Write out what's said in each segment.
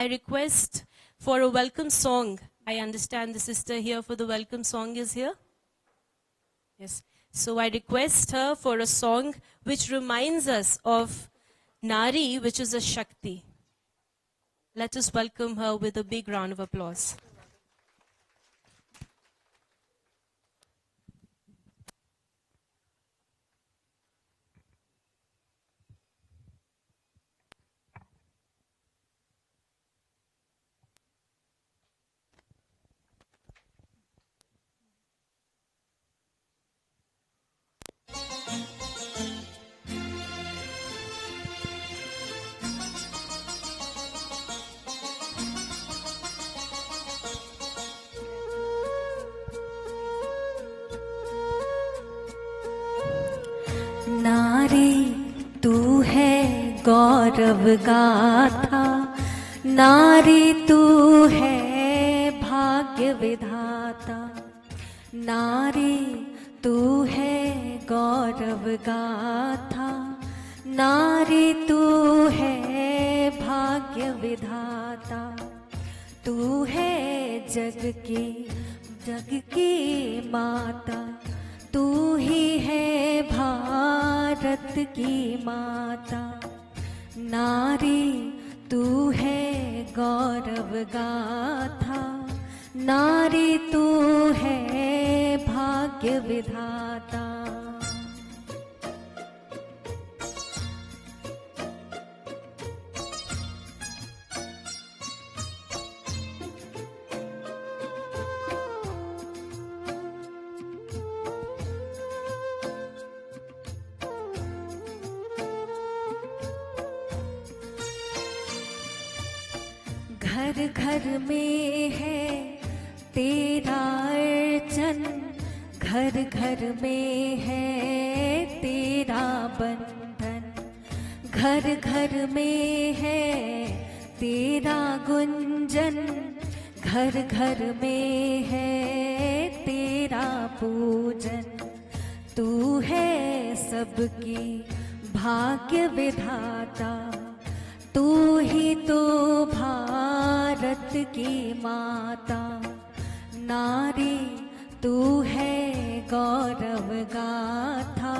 I request for a welcome song. I understand the sister here for the welcome song is here. Yes. So I request her for a song which reminds us of Nari, which is a Shakti. Let us welcome her with a big round of applause. नारी तू है गौरव गाथा, नारी तू है भाग्य विधाता। नारी तू है गौरव गाथा, नारी तू है भाग्य विधाता। तू है जग की माता, तू ही है भारत की माता। नारी तू है गौरव गाथा, नारी तू है भाग्य विधाता। घर घर में है तेरा अर्चन, घर घर में है तेरा बंधन। घर घर में है तेरा गुंजन, घर घर में है तेरा पूजन। तू है सबकी भाग्य विधाता, तू ही तो भारत की माता। नारी तू है गौरव गाथा,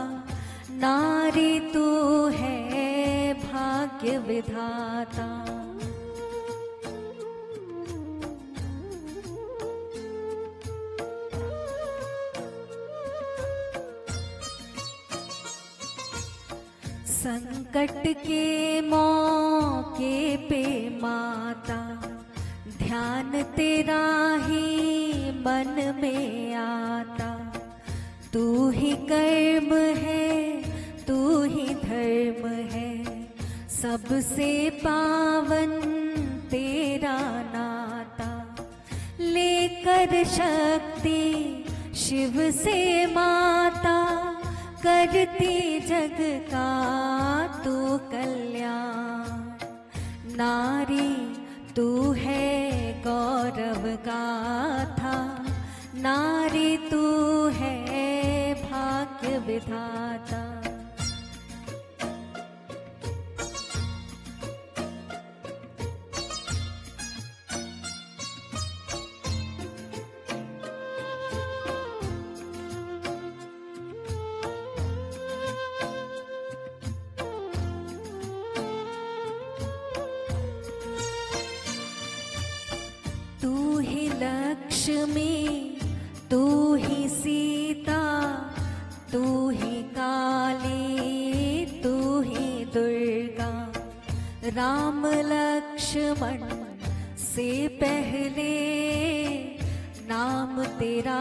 नारी तू है भाग्य विधाता। संकट के मौके पे माता, ध्यान तेरा ही मन में आता। तू ही कर्म है, तू ही धर्म है, सबसे पावन तेरा नाता। लेकर शक्ति शिव से माता, करती जग का तू कल्याण। नारी तू है गौरव गाथा, नारी तू है भाग्य विधाता। तू ही लक्ष्मी, तू ही सीता, तू ही काली, तू ही दुर्गा। राम लक्ष्मण से पहले नाम तेरा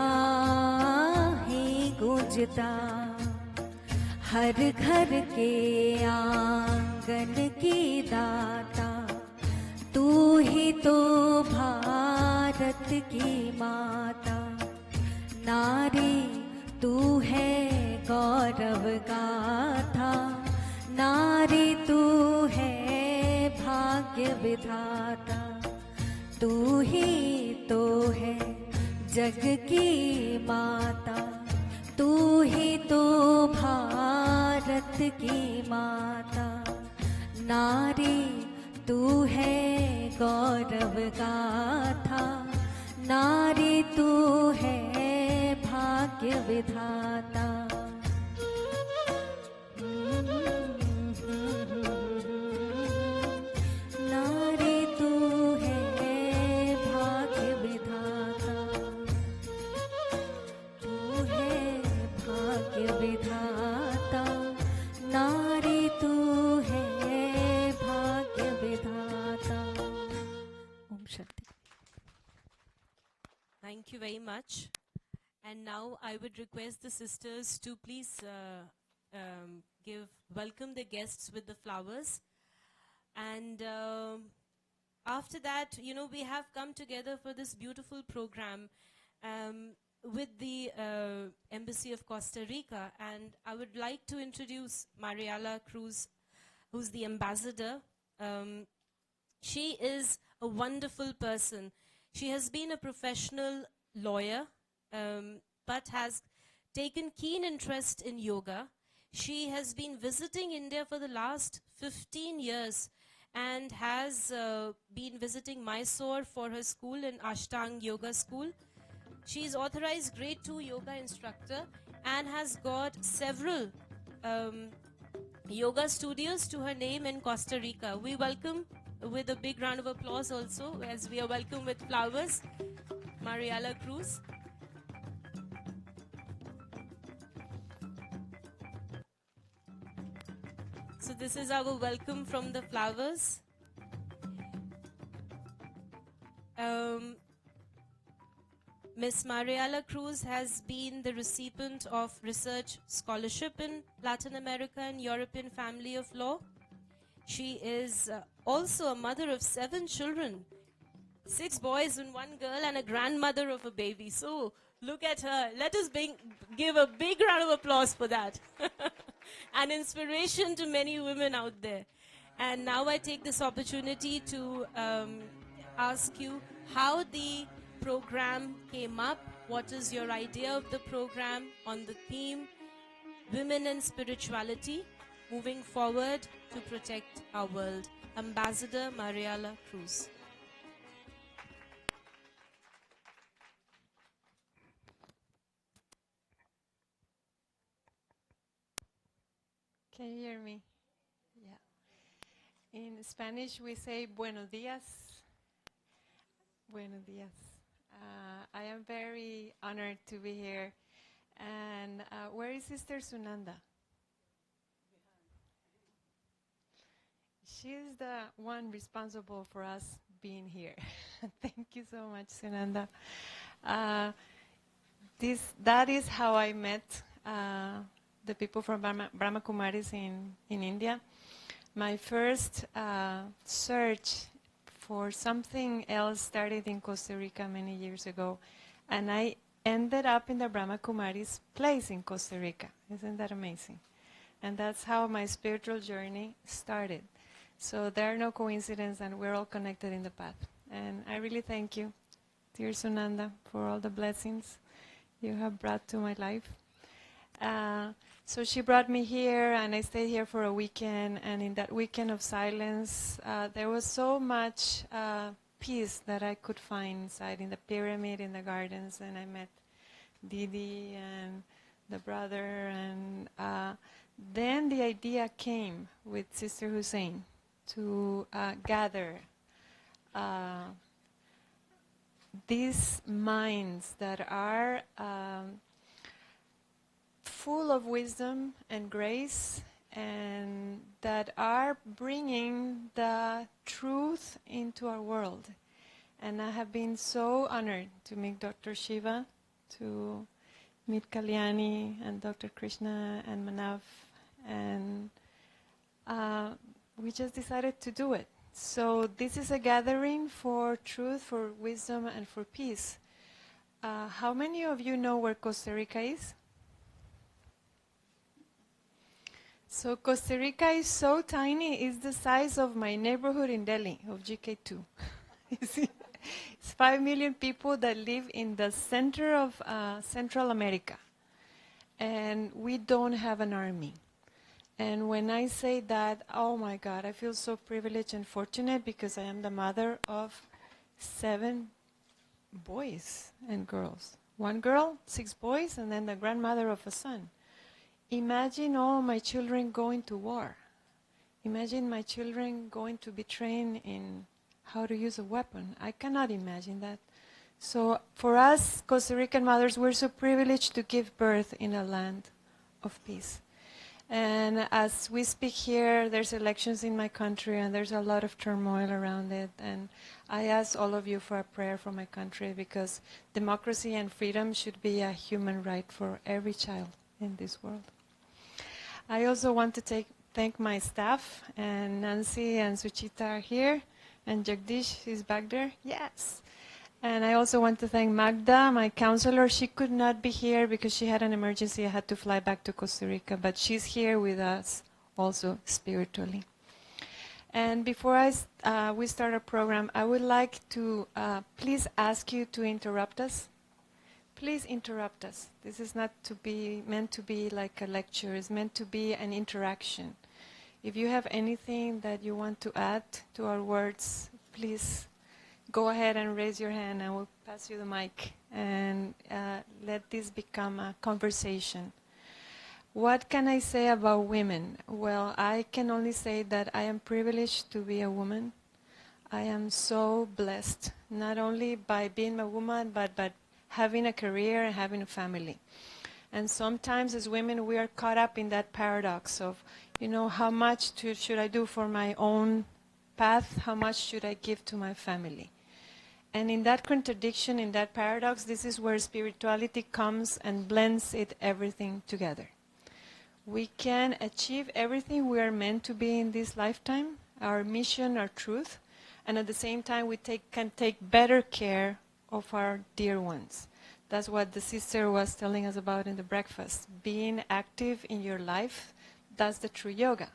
ही गूंजता। हर घर के आंगन की दाता, तू ही तो भारत की माता। नारी तू है गौरव गाथा, नारी तू है भाग्य विधाता। तू ही तो है जग की माता, तू ही तो भारत की माता। नारी तू है गौरव गाथा, नारी तू है भाग्य विधाता। नारी तू है भाग्य विधाता, तू है भाग्य विधाता, नारी तू है भाग्य विधाता। Om Shanti. Thank you very much. And now I would request the sisters to please welcome the guests with the flowers. And after that, you know, we have come together for this beautiful program with the Embassy of Costa Rica. And I would like to introduce Mariela Cruz, who's the ambassador. She is a wonderful person. She has been a professional lawyer, but has taken keen interest in yoga. She has been visiting India for the last 15 years and has been visiting Mysore for her school in Ashtang Yoga School. She is authorized grade 2 yoga instructor and has got several yoga studios to her name in Costa Rica. We welcome with a big round of applause also, as we are welcome with flowers, Mariela Cruz. So this is our welcome from the flowers. Miss Mariela Cruz has been the recipient of research scholarship in Latin America and European family of law. She is also a mother of 7 children, 6 boys and 1 girl, and a grandmother of a baby. So look at her. Let us give a big round of applause for that. An inspiration to many women out there. And now I take this opportunity to ask you how the program came up. What is your idea of the program on the theme Women and Spirituality, moving forward to protect our world? Ambassador Mariela Cruz. Can you hear me? Yeah. In Spanish, we say buenos días. Buenos días. I am very honored to be here. And where is Sister Sunanda? She's the one responsible for us being here. Thank you so much, Sunanda. That is how I met the people from Brahma Kumaris in India. My first search for something else started in Costa Rica many years ago, and I ended up in the Brahma Kumaris place in Costa Rica. Isn't that amazing? And that's how my spiritual journey started. So there are no coincidences, and we're all connected in the path. And I really thank you, dear Sunanda, for all the blessings you have brought to my life. So she brought me here, and I stayed here for a weekend. And in that weekend of silence, there was so much peace that I could find inside in the pyramid, in the gardens. And I met Didi and the brother. And then the idea came with Sister Hussein to gather these minds that are full of wisdom and grace, and that are bringing the truth into our world. And I have been so honored to meet Dr. Shiva, to meet Kalyani and Dr. Krishna and Manav, and we just decided to do it. So this is a gathering for truth, for wisdom, and for peace. How many of you know where Costa Rica is? So Costa Rica is so tiny, it's the size of my neighborhood in Delhi, of GK2. You see? It's 5 million people that live in the center of Central America. And we don't have an army. And when I say that, oh my God, I feel so privileged and fortunate because I am the mother of 7 boys and girls. 1 girl, 6 boys, and then the grandmother of a son. Imagine all my children going to war. Imagine my children going to be trained in how to use a weapon. I cannot imagine that. So for us, Costa Rican mothers, we're so privileged to give birth in a land of peace. And as we speak here, there's elections in my country and there's a lot of turmoil around it. And I ask all of you for a prayer for my country because democracy and freedom should be a human right for every child in this world. I also want to thank my staff, and Nancy and Suchita are here, and Jagdish is back there. Yes. And I also want to thank Magda, my counselor. She could not be here because she had an emergency. I had to fly back to Costa Rica, but she's here with us also spiritually. And before we start our program, I would like to please ask you to interrupt us. Please interrupt us. This is not meant to be like a lecture. It's meant to be an interaction. If you have anything that you want to add to our words, please go ahead and raise your hand and we'll pass you the mic and let this become a conversation. What can I say about women? Well, I can only say that I am privileged to be a woman. I am so blessed, not only by being a woman, but having a career and having a family. And sometimes as women, we are caught up in that paradox of, how much should I do for my own path? How much should I give to my family? And in that contradiction, in that paradox, this is where spirituality comes and blends everything together. We can achieve everything we are meant to be in this lifetime, our mission, our truth, and at the same time we can take better care of our dear ones. That's what the sister was telling us about in the breakfast. Being active in your life, that's the true yoga.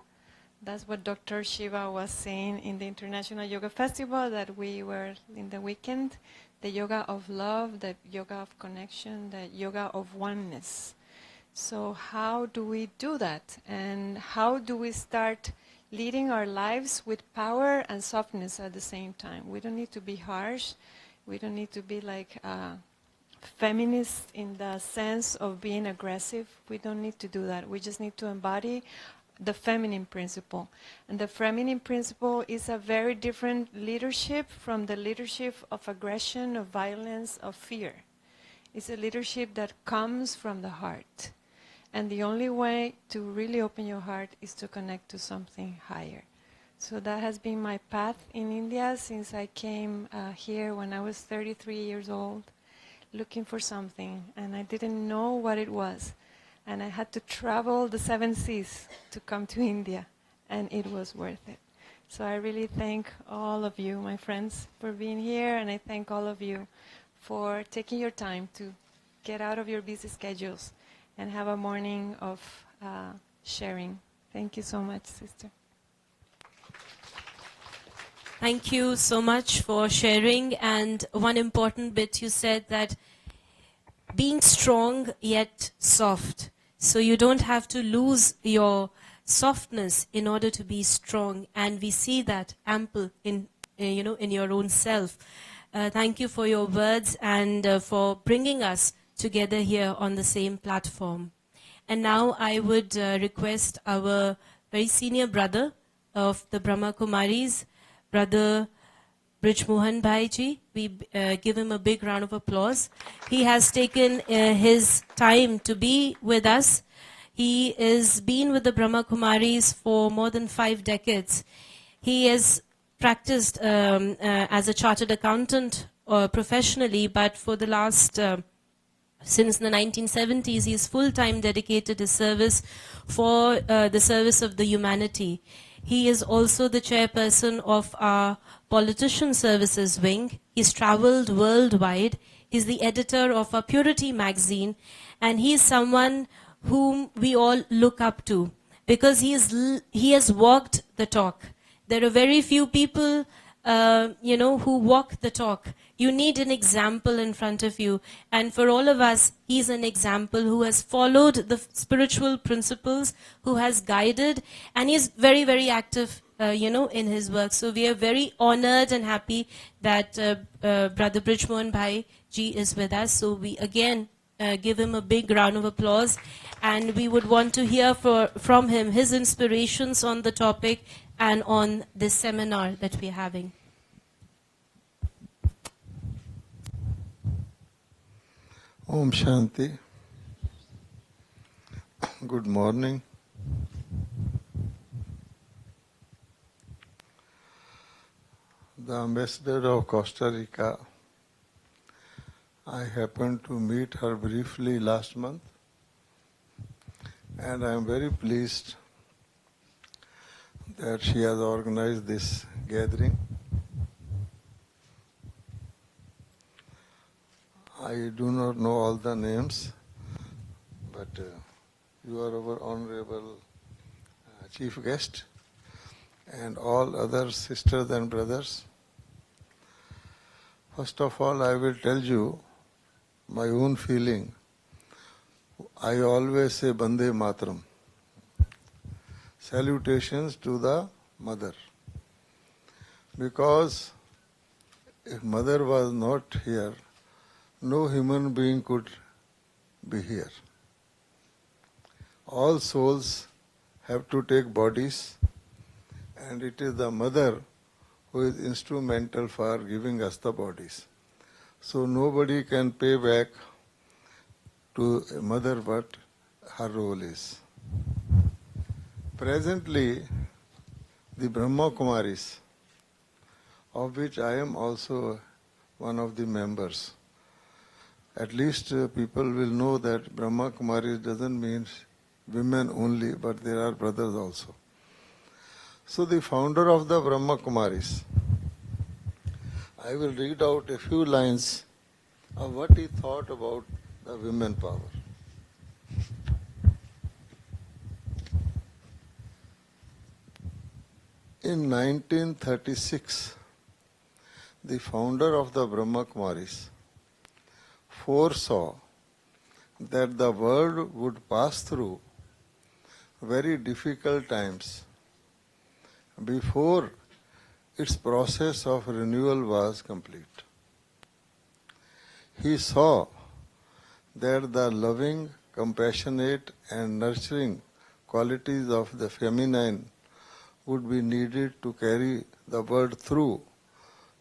That's what Dr. Shiva was saying in the International Yoga Festival that we were in the weekend. The yoga of love, the yoga of connection, the yoga of oneness. So how do we do that? And how do we start leading our lives with power and softness at the same time? We don't need to be harsh. We don't need to be like feminist in the sense of being aggressive. We don't need to do that. We just need to embody the feminine principle. And the feminine principle is a very different leadership from the leadership of aggression, of violence, of fear. It's a leadership that comes from the heart. And the only way to really open your heart is to connect to something higher. So that has been my path in India since I came here when I was 33 years old, looking for something. And I didn't know what it was. And I had to travel the 7 seas to come to India, and it was worth it. So I really thank all of you, my friends, for being here, and I thank all of you for taking your time to get out of your busy schedules and have a morning of sharing. Thank you so much, sister. Thank you so much for sharing. And one important bit, you said that being strong yet soft. So you don't have to lose your softness in order to be strong, and we see that ample in in your own self. Thank you for your words and for bringing us together here on the same platform. And now I would request our very senior brother of the Brahma Kumaris, Brother Brij Mohan Bhai ji. We give him a big round of applause. He has taken his time to be with us. He has been with the Brahma Kumaris for more than 5 decades. He has practiced as a chartered accountant professionally, but for the last, since the 1970s, he is full-time dedicated his service for the service of the humanity. He is also the chairperson of our Politician Services Wing. He's traveled worldwide. He's the editor of our Purity magazine, and he is someone whom we all look up to because he has walked the talk. There are very few people who walk the talk. You need an example in front of you. And for all of us, he's an example who has followed the spiritual principles, who has guided, and he's very, very active, in his work. So we are very honored and happy that Brother Brijmohan Bhai Ji is with us. So we again give him a big round of applause. And we would want to hear from him his inspirations on the topic and on this seminar that we're having. Om Shanti. Good morning. The ambassador of Costa Rica, I happened to meet her briefly last month, and I am very pleased that she has organized this gathering. I do not know all the names, but you are our honorable chief guest and all other sisters and brothers. First of all, I will tell you my own feeling. I always say Bande Mataram. Salutations to the mother. Because if mother was not here, no human being could be here. All souls have to take bodies, and it is the mother who is instrumental for giving us the bodies. So nobody can pay back to a mother what her role is. Presently, the Brahma Kumaris, of which I am also one of the members, at least people will know that Brahma Kumaris doesn't mean women only, but there are brothers also. So the founder of the Brahma Kumaris, I will read out a few lines of what he thought about the women power. In 1936, the founder of the Brahma Kumaris foresaw that the world would pass through very difficult times before its process of renewal was complete. He saw that the loving, compassionate and nurturing qualities of the feminine would be needed to carry the world through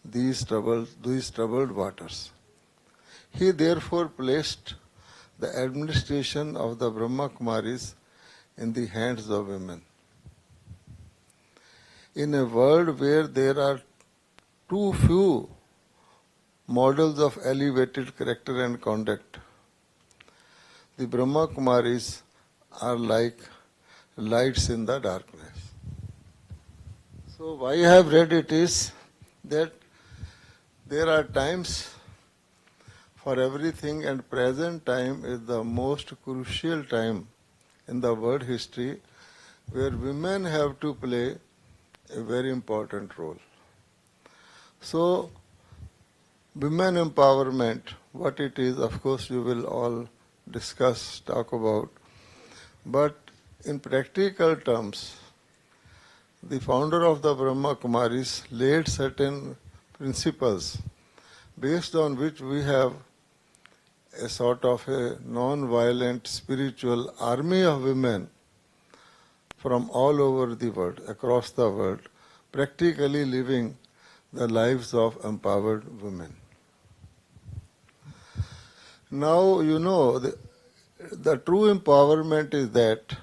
these troubled waters. He therefore placed the administration of the Brahma Kumaris in the hands of women. In a world where there are too few models of elevated character and conduct, the Brahma Kumaris are like lights in the darkness. So why I have read it is that there are times for everything, and present time is the most crucial time in the world history where women have to play a very important role. So, women empowerment, what it is, of course you will all discuss, talk about. But in practical terms, the founder of the Brahma Kumaris laid certain principles based on which we have a sort of a non-violent spiritual army of women from all over the world, across the world, practically living the lives of empowered women. Now, you know, the true empowerment is that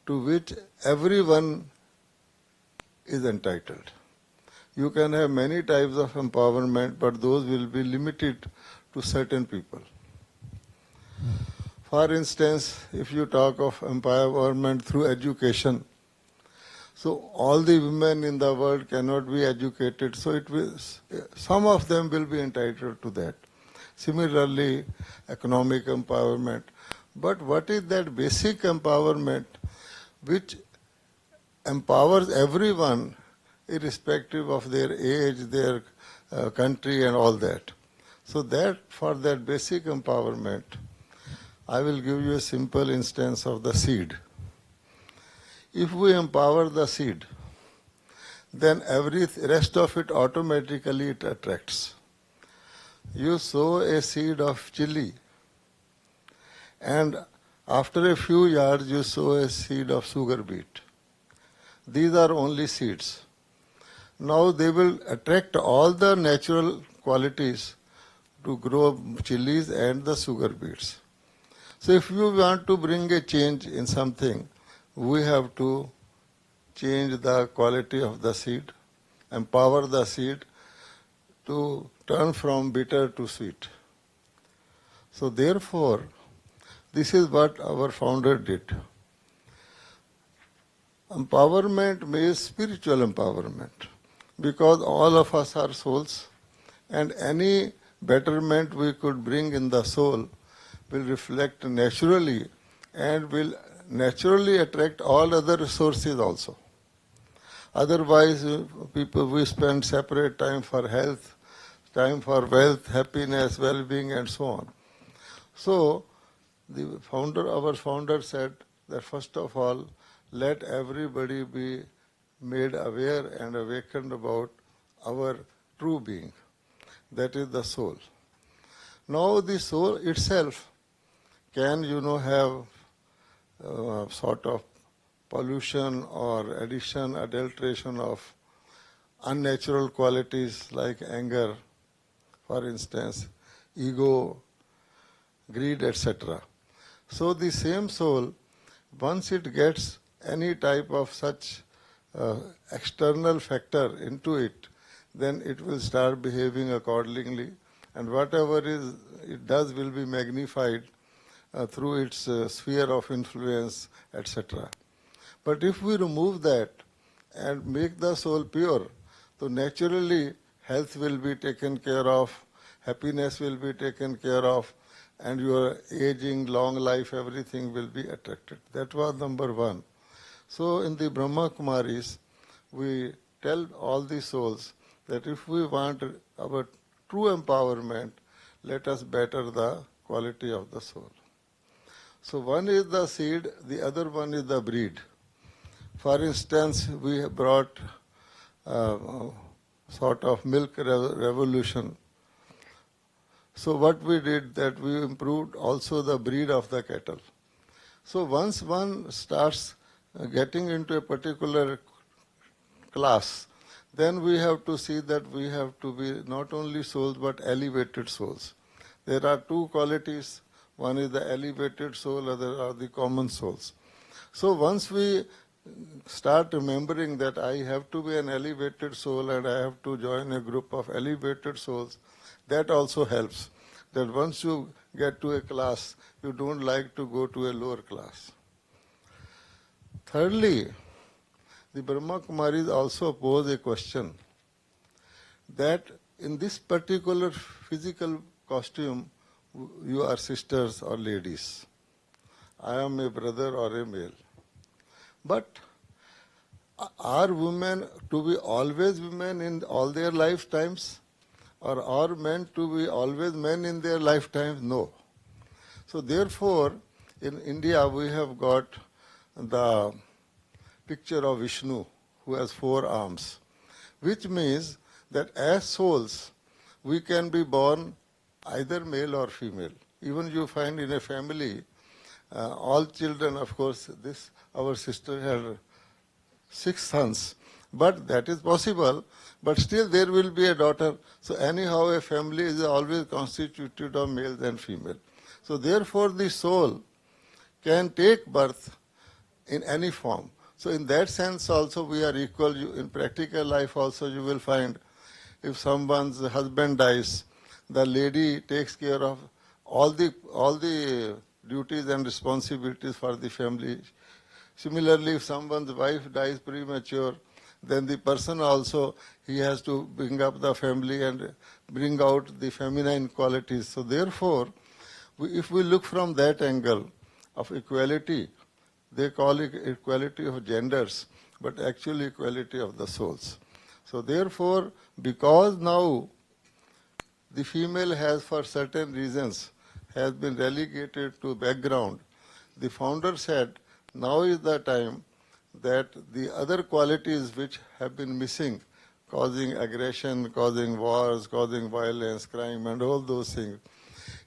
to which everyone is entitled. You can have many types of empowerment, but those will be limited to certain people. For instance, if you talk of empowerment through education, so all the women in the world cannot be educated, so some of them will be entitled to that. Similarly, economic empowerment. But what is that basic empowerment which empowers everyone irrespective of their age, their country and all that. So that for that basic empowerment, I will give you a simple instance of the seed. If we empower the seed, then every rest of it automatically it attracts. You sow a seed of chili, and after a few yards you sow a seed of sugar beet. These are only seeds. Now they will attract all the natural qualities to grow chilies and the sugar beets. So if you want to bring a change in something, we have to change the quality of the seed, empower the seed to turn from bitter to sweet. So therefore, this is what our founder did. Empowerment means spiritual empowerment, because all of us are souls, and any betterment we could bring in the soul will reflect naturally and will naturally attract all other resources also. Otherwise, people, we spend separate time for health, time for wealth, happiness, well-being, and so on. So, our founder said that first of all, let everybody be made aware and awakened about our true being, that is the soul. Now the soul itself can, have sort of pollution or addition, adulteration of unnatural qualities like anger, for instance, ego, greed, etc. So the same soul, once it gets any type of such external factor into it, then it will start behaving accordingly, and whatever it does will be magnified through its sphere of influence, etc. But if we remove that and make the soul pure, so naturally health will be taken care of, happiness will be taken care of, and your aging, long life, everything will be attracted. That was number one. So in the Brahma Kumaris, we tell all the souls that if we want our true empowerment, let us better the quality of the soul. So one is the seed, the other one is the breed. For instance, we have brought sort of milk revolution. So what we did, that we improved also the breed of the cattle. So once one starts getting into a particular class, then we have to see that we have to be not only souls but elevated souls. There are two qualities. One is the elevated soul, other are the common souls. So once we start remembering that I have to be an elevated soul and I have to join a group of elevated souls, that also helps. That once you get to a class, you don't like to go to a lower class. Thirdly, the Brahma Kumaris also pose a question that in this particular physical costume, you are sisters or ladies. I am a brother or a male. But are women to be always women in all their lifetimes? Or are men to be always men in their lifetimes? No. So therefore, in India we have got the picture of Vishnu who has 4 arms, which means that as souls we can be born either male or female. Even you find in a family, all children, of course, our sister had 6 sons, but that is possible, but still there will be a daughter. So anyhow a family is always constituted of males and female. So therefore the soul can take birth in any form. So in that sense also we are equal. In practical life also you will find if someone's husband dies, the lady takes care of all the duties and responsibilities for the family. Similarly, if someone's wife dies premature, then the person also, he has to bring up the family and bring out the feminine qualities. So therefore, if we look from that angle of equality, they call it equality of genders, but actually equality of the souls. So therefore, because now the female has, for certain reasons, has been relegated to background, the founder said, now is the time that the other qualities which have been missing, causing aggression, causing wars, causing violence, crime, and all those things,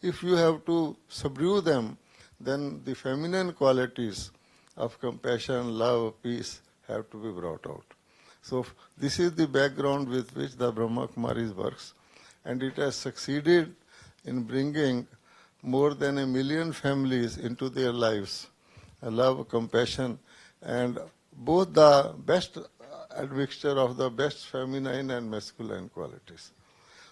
if you have to subdue them, then the feminine qualities of compassion, love, peace have to be brought out. So this is the background with which the Brahma Kumaris works, and it has succeeded in bringing more than 1 million families into their lives. Love, compassion, and both the best admixture of the best feminine and masculine qualities.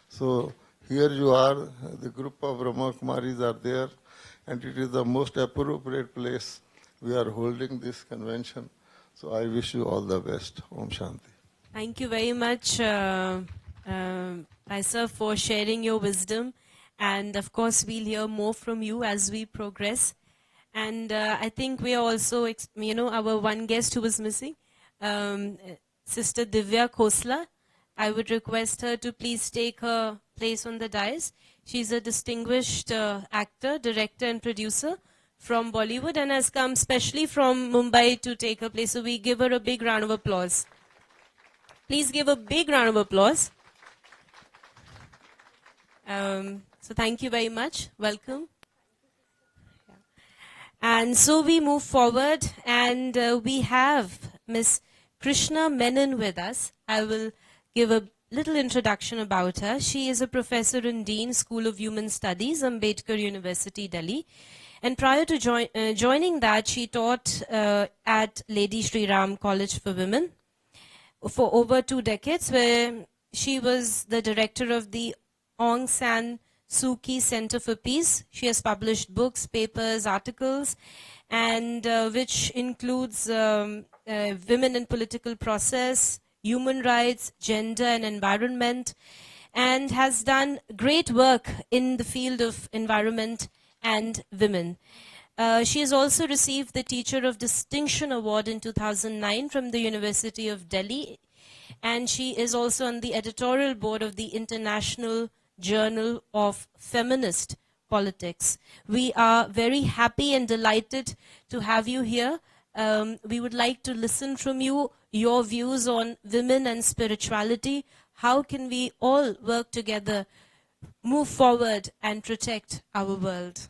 So here you are, the group of Brahma Kumaris are there, and it is the most appropriate place we are holding this convention. So I wish you all the best. Om Shanti. Thank you very much, Paisa, for sharing your wisdom. And of course, we'll hear more from you as we progress. And I think we are also, our one guest who was missing, Sister Divya Khosla. I would request her to please take her place on the dais. She's a distinguished actor, director, and producer from Bollywood and has come specially from Mumbai to take her place. So we give her a big round of applause. Please give a big round of applause. So thank you very much. Welcome. And so we move forward, and we have Miss Krishna Menon with us. I will give a little introduction about her. She is a professor in Dean, School of Human Studies, Ambedkar University, Delhi. And prior to joining that, she taught at Lady Shri Ram College for Women for over 2 decades, where she was the director of the Aung San Suu Kyi Center for Peace. She has published books, papers, articles, and which includes women in political process, human rights, gender and environment, and has done great work in the field of environment and women. She has also received the Teacher of Distinction Award in 2009 from the University of Delhi, and she is also on the editorial board of the International Journal of Feminist Politics. We are very happy and delighted to have you here. We would like to listen from you, your views on women and spirituality. How can we all work together, move forward and protect our world?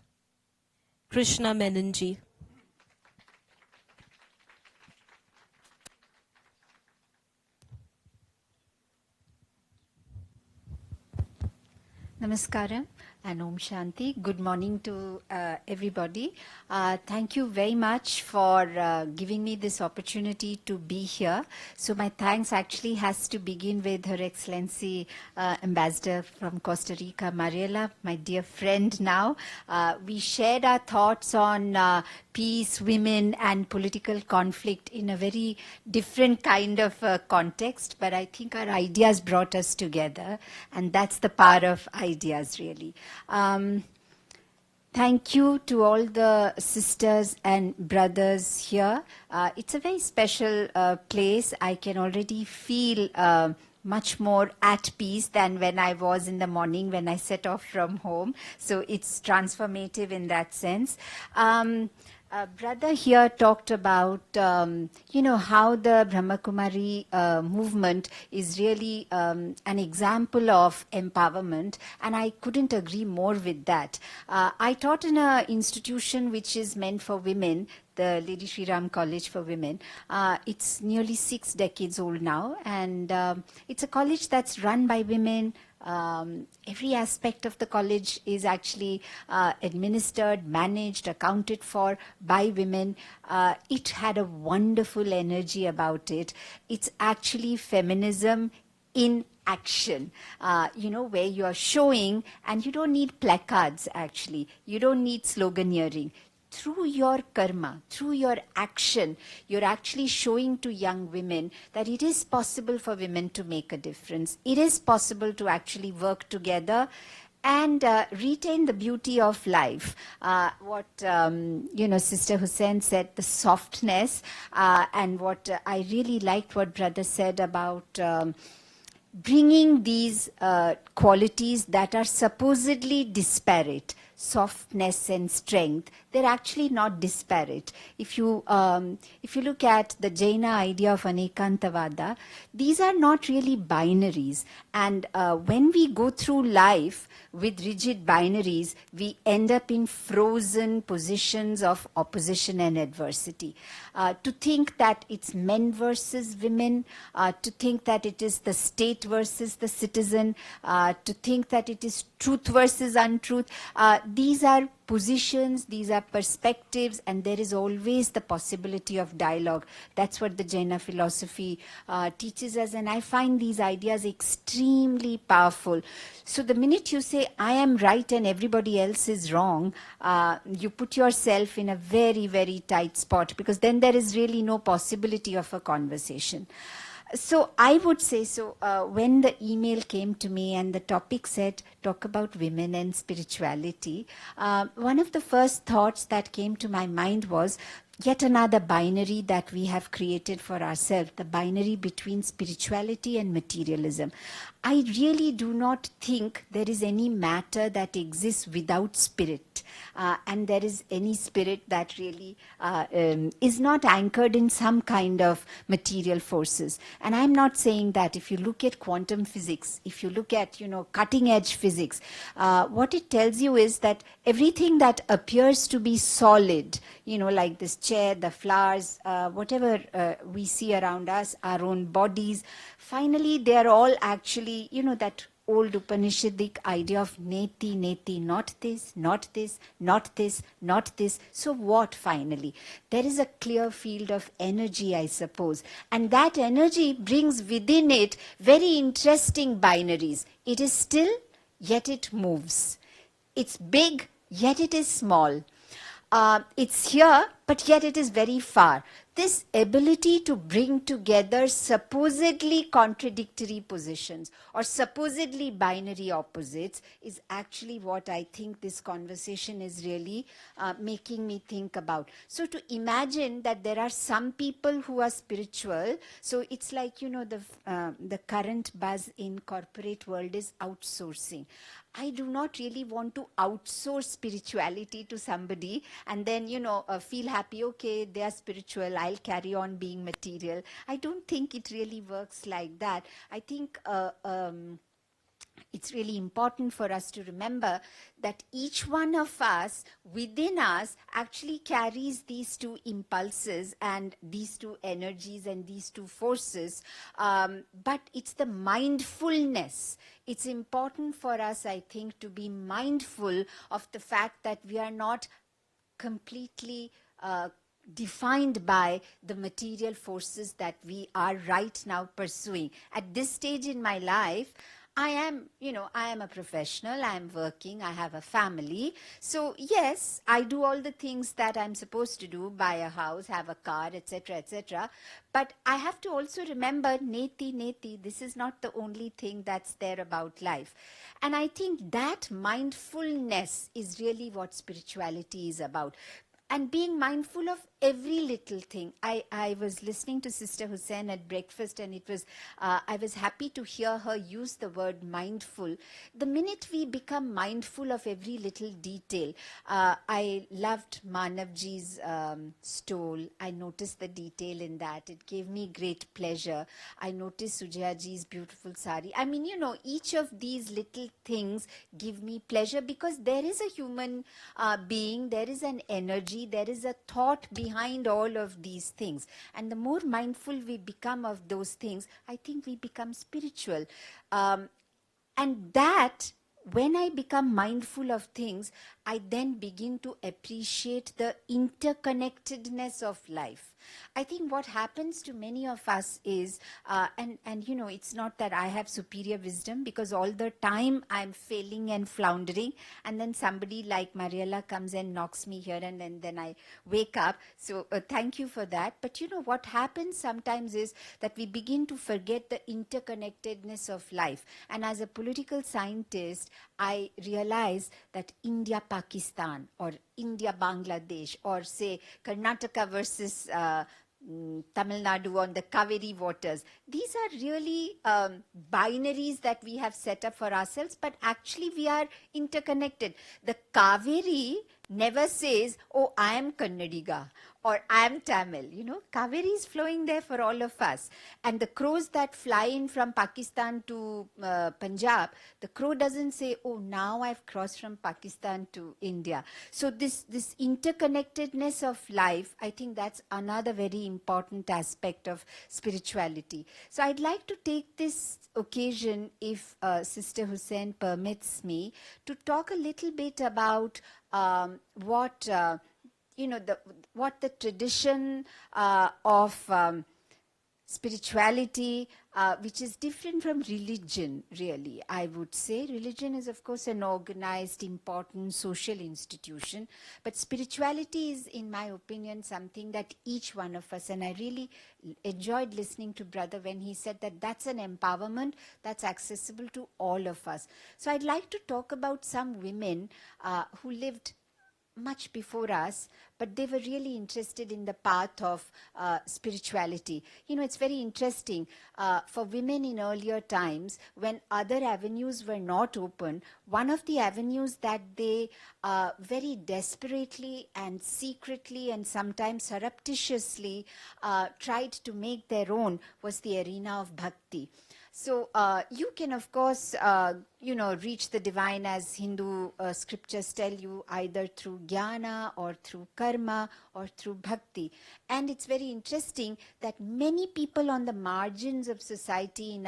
Krishna Menonji. Namaskaram and Om Shanti. Good morning to everybody. Thank you very much for giving me this opportunity to be here. So my thanks actually has to begin with Her Excellency Ambassador from Costa Rica, Mariela, my dear friend now. We shared our thoughts on peace, women and political conflict in a very different kind of context, but I think our ideas brought us together, and that's the power of ideas really. Thank you to all the sisters and brothers here. It's a very special place. I can already feel much more at peace than when I was in the morning when I set off from home. So it's transformative in that sense. Brother here talked about, how the Brahmakumari movement is really an example of empowerment, and I couldn't agree more with that. I taught in an institution which is meant for women, the Lady Shri Ram College for Women. It's nearly 6 decades old now, and it's a college that's run by women. Every aspect of the college is actually administered, managed, accounted for by women. It had a wonderful energy about it. It's actually feminism in action, where you are showing, and you don't need placards actually. You don't need sloganeering. Through your karma, through your action, you're actually showing to young women that it is possible for women to make a difference. It is possible to actually work together and retain the beauty of life. What Sister Hussain said, the softness, and what I really liked what Brother said about bringing these qualities that are supposedly disparate, softness and strength, they're actually not disparate. If you look at the Jaina idea of Anekantavada, these are not really binaries. And when we go through life with rigid binaries, we end up in frozen positions of opposition and adversity. To think that it's men versus women, to think that it is the state versus the citizen, to think that it is truth versus untruth, these are positions, these are perspectives, and there is always the possibility of dialogue. That's what the Jaina philosophy teaches us, and I find these ideas extremely powerful. So the minute you say, I am right and everybody else is wrong, you put yourself in a very, very tight spot, because then there is really no possibility of a conversation. So I would say, when the email came to me and the topic said, talk about women and spirituality, one of the first thoughts that came to my mind was yet another binary that we have created for ourselves, the binary between spirituality and materialism. I really do not think there is any matter that exists without spirit. And there is any spirit that really is not anchored in some kind of material forces. And I'm not saying that. If you look at quantum physics, if you look at, cutting edge physics, what it tells you is that everything that appears to be solid, like this chair, the flowers, whatever we see around us, our own bodies, finally they are all actually, that old Upanishadic idea of neti, neti, not this, not this, not this, not this. So what finally? There is a clear field of energy, I suppose. And that energy brings within it very interesting binaries. It is still, yet it moves. It's big, yet it is small. It's here, but yet it is very far. This ability to bring together supposedly contradictory positions or supposedly binary opposites is actually what I think this conversation is really making me think about. So to imagine that there are some people who are spiritual, so it's like, the current buzz in corporate world is outsourcing. I do not really want to outsource spirituality to somebody and then, feel happy, okay, they are spiritual, I'll carry on being material. I don't think it really works like that. I think it's really important for us to remember that each one of us, within us, actually carries these two impulses and these two energies and these two forces. But it's the mindfulness. It's important for us, I think, to be mindful of the fact that we are not completely defined by the material forces that we are right now pursuing. At this stage in my life, I am a professional, I am working, I have a family. So yes, I do all the things that I'm supposed to do, buy a house, have a car, etc., etc. But I have to also remember, neti, neti, this is not the only thing that's there about life. And I think that mindfulness is really what spirituality is about. And being mindful of every little thing. I was listening to Sister Hussain at breakfast, and it was I was happy to hear her use the word mindful. The minute we become mindful of every little detail, I loved Manavji's stole. I noticed the detail in that. It gave me great pleasure. I noticed Sujayaji's beautiful sari. I mean, each of these little things give me pleasure because there is a human being, there is an energy, there is a thought behind all of these things. And the more mindful we become of those things, I think we become spiritual. And that, when I become mindful of things, I then begin to appreciate the interconnectedness of life. I think what happens to many of us is, and it's not that I have superior wisdom, because all the time I'm failing and floundering, and then somebody like Mariella comes and knocks me here, and then I wake up. So thank you for that. But what happens sometimes is that we begin to forget the interconnectedness of life. And as a political scientist, I realize that India-Pakistan or India-Bangladesh, or say Karnataka versus Tamil Nadu on the Kaveri waters. These are really binaries that we have set up for ourselves, but actually we are interconnected. The Kaveri never says, oh, I am Kannadiga or I am Tamil. You know, Kaveri is flowing there for all of us. And the crows that fly in from Pakistan to Punjab, the crow doesn't say, oh, now I've crossed from Pakistan to India. So this interconnectedness of life, I think that's another very important aspect of spirituality. So I'd like to take this occasion, if Sister Hussain permits me, to talk a little bit about what the tradition of spirituality, which is different from religion, really. I would say religion is, of course, an organized, important social institution, but spirituality is, in my opinion, something that each one of us, and I really enjoyed listening to Brother when he said that that's an empowerment that's accessible to all of us. So I'd like to talk about some women who lived much before us, but they were really interested in the path of spirituality. You know, it's very interesting for women in earlier times, when other avenues were not open, one of the avenues that they very desperately and secretly and sometimes surreptitiously tried to make their own was the arena of bhakti. So you can, of course, reach the divine, as Hindu scriptures tell you, either through jnana or through karma or through bhakti. And it's very interesting that many people on the margins of society in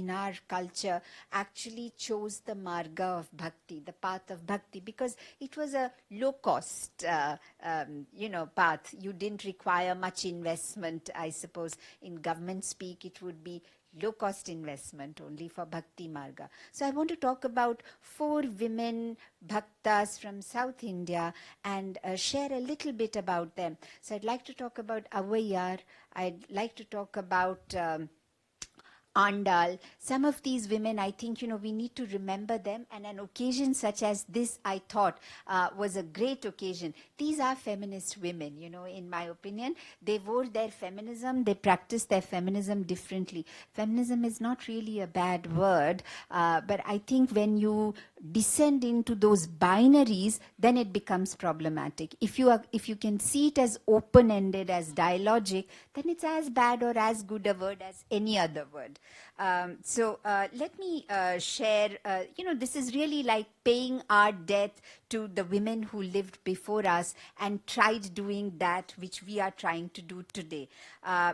our culture actually chose the marga of bhakti, the path of bhakti, because it was a low-cost, path. You didn't require much investment, I suppose. In government speak, it would be low-cost investment only for Bhakti Marga. So I want to talk about 4 women bhaktas from South India and share a little bit about them. So I'd like to talk about Avvaiyar. I'd like to talk about Andal. Some of these women, I think, we need to remember them, and an occasion such as this, I thought, was a great occasion. These are feminist women, in my opinion. They wore their feminism, they practiced their feminism differently. Feminism is not really a bad word, but I think when you descend into those binaries, then it becomes problematic. If you can see it as open-ended, as dialogic, then it's as bad or as good a word as any other word. So let me share, this is really like paying our debt to the women who lived before us and tried doing that which we are trying to do today.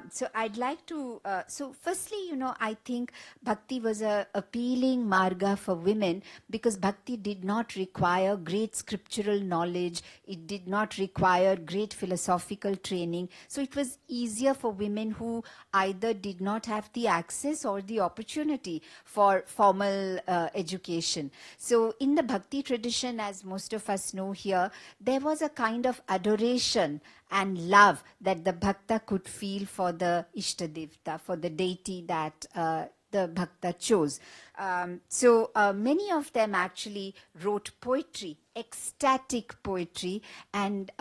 So I'd like to, so firstly, I think bhakti was a appealing marga for women because bhakti did not require great scriptural knowledge. It did not require great philosophical training. So it was easier for women who either did not have the access or the opportunity for formal education. So in the bhakti tradition, as most of us know here, there was a kind of adoration and love that the bhakta could feel for the Ishtadevta, for the deity that the bhakta chose. So many of them actually wrote poetry, ecstatic poetry, and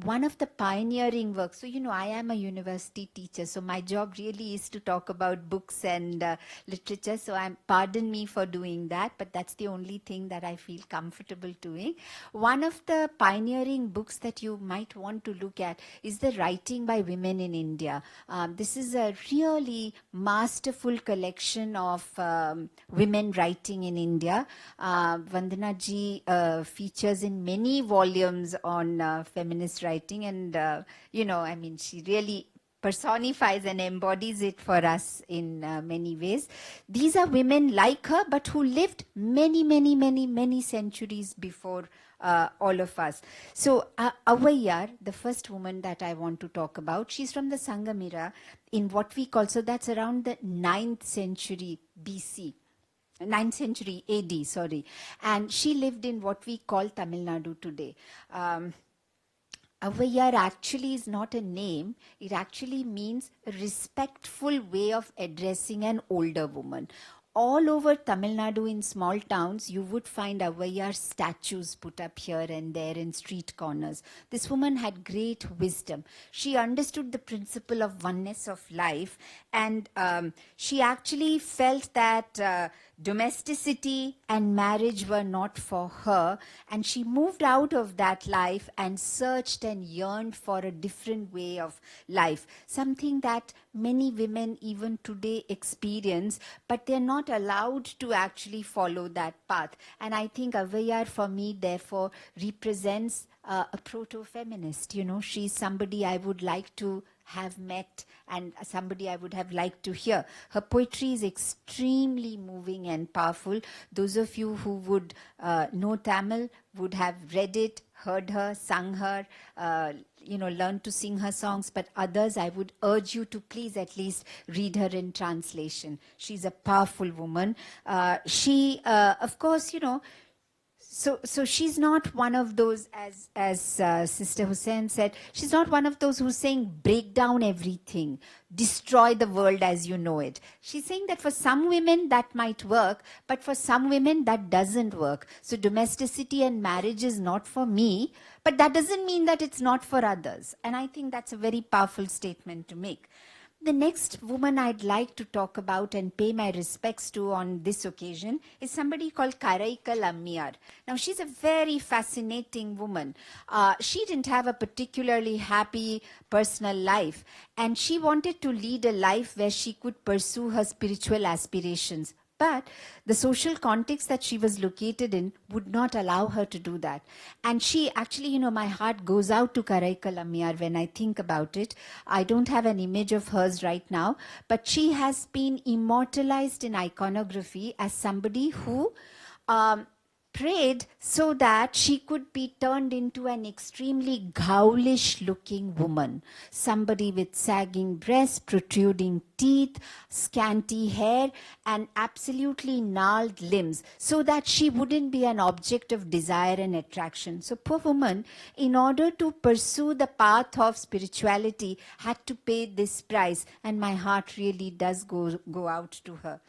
one of the pioneering works, so I am a university teacher, so my job really is to talk about books and literature, so pardon me for doing that, but that's the only thing that I feel comfortable doing. One of the pioneering books that you might want to look at is the Writing by Women in India. This is a really masterful collection of women writing in India. Vandana ji features in many volumes on feminist writing, and she really personifies and embodies it for us in many ways. These are women like her, but who lived many centuries before all of us. So Avvaiyar, the first woman that I want to talk about, she's from the Sangam era in what we call, so that's around the 9th century BC. 9th century AD, sorry. And she lived in what we call Tamil Nadu today. Avvaiyar actually is not a name. It actually means a respectful way of addressing an older woman. all over Tamil Nadu in small towns, you would find Avvaiyar statues put up here and there in street corners. This woman had great wisdom. She understood the principle of oneness of life, and she actually felt that domesticity and marriage were not for her, and she moved out of that life and searched and yearned for a different way of life, something that many women even today experience, but they're not allowed to actually follow that path. And I think Avvaiyar for me therefore represents a proto-feminist. You know, she's somebody I would like to have met and somebody I would have liked to hear. Her poetry is extremely moving and powerful. Those of you who would know Tamil would have read it, heard her, sung her, learned to sing her songs, but others I would urge you to please at least read her in translation. She's a powerful woman. She, of course, so she's not one of those, as Sister Hussain said, she's not one of those who's saying break down everything, destroy the world as you know it. She's saying that for some women that might work, but for some women that doesn't work. So domesticity and marriage is not for me, but that doesn't mean that it's not for others. And I think that's a very powerful statement to make. The next woman I'd like to talk about and pay my respects to on this occasion is somebody called Karaikal Ammiyar. Now, she's a very fascinating woman. She didn't have a particularly happy personal life, and she wanted to lead a life where she could pursue her spiritual aspirations. But the social context that she was located in would not allow her to do that. And she actually, my heart goes out to Karaikal Ammiyar when I think about it. I don't have an image of hers right now, but she has been immortalized in iconography as somebody who prayed so that she could be turned into an extremely ghoulish looking woman. Somebody with sagging breasts, protruding teeth, scanty hair, and absolutely gnarled limbs, so that she wouldn't be an object of desire and attraction. So poor woman, in order to pursue the path of spirituality, had to pay this price, and my heart really does go out to her.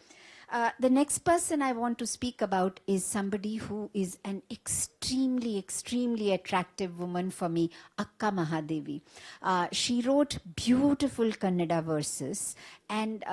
The next person I want to speak about is somebody who is an extremely, extremely attractive woman for me, Akka Mahadevi. She wrote beautiful Kannada verses, and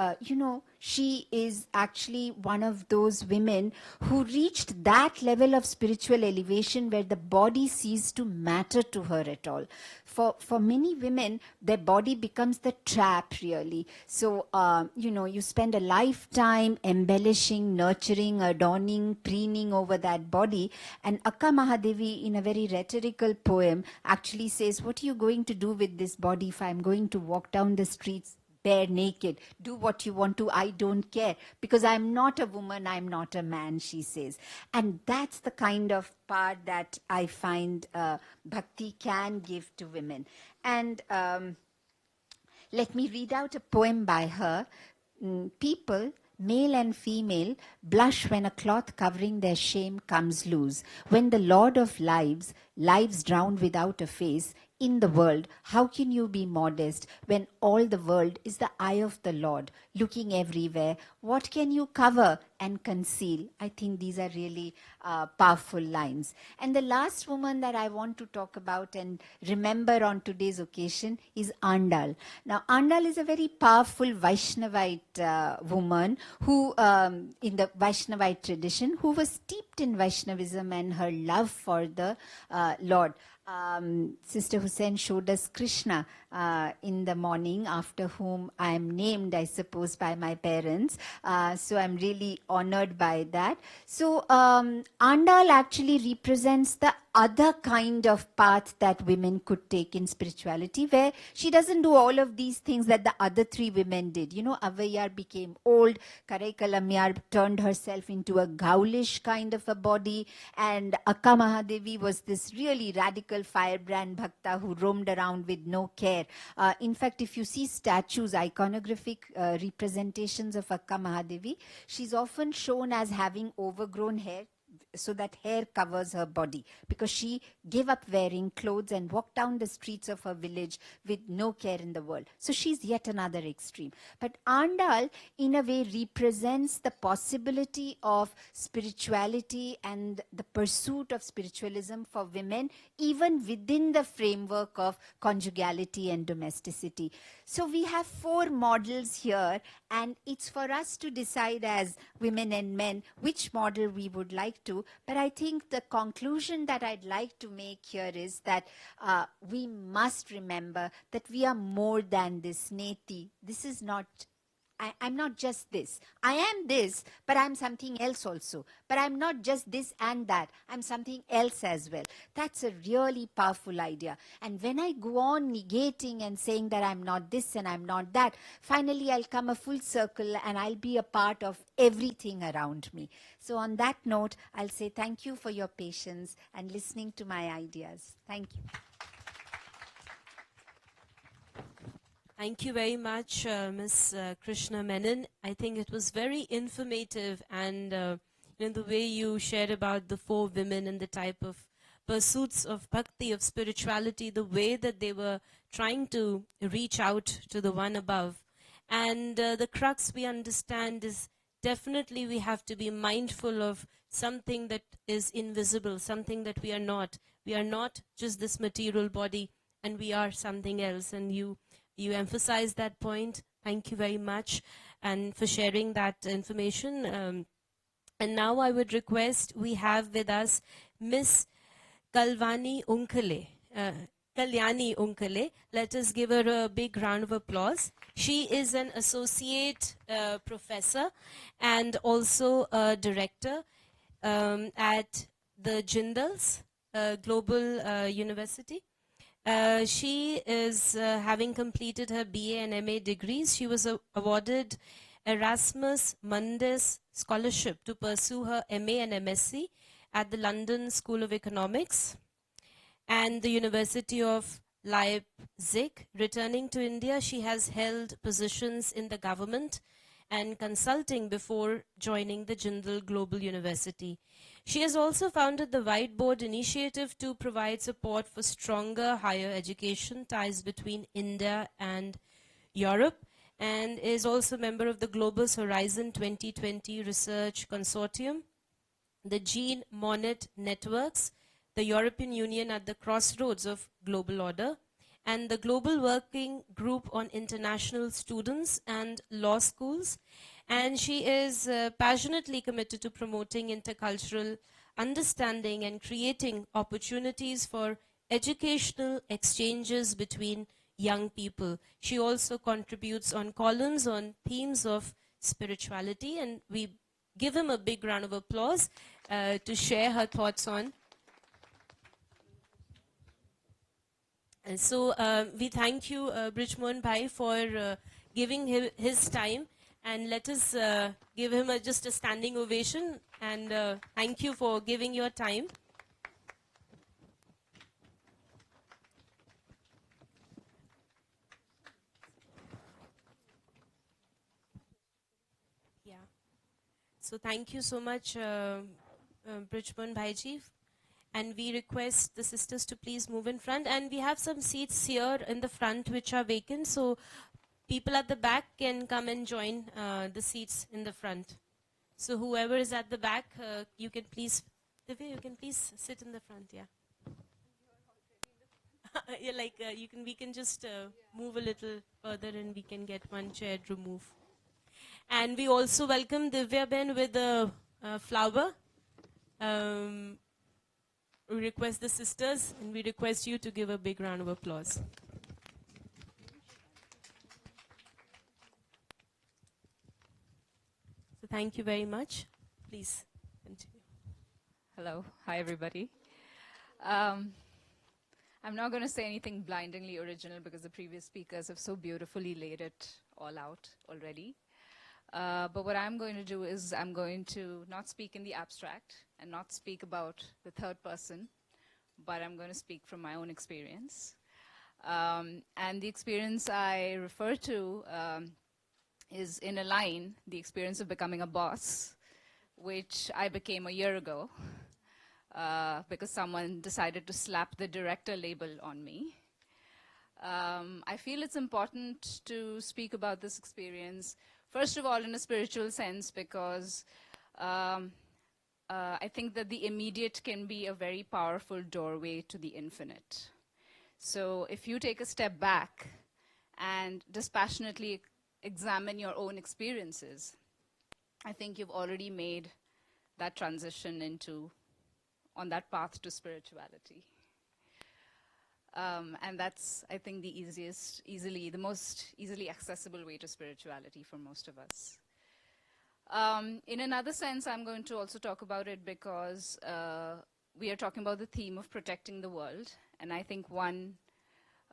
she is actually one of those women who reached that level of spiritual elevation where the body ceased to matter to her at all. For many women, their body becomes the trap, really. So, you spend a lifetime embellishing, nurturing, adorning, preening over that body. And Akka Mahadevi, in a very rhetorical poem, actually says, what are you going to do with this body if I'm going to walk down the streets bare naked? Do what you want to, I don't care, because I'm not a woman, I'm not a man, she says. And that's the kind of part that I find bhakti can give to women. And let me read out a poem by her. People, male and female, blush when a cloth covering their shame comes loose. When the Lord of lives drown without a face, in the world, how can you be modest when all the world is the eye of the Lord, looking everywhere? What can you cover and conceal? I think these are really powerful lines. And the last woman that I want to talk about and remember on today's occasion is Andal. Now, Andal is a very powerful Vaishnavite woman who, in the Vaishnavite tradition, who was steeped in Vaishnavism and her love for the Lord. Sister Hussain showed us Krishna in the morning, after whom I am named, I suppose, by my parents. So I'm really honored by that. So Andal actually represents the other kind of path that women could take in spirituality, where she doesn't do all of these things that the other three women did. Avvaiyar became old, Karaikal Ammiyar turned herself into a ghoulish kind of a body, and Akka Mahadevi was this really radical firebrand bhakta who roamed around with no care. In fact, if you see statues, iconographic representations of Akka Mahadevi, she's often shown as having overgrown hair, so that hair covers her body, because she gave up wearing clothes and walked down the streets of her village with no care in the world. So she's yet another extreme. But Andal, in a way, represents the possibility of spirituality and the pursuit of spiritualism for women, even within the framework of conjugality and domesticity. So we have 4 models here, and it's for us to decide as women and men which model we would like to. But I think the conclusion that I'd like to make here is that we must remember that we are more than this neti. This is not, I'm not just this. I am this, but I'm something else also. But I'm not just this and that. I'm something else as well. That's a really powerful idea. And when I go on negating and saying that I'm not this and I'm not that, finally I'll come a full circle and I'll be a part of everything around me. So on that note, I'll say thank you for your patience and listening to my ideas. Thank you. Thank you very much, Ms. Krishna Menon. I think it was very informative, and the way you shared about the 4 women and the type of pursuits of bhakti, of spirituality, the way that they were trying to reach out to the one above. And the crux we understand is definitely we have to be mindful of something that is invisible, something that we are not. We are not just this material body, and we are something else. And you emphasized that point. Thank you very much and for sharing that information. And now I would request, we have with us Miss Kalyani Unkale. Let us give her a big round of applause. She is an associate professor and also a director at the Jindals Global University. She is having completed her BA and MA degrees. She was awarded Erasmus Mundus Scholarship to pursue her MA and MSc at the London School of Economics and the University of Leipzig. Returning to India, she has held positions in the government and consulting before joining the Jindal Global University. She has also founded the Whiteboard Initiative to provide support for stronger higher education ties between India and Europe, and is also a member of the Global Horizon 2020 Research Consortium, the Jean Monnet Networks, the European Union at the Crossroads of Global Order, and the Global Working Group on International Students and Law Schools. And she is passionately committed to promoting intercultural understanding and creating opportunities for educational exchanges between young people. She also contributes on columns on themes of spirituality, and we give him a big round of applause to share her thoughts on. And so we thank you, Brijmohan Bhai, for giving his time, and let us give him just a standing ovation, and thank you for giving your time. Yeah. So thank you so much, Brijmohan Bhaiji. And we request the sisters to please move in front. And we have some seats here in the front which are vacant. So people at the back can come and join the seats in the front. So whoever is at the back, you can please, Divya, you can please sit in the front, yeah. Yeah, like we can just move a little further and we can get one chair removed. And we also welcome Divya Ben with a flower. We request the sisters, and we request you to give a big round of applause. So thank you very much. Please continue. Hello. Hi, everybody. I'm not going to say anything blindingly original because the previous speakers have so beautifully laid it all out already. But what I'm going to do is I'm going to not speak in the abstract and not speak about the third person, but I'm going to speak from my own experience. And the experience I refer to is in a line, the experience of becoming a boss, which I became a year ago. because someone decided to slap the director label on me. I feel it's important to speak about this experience, first of all, in a spiritual sense, because I think that the immediate can be a very powerful doorway to the infinite. So if you take a step back and dispassionately examine your own experiences, I think you've already made that transition on that path to spirituality. And that's, I think, the most easily accessible way to spirituality for most of us. In another sense, I'm going to also talk about it because we are talking about the theme of protecting the world. And I think one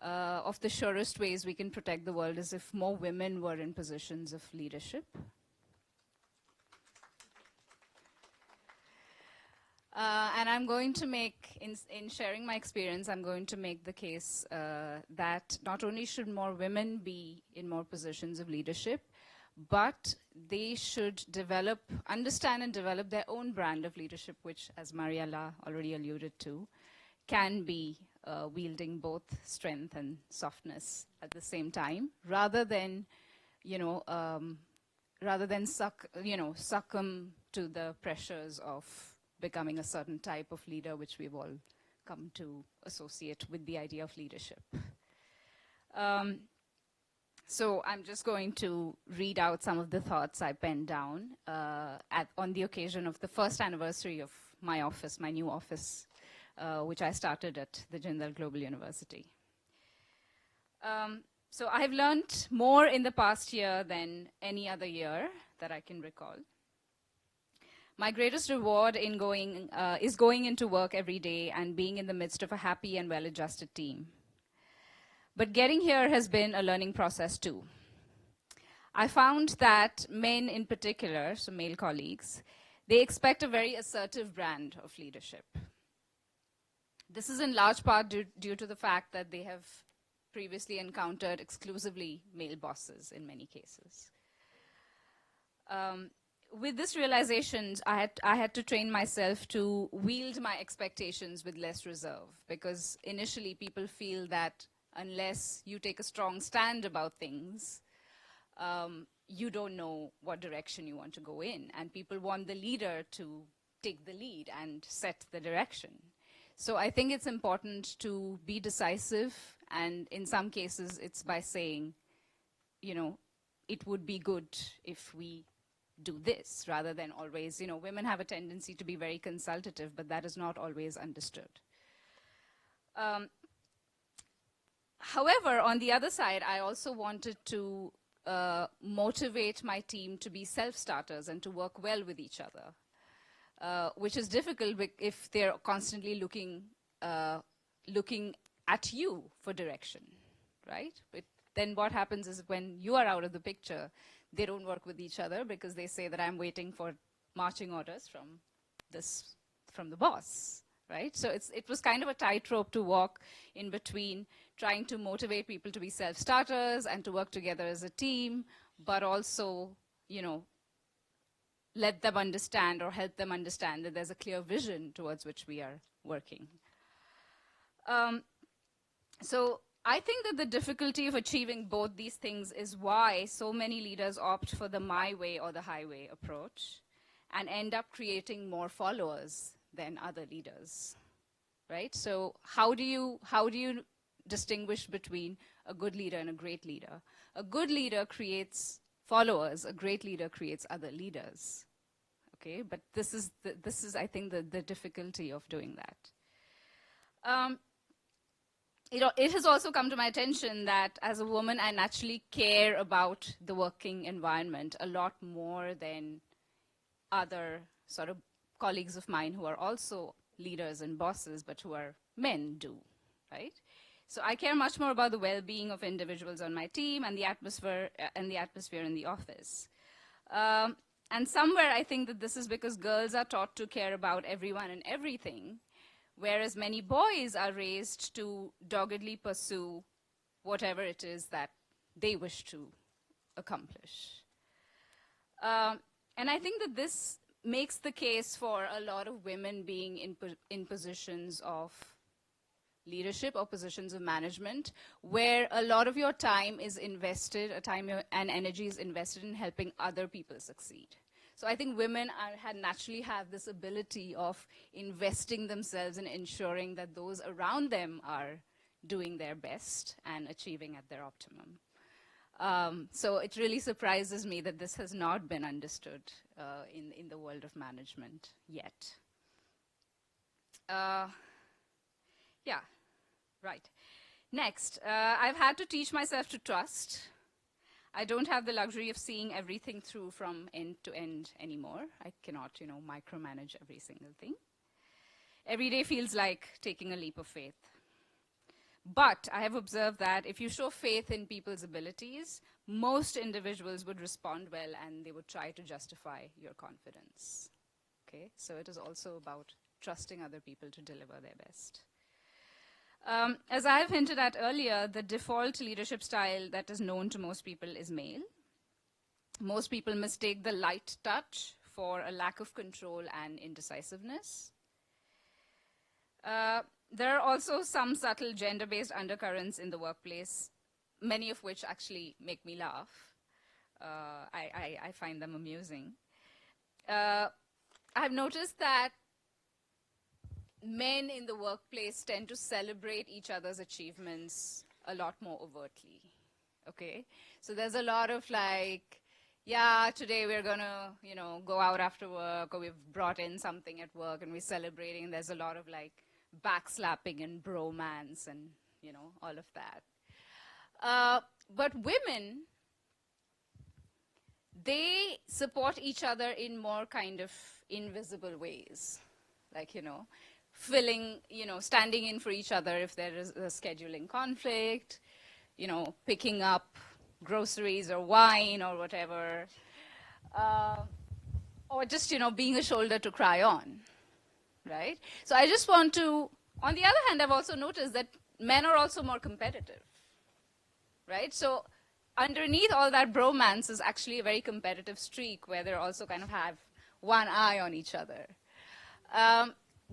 of the surest ways we can protect the world is if more women were in positions of leadership. And I'm going to make, in sharing my experience, I'm going to make the case that not only should more women be in more positions of leadership, but they should understand and develop their own brand of leadership, which, as Mariella already alluded to, can be wielding both strength and softness at the same time, rather than succumb to the pressures of becoming a certain type of leader, which we've all come to associate with the idea of leadership. So I'm just going to read out some of the thoughts I penned down on the occasion of the first anniversary of my office, my new office, which I started at the Jindal Global University. So I've learned more in the past year than any other year that I can recall. My greatest reward is going into work every day and being in the midst of a happy and well-adjusted team. But getting here has been a learning process too. I found that men in particular, so male colleagues, they expect a very assertive brand of leadership. This is in large part due to the fact that they have previously encountered exclusively male bosses in many cases. With this realization, I had to train myself to wield my expectations with less reserve, because initially people feel that unless you take a strong stand about things, you don't know what direction you want to go in, and people want the leader to take the lead and set the direction. So I think it's important to be decisive, and in some cases it's by saying, it would be good if we do this, rather than always, women have a tendency to be very consultative, but that is not always understood. However, on the other side, I also wanted to motivate my team to be self-starters and to work well with each other, which is difficult if they're constantly looking at you for direction, right? But then what happens is when you are out of the picture, they don't work with each other because they say that I'm waiting for marching orders from the boss, right? So it was kind of a tightrope to walk in between trying to motivate people to be self-starters and to work together as a team, but also, let them understand or help them understand that there's a clear vision towards which we are working. So I think that the difficulty of achieving both these things is why so many leaders opt for the my way or the highway approach and end up creating more followers than other leaders, right? So how do you distinguish between a good leader and a great leader? A good leader creates followers, a great leader creates other leaders, okay? But this is I think, the difficulty of doing that. It has also come to my attention that as a woman, I naturally care about the working environment a lot more than other sort of colleagues of mine who are also leaders and bosses, but who are men do, right? So I care much more about the well-being of individuals on my team and the atmosphere in the office. And somewhere I think that this is because girls are taught to care about everyone and everything, whereas many boys are raised to doggedly pursue whatever it is that they wish to accomplish. And I think that this makes the case for a lot of women being in positions of leadership or positions of management, where a lot of your time is invested, and energy is invested in helping other people succeed. So I think women naturally have this ability of investing themselves in ensuring that those around them are doing their best and achieving at their optimum. So it really surprises me that this has not been understood in the world of management yet. Yeah, right. Next, I've had to teach myself to trust. I don't have the luxury of seeing everything through from end to end anymore. I cannot, micromanage every single thing. Every day feels like taking a leap of faith. But I have observed that if you show faith in people's abilities, most individuals would respond well and they would try to justify your confidence. Okay, so it is also about trusting other people to deliver their best. As I have hinted at earlier, the default leadership style that is known to most people is male. Most people mistake the light touch for a lack of control and indecisiveness. There are also some subtle gender-based undercurrents in the workplace, many of which actually make me laugh. I find them amusing. I've noticed that men in the workplace tend to celebrate each other's achievements a lot more overtly, okay? So there's a lot of like, yeah, today we're gonna, go out after work, or we've brought in something at work and we're celebrating. There's a lot of like backslapping and bromance and, all of that. But women, they support each other in more kind of invisible ways, like, standing in for each other if there is a scheduling conflict, picking up groceries or wine or whatever, or just, being a shoulder to cry on, right? So I just want to, on the other hand, I've also noticed that men are also more competitive, right? So underneath all that bromance is actually a very competitive streak where they also kind of have one eye on each other.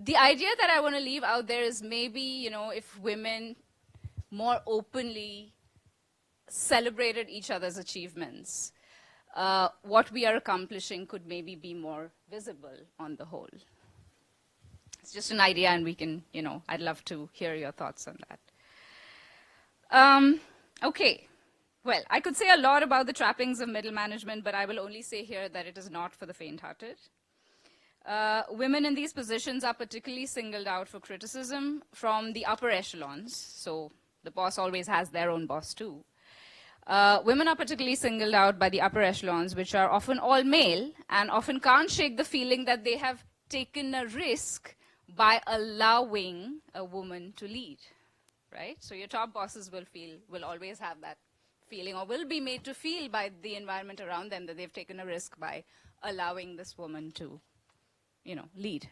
The idea that I want to leave out there is maybe, if women more openly celebrated each other's achievements, what we are accomplishing could maybe be more visible on the whole. It's just an idea, and we can, I'd love to hear your thoughts on that. Okay. Well, I could say a lot about the trappings of middle management, but I will only say here that it is not for the faint-hearted. Women in these positions are particularly singled out for criticism from the upper echelons, so the boss always has their own boss too. Women are particularly singled out by the upper echelons, which are often all male, and often can't shake the feeling that they have taken a risk by allowing a woman to lead, right? So your top bosses will always have that feeling, or will be made to feel by the environment around them, that they've taken a risk by allowing this woman to lead.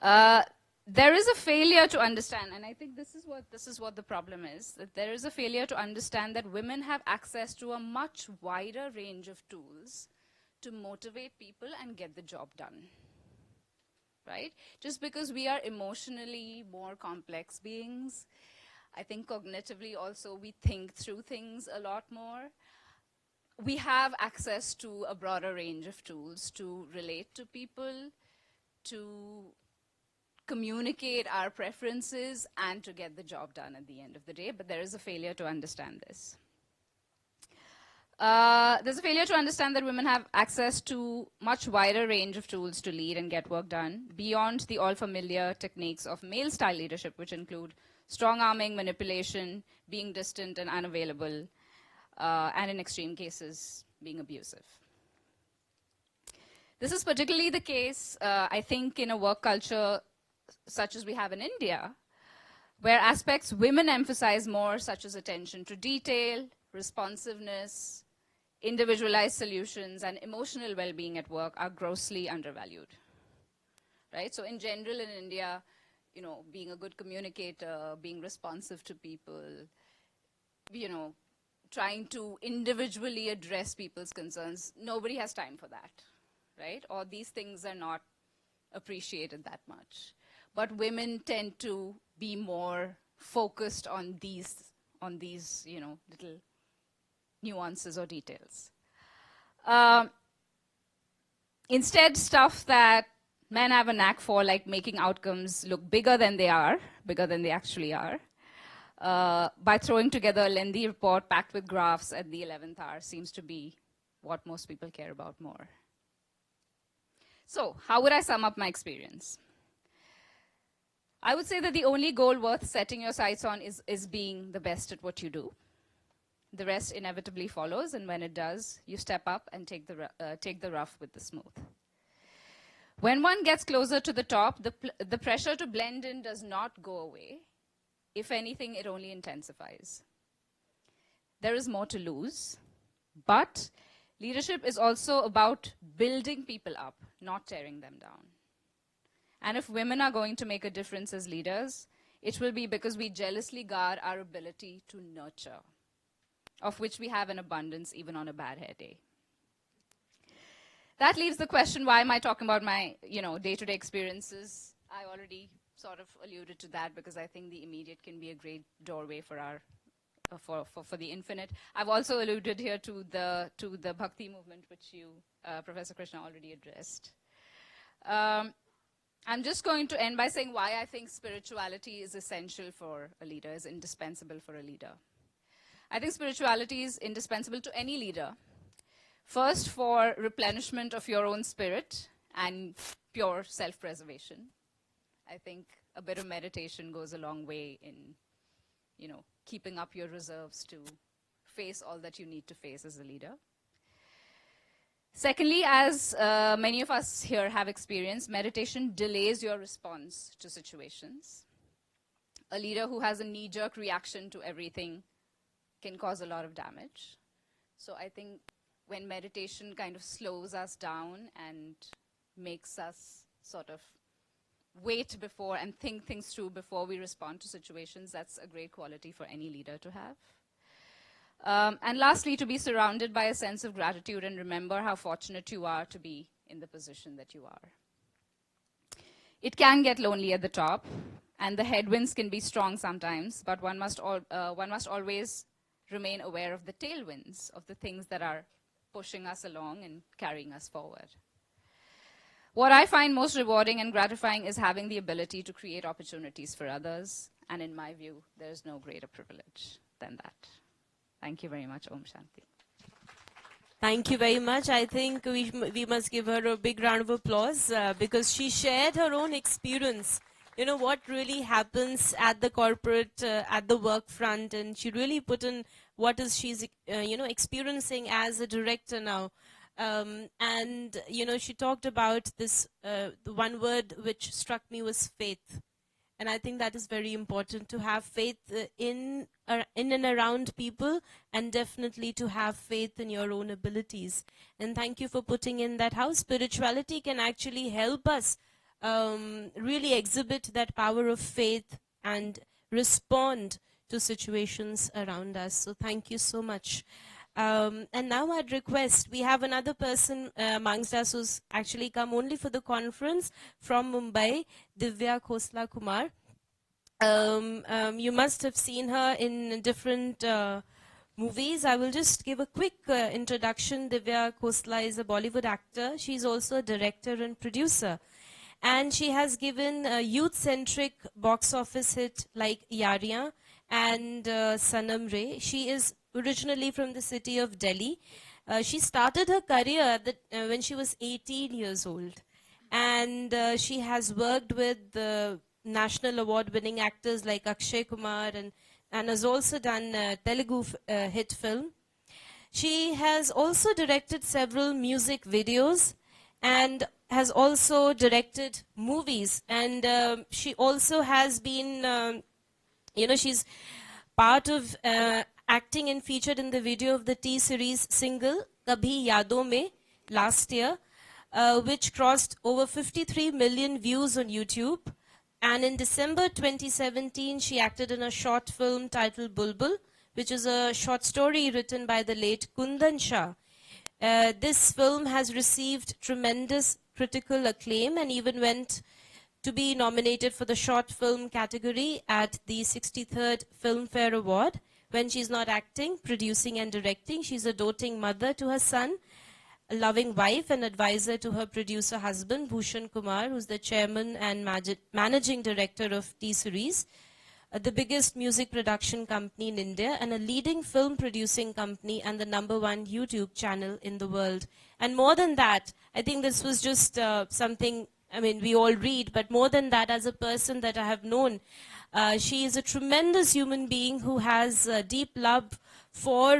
There is a failure to understand, and I think this is what the problem is, that there is a failure to understand that women have access to a much wider range of tools to motivate people and get the job done, right? Just because we are emotionally more complex beings, I think cognitively also we think through things a lot more. We have access to a broader range of tools to relate to people, to communicate our preferences, and to get the job done at the end of the day, but there is a failure to understand this. There's a failure to understand that women have access to much wider range of tools to lead and get work done, beyond the all-familiar techniques of male-style leadership, which include strong-arming, manipulation, being distant and unavailable, and in extreme cases, being abusive. This is particularly the case, I think, in a work culture such as we have in India, where aspects women emphasize more, such as attention to detail, responsiveness, individualized solutions, and emotional well-being at work are grossly undervalued, right? So in general in India, being a good communicator, being responsive to people, trying to individually address people's concerns, nobody has time for that, right? Or these things are not appreciated that much. But women tend to be more focused on these, little nuances or details. Instead, stuff that men have a knack for, like making outcomes look bigger than they are, bigger than they actually are, by throwing together a lengthy report packed with graphs at the 11th hour, seems to be what most people care about more. So, how would I sum up my experience? I would say that the only goal worth setting your sights on is being the best at what you do. The rest inevitably follows, and when it does, you step up and take the rough with the smooth. When one gets closer to the top, the pressure to blend in does not go away. If anything, it only intensifies. There is more to lose, but leadership is also about building people up, not tearing them down. And if women are going to make a difference as leaders, it will be because we jealously guard our ability to nurture, of which we have an abundance even on a bad hair day. That leaves the question, why am I talking about my day-to-day experiences? I already sort of alluded to that because I think the immediate can be a great doorway for our for the infinite. I've also alluded here to the Bhakti movement, which you, Professor Krishna, already addressed. I'm just going to end by saying why I think spirituality is essential for a leader, is indispensable for a leader. I think spirituality is indispensable to any leader. First, for replenishment of your own spirit and pure self-preservation. I think a bit of meditation goes a long way in, keeping up your reserves to face all that you need to face as a leader. Secondly, as many of us here have experienced, meditation delays your response to situations. A leader who has a knee-jerk reaction to everything can cause a lot of damage. So I think when meditation kind of slows us down and makes us sort of wait before and think things through before we respond to situations, that's a great quality for any leader to have. And lastly, to be surrounded by a sense of gratitude and remember how fortunate you are to be in the position that you are. It can get lonely at the top, and the headwinds can be strong sometimes, but one must always remain aware of the tailwinds, of the things that are pushing us along and carrying us forward. What I find most rewarding and gratifying is having the ability to create opportunities for others, and in my view, there is no greater privilege than that. Thank you very much. Om Shanti. Thank you very much. I think we must give her a big round of applause because she shared her own experience. What really happens at the corporate, at the work front, and she really put in what is she's, experiencing as a director now. And she talked about this, the one word which struck me was faith. And I think that is very important, to have faith in and around people, and definitely to have faith in your own abilities. And thank you for putting in that, how spirituality can actually help us really exhibit that power of faith and respond to situations around us. So thank you so much. And now I'd request, we have another person amongst us who's actually come only for the conference from Mumbai, Divya Khosla Kumar. You must have seen her in different movies. I will just give a quick introduction. Divya Khosla is a Bollywood actor. She's also a director and producer. And she has given a youth-centric box office hit like Yariyan and Sanam Re. She is originally from the city of Delhi. She started her career when she was 18 years old. And she has worked with national award-winning actors like Akshay Kumar and has also done a Telugu hit film. She has also directed several music videos and has also directed movies. And she also has been, she's part of acting and featured in the video of the T-series single Kabhi Yadon Mein last year, which crossed over 53 million views on YouTube. And in December 2017, she acted in a short film titled Bulbul, which is a short story written by the late Kundan Shah. This film has received tremendous critical acclaim and even went to be nominated for the short film category at the 63rd Filmfare Award. When she's not acting, producing and directing, she's a doting mother to her son, a loving wife and advisor to her producer husband, Bhushan Kumar, who's the chairman and managing director of T-Series, the biggest music production company in India and a leading film producing company and the #1 YouTube channel in the world. And more than that, I think this was just something, I mean, we all read, but more than that, as a person that I have known, she is a tremendous human being who has deep love for,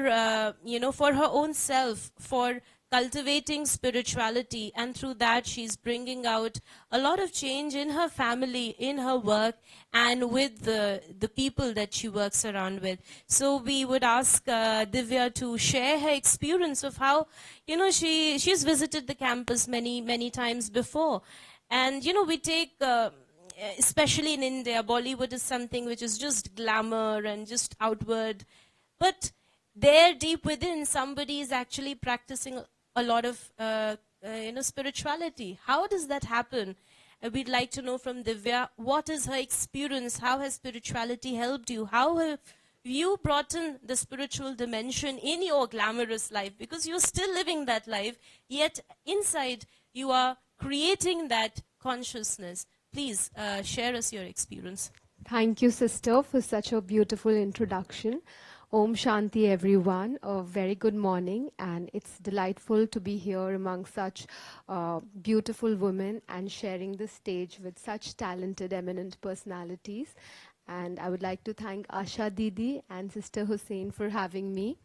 for her own self, for cultivating spirituality, and through that she's bringing out a lot of change in her family, in her work, and with the people that she works around with. So we would ask Divya to share her experience of how, she's visited the campus many times before. And, we take, especially in India, Bollywood is something which is just glamour and just outward. But there, deep within, somebody is actually practicing a lot of, spirituality. How does that happen? We'd like to know from Divya, what is her experience? How has spirituality helped you? How have you brought in the spiritual dimension in your glamorous life? Because you're still living that life, yet inside you are creating that consciousness. Please share us your experience. Thank you, sister, for such a beautiful introduction. Om Shanti, everyone. A very good morning, and it's delightful to be here among such beautiful women and sharing the stage with such talented, eminent personalities. And I would like to thank Asha Didi and Sister Hussain for having me.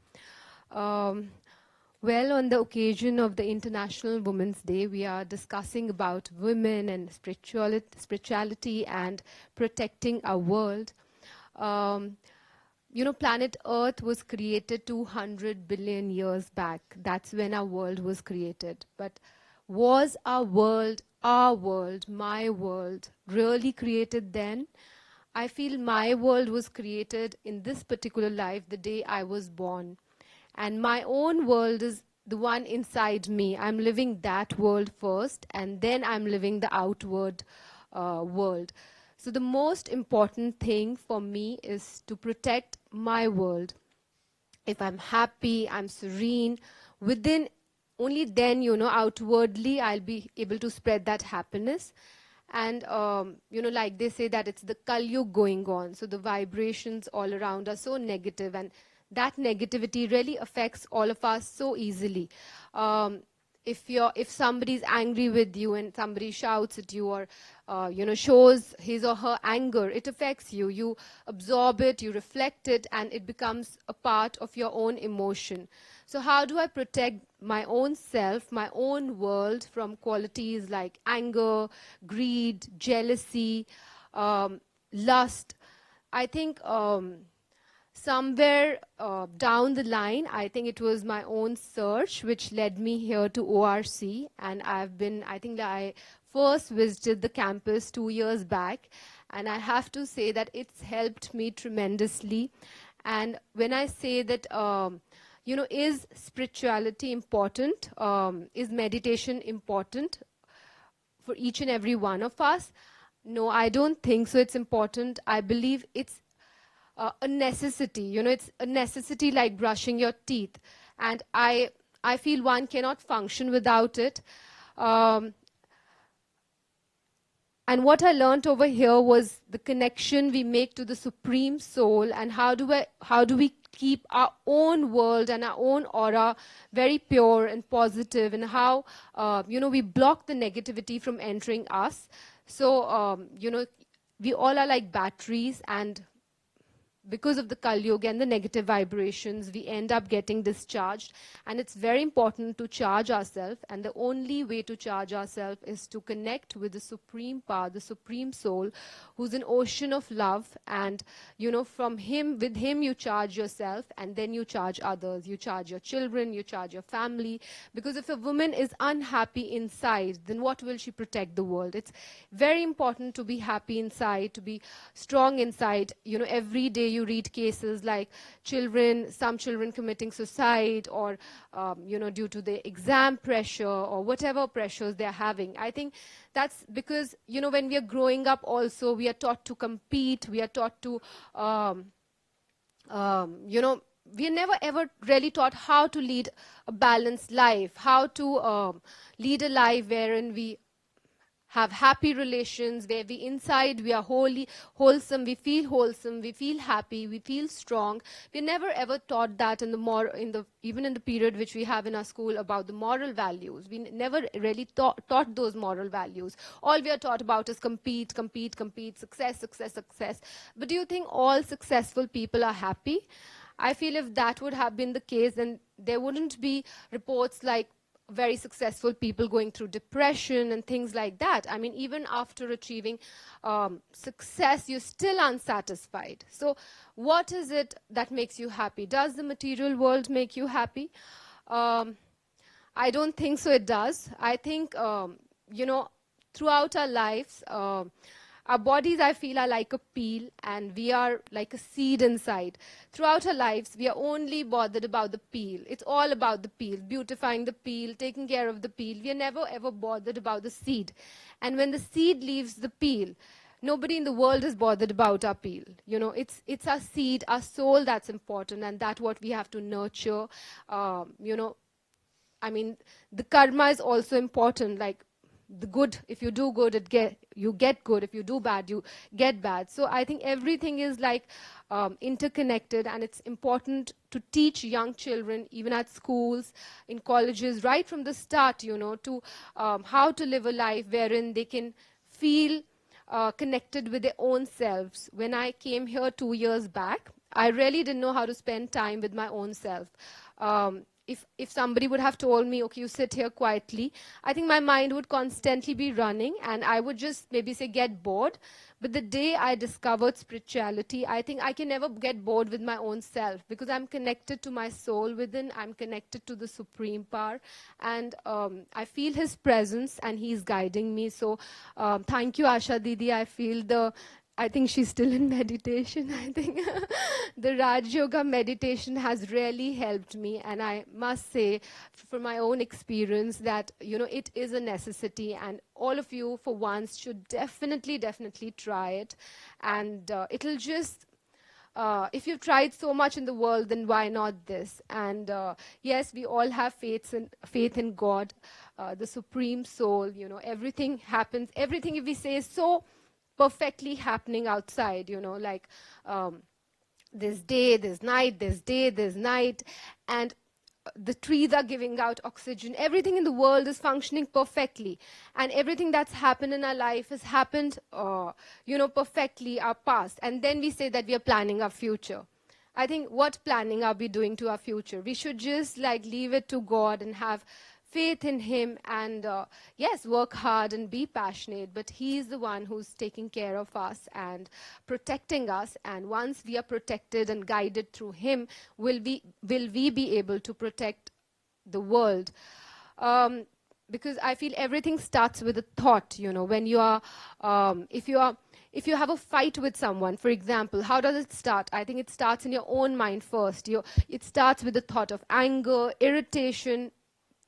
Well, on the occasion of the International Women's Day, we are discussing about women and spirituality and protecting our world. Planet Earth was created 200 billion years back. That's when our world was created. But was our world, my world, really created then? I feel my world was created in this particular life the day I was born. And my own world is the one inside me. I'm living that world first, and then I'm living the outward world. So the most important thing for me is to protect my world. If I'm happy, I'm serene, within, only then, outwardly I'll be able to spread that happiness. And, like they say that it's the Kali Yuga going on. So the vibrations all around are so negative, and that negativity really affects all of us so easily. If somebody's angry with you and somebody shouts at you or shows his or her anger, it affects you. You absorb it, you reflect it, and it becomes a part of your own emotion. So how do I protect my own self, my own world from qualities like anger, greed, jealousy, lust? I think somewhere down the line, I think it was my own search which led me here to ORC. And I think that I first visited the campus 2 years back. And I have to say that it's helped me tremendously. And when I say that, is spirituality important? Is meditation important for each and every one of us? No, I don't think so. It's important. I believe it's a necessity. It's a necessity like brushing your teeth. And I feel one cannot function without it. And what I learned over here was the connection we make to the Supreme Soul, and how do we keep our own world and our own aura very pure and positive, and how we block the negativity from entering us. So we all are like batteries, and because of the Kali Yuga and the negative vibrations, we end up getting discharged. And it's very important to charge ourselves. And the only way to charge ourselves is to connect with the Supreme Power, the Supreme Soul, who's an ocean of love. And, from Him, with Him, you charge yourself, and then you charge others. You charge your children, you charge your family. Because if a woman is unhappy inside, then what will she protect the world? It's very important to be happy inside, to be strong inside. Every day you read cases like some children committing suicide, or due to the exam pressure or whatever pressures they're having. I think that's because, when we are growing up also, we are taught to compete, we are taught to, we are never ever really taught how to lead a balanced life, how to lead a life wherein we have happy relations, where we inside we are wholesome, we feel happy, we feel strong. We never ever taught that even in the period which we have in our school about the moral values. We never really taught those moral values. All we are taught about is compete, success. But do you think all successful people are happy? I feel if that would have been the case, then there wouldn't be reports like very successful people going through depression and things like that. I mean, even after achieving success, you're still unsatisfied. So what is it that makes you happy? Does the material world make you happy? I don't think so it does. I think, throughout our lives, our bodies, I feel, are like a peel, and we are like a seed inside. Throughout our lives, we are only bothered about the peel. It's all about the peel, beautifying the peel, taking care of the peel. We are never ever bothered about the seed. And when the seed leaves the peel, nobody in the world is bothered about our peel. It's our seed, our soul that's important, and that's what we have to nurture. I mean, the karma is also important, like the good, if you do good, you get good. If you do bad, you get bad. So I think everything is like interconnected, and it's important to teach young children, even at schools, in colleges, right from the start, to how to live a life wherein they can feel connected with their own selves. When I came here 2 years back, I really didn't know how to spend time with my own self. If somebody would have told me, okay, you sit here quietly, I think my mind would constantly be running, and I would just maybe say get bored. But the day I discovered spirituality, I think I can never get bored with my own self, because I'm connected to my soul within, I'm connected to the Supreme Power, and I feel His presence, and He's guiding me. So thank you, Asha Didi. I think she's still in meditation. I think the Raj Yoga meditation has really helped me, and I must say, from my own experience, that it is a necessity, and all of you, for once, should definitely try it, and it'll just. If you've tried so much in the world, then why not this? And yes, we all have faith in God, the Supreme Soul. Everything happens. Everything, if we say, is so perfectly happening outside, like there's day, there's night, there's day, there's night, and the trees are giving out oxygen. Everything in the world is functioning perfectly, and everything that's happened in our life has happened, perfectly, our past. And then we say that we are planning our future. I think, what planning are we doing to our future? We should just leave it to God and have faith in Him, and yes, work hard and be passionate, but He's the one who's taking care of us and protecting us. And once we are protected and guided through Him, will we be able to protect the world? Because I feel everything starts with a thought. When you are, if you have a fight with someone, for example, how does it start? I think it starts in your own mind first. It starts with the thought of anger, irritation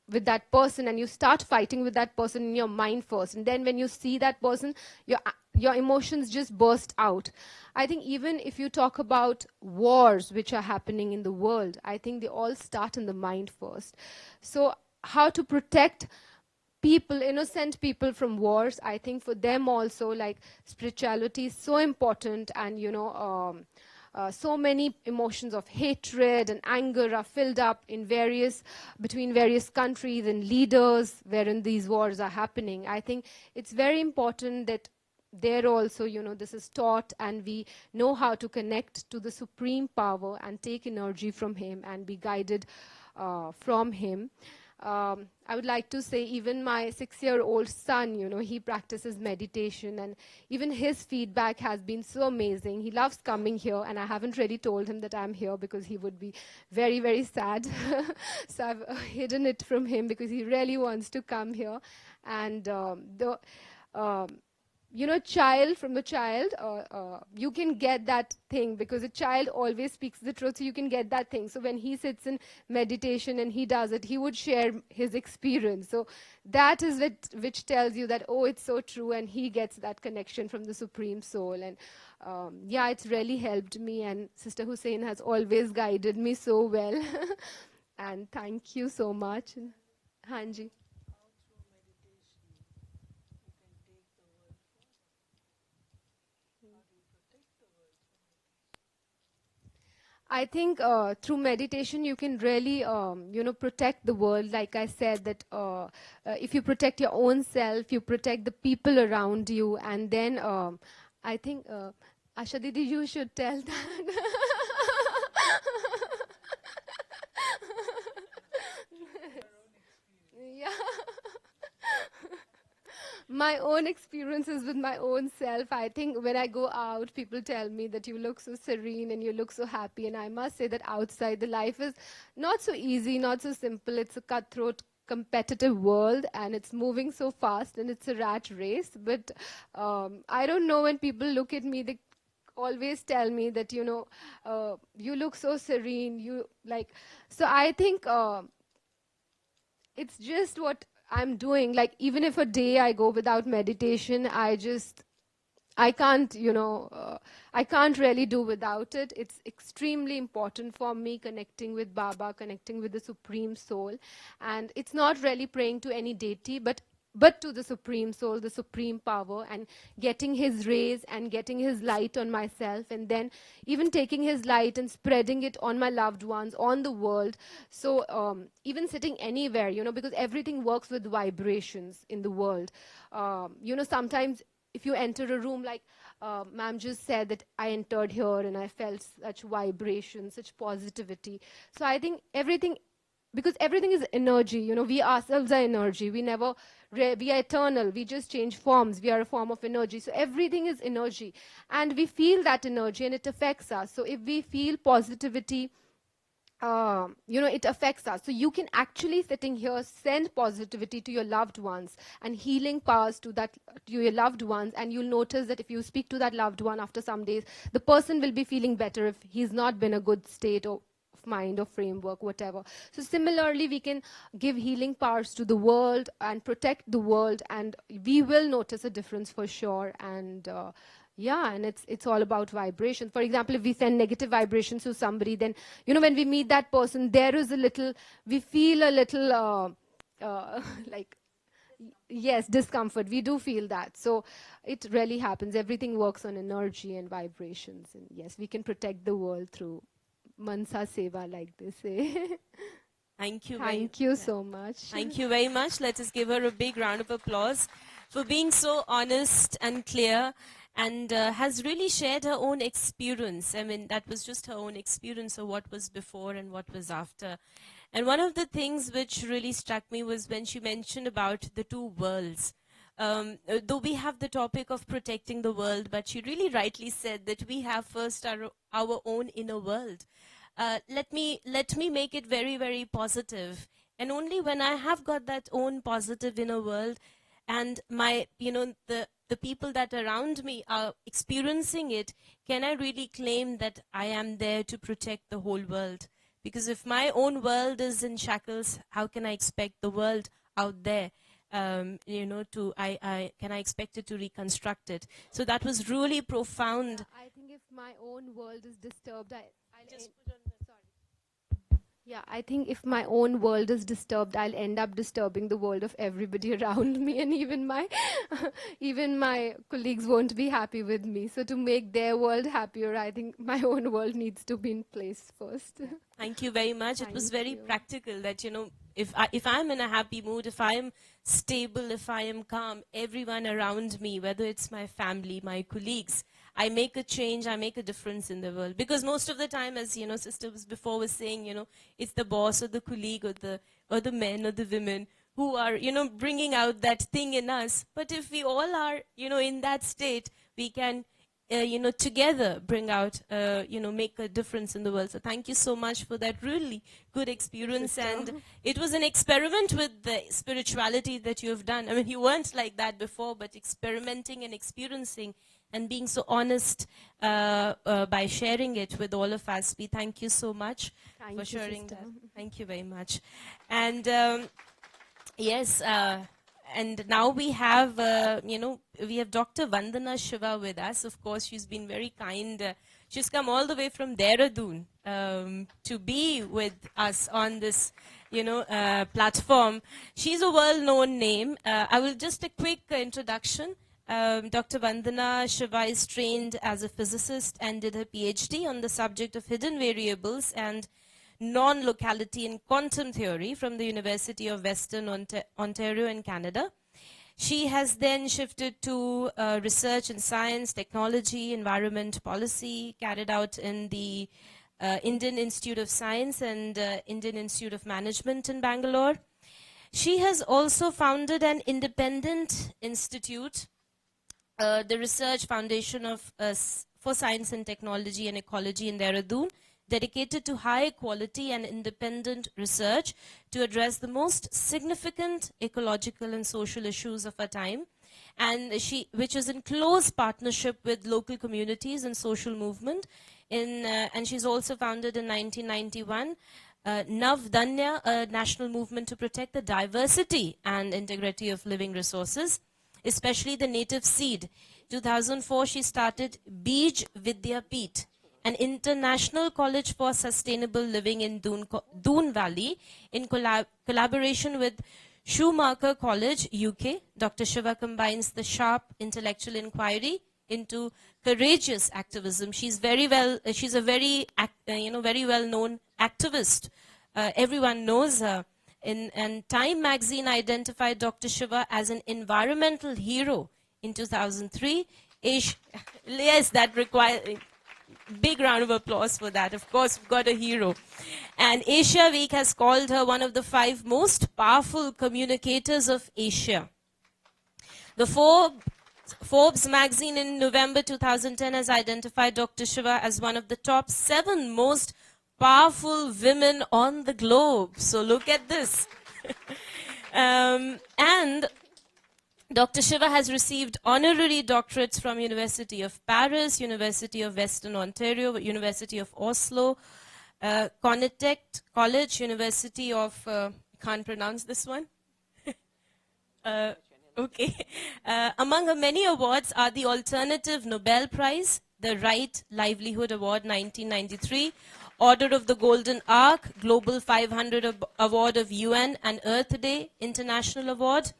with that person, and you start fighting with that person in your mind first, and then when you see that person, your emotions just burst out. I think even if you talk about wars which are happening in the world, I think they all start in the mind first. So how to protect people, innocent people, from wars, I think for them also, spirituality is so important, and so many emotions of hatred and anger are filled up between various countries and leaders wherein these wars are happening. I think it's very important that there also, this is taught, and we know how to connect to the Supreme Power and take energy from Him and be guided from Him. I would like to say, even my 6-year-old son, he practices meditation, and even his feedback has been so amazing. He loves coming here, and I haven't really told him that I'm here because he would be very, very sad. So I've hidden it from him because he really wants to come here. And you know, child from a child, you can get that thing because a child always speaks the truth, so you can get that thing. So when he sits in meditation and he does it, he would share his experience. So that is which tells you that, oh, it's so true, and he gets that connection from the Supreme Soul. And yeah, it's really helped me, and Sister Hussein has always guided me so well. And thank you so much. Hanji. I think through meditation you can really, you know, protect the world. Like I said, that if you protect your own self, you protect the people around you, and then I think, Asha Didi, you should tell that. Yeah. My own experiences with my own self. I think when I go out, people tell me that you look so serene and you look so happy. And I must say that outside, the life is not so easy, not so simple. It's a cutthroat, competitive world, and it's moving so fast, and it's a rat race. But I don't know, when people look at me, they always tell me that, you know, you look so serene. You like, so I think it's just what I'm doing. Like, even if a day I go without meditation, I can't, you know, I can't really do without it. It's extremely important for me, connecting with Baba, connecting with the Supreme Soul. And it's not really praying to any deity, but to the Supreme Soul, the Supreme Power, and getting his rays and getting his light on myself, and then even taking his light and spreading it on my loved ones, on the world. So even sitting anywhere, you know, because everything works with vibrations in the world. You know, sometimes if you enter a room, like ma'am just said that I entered here and I felt such vibration, such positivity. So I think everything, because everything is energy, you know, we ourselves are energy. We never, we are eternal. We just change forms. We are a form of energy. So everything is energy. And we feel that energy and it affects us. So if we feel positivity, you know, it affects us. So you can actually, sitting here, send positivity to your loved ones and healing powers to your loved ones. And you'll notice that if you speak to that loved one after some days, the person will be feeling better if he's not been a good state of mind or framework, whatever. So similarly, we can give healing powers to the world and protect the world, and we will notice a difference for sure. And yeah, and it's all about vibration. For example, if we send negative vibrations to somebody, then, you know, when we meet that person, there is a little, we feel a little like, yes, discomfort. We do feel that. So it really happens. Everything works on energy and vibrations. And yes, we can protect the world through Mansa Seva, like they say. Thank you. Thank you so much. Thank you very much. Let us give her a big round of applause for being so honest and clear, and has really shared her own experience. I mean, that was just her own experience of what was before and what was after. And one of the things which really struck me was when she mentioned about the two worlds. Though we have the topic of protecting the world, but she really rightly said that we have first our own inner world. Let me make it very, very positive. And only when I have got that own positive inner world, and my, you know, the people that around me are experiencing it, can I really claim that I am there to protect the whole world? Because if my own world is in shackles, how can I expect the world out there, you know, can I expect it to reconstruct it? So that was really profound. Yeah, I think if my own world is disturbed, I'll Just sorry. Yeah, I think if my own world is disturbed, I'll end up disturbing the world of everybody around me, and even my even my colleagues won't be happy with me. So to make their world happier, I think my own world needs to be in place first. Thank you very much. It was Thank very you. practical that, you know, if I'm in a happy mood, if I am stable, if I am calm, everyone around me, whether it's my family, my colleagues, I make a change, I make a difference in the world. Because most of the time, as, you know, Sister was before was saying, you know, it's the boss or the colleague or the men or the women who are, you know, bringing out that thing in us. But if we all are, you know, in that state, we can together bring out, make a difference in the world. So thank you so much for that really good experience. And it was an experiment with the spirituality that you have done. I mean, you weren't like that before, but experimenting and experiencing and being so honest by sharing it with all of us. We thank you so much Thank for you, sharing sister. that. Thank you very much. And yes, and now we have, we have Dr. Vandana Shiva with us. Of course, she's been very kind. She's come all the way from Dehradun to be with us on this, platform. She's a well-known name. I will just a quick introduction. Dr. Vandana Shiva is trained as a physicist and did her PhD on the subject of hidden variables and non-locality in quantum theory from the University of Western Ontario in Canada. She has then shifted to research in science, technology, environment policy, carried out in the Indian Institute of Science and Indian Institute of Management in Bangalore. She has also founded an independent institute, the Research Foundation for Science and Technology and Ecology in Dehradun, dedicated to high quality and independent research to address the most significant ecological and social issues of our time, and which is in close partnership with local communities and social movement. And she's also founded in 1991 Nav Danya, a national movement to protect the diversity and integrity of living resources, especially the native seed. 2004, she started Beej Vidya Peeth, an international college for sustainable living in Doon Valley, in collaboration with Schumacher College, UK. Dr. Shiva combines the sharp intellectual inquiry into courageous activism. She's a very well-known activist. Everyone knows her. And Time magazine identified Dr. Shiva as an environmental hero in 2003. Yes, that requires big round of applause for that. Of course, we've got a hero. And Asia Week has called her one of the 5 most powerful communicators of Asia. The Forbes magazine in November 2010 has identified Dr. Shiva as one of the top 7 most powerful women on the globe. So look at this. And Dr. Shiva has received honorary doctorates from University of Paris, University of Western Ontario, University of Oslo, Connecticut College, University of, can't pronounce this one. Okay. Among her many awards are the Alternative Nobel Prize, the Right Livelihood Award 1993, Order of the Golden Ark, Global 500 Award of UN and Earth Day International Award.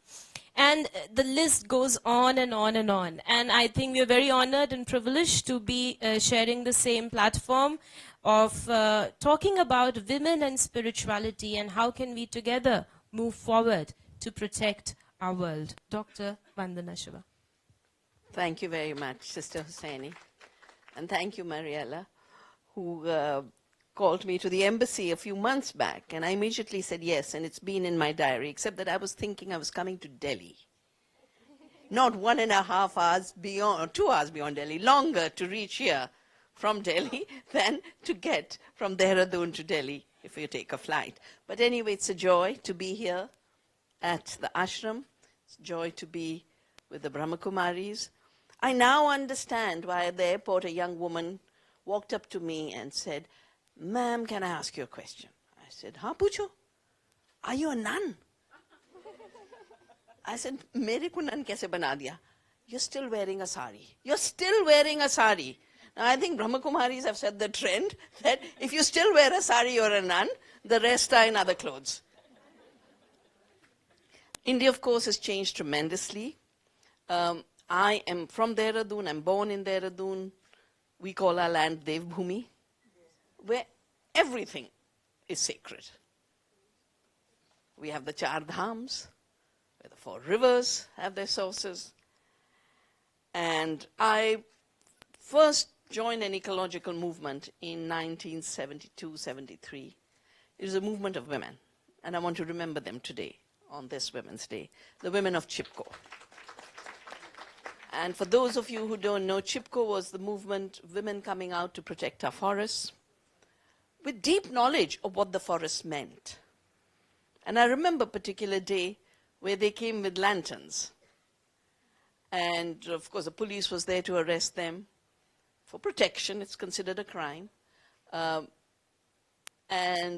And the list goes on and on and on. And I think we are very honored and privileged to be sharing the same platform of talking about women and spirituality and how can we together move forward to protect our world. Dr. Vandana Shiva. Thank you very much, Sister Hussaini. And thank you, Mariella, who called me to the embassy a few months back, and I immediately said yes, and it's been in my diary, except that I was thinking I was coming to Delhi. Not 1.5 hours beyond, or 2 hours beyond Delhi, longer to reach here from Delhi than to get from Dehradun to Delhi if you take a flight. But anyway, it's a joy to be here at the ashram. It's a joy to be with the Brahmakumaris. I now understand why at the airport a young woman walked up to me and said, "Ma'am, can I ask you a question?" I said, "Haan, pucho. Are you a nun?" I said, "Mere ko nun kaise bana diya? You're still wearing a sari. You're still wearing a sari." Now, I think Brahmakumaris have set the trend that if you still wear a sari, you're a nun. The rest are in other clothes. India, of course, has changed tremendously. I am from Dehradun. I'm born in Dehradun. We call our land Devbhumi, where everything is sacred. We have the Char Dhams, where the 4 rivers have their sources. And I first joined an ecological movement in 1972-73. It was a movement of women, and I want to remember them today on this Women's Day, the women of Chipko. And for those of you who don't know, Chipko was the movement, women coming out to protect our forests, with deep knowledge of what the forest meant. And I remember a particular day where they came with lanterns. And of course, the police was there to arrest them for protection. It's considered a crime. And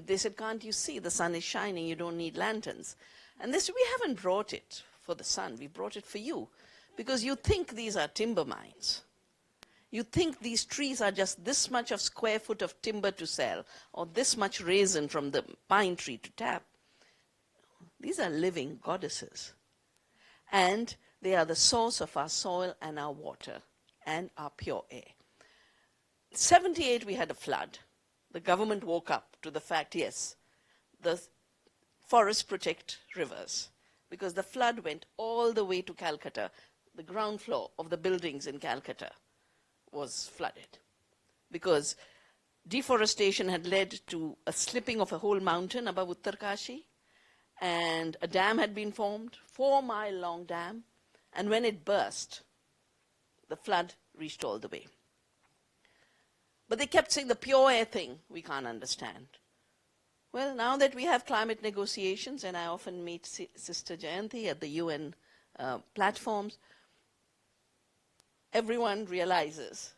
they said, can't you see the sun is shining? You don't need lanterns. And they said, we haven't brought it for the sun. We brought it for you. Because you think these are timber mines. You think these trees are just this much of square foot of timber to sell, or this much resin from the pine tree to tap. These are living goddesses. And they are the source of our soil and our water and our pure air. 1978, we had a flood. The government woke up to the fact, yes, the forests protect rivers, because the flood went all the way to Calcutta. The ground floor of the buildings in Calcutta was flooded because deforestation had led to a slipping of a whole mountain above Uttarkashi, and a dam had been formed, 4-mile-long dam, and when it burst, the flood reached all the way. But they kept saying the pure air thing we can't understand. Well, now that we have climate negotiations, and I often meet Sister Jayanti at the UN platforms, everyone realizes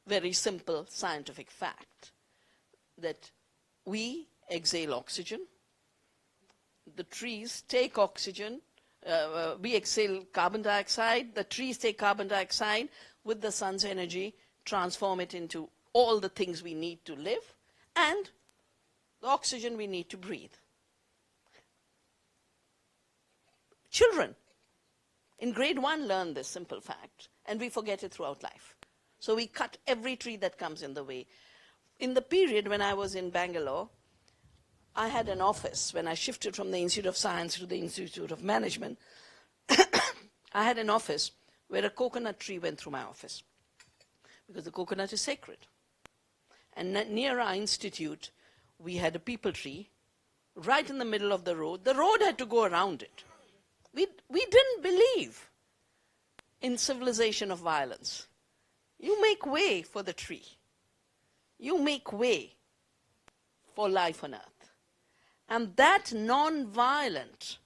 very simple scientific fact that we exhale oxygen, the trees take oxygen, we exhale carbon dioxide, the trees take carbon dioxide with the sun's energy, transform it into all the things we need to live, and the oxygen we need to breathe. Children in grade 1 learn this simple fact, and we forget it throughout life. So we cut every tree that comes in the way. In the period when I was in Bangalore, I had an office. When I shifted from the Institute of Science to the Institute of Management, I had an office where a coconut tree went through my office, because the coconut is sacred. And near our institute, we had a peepal tree right in the middle of the road. The road had to go around it. We didn't believe in civilization of violence. You make way for the tree. You make way for life on earth. And that non-violent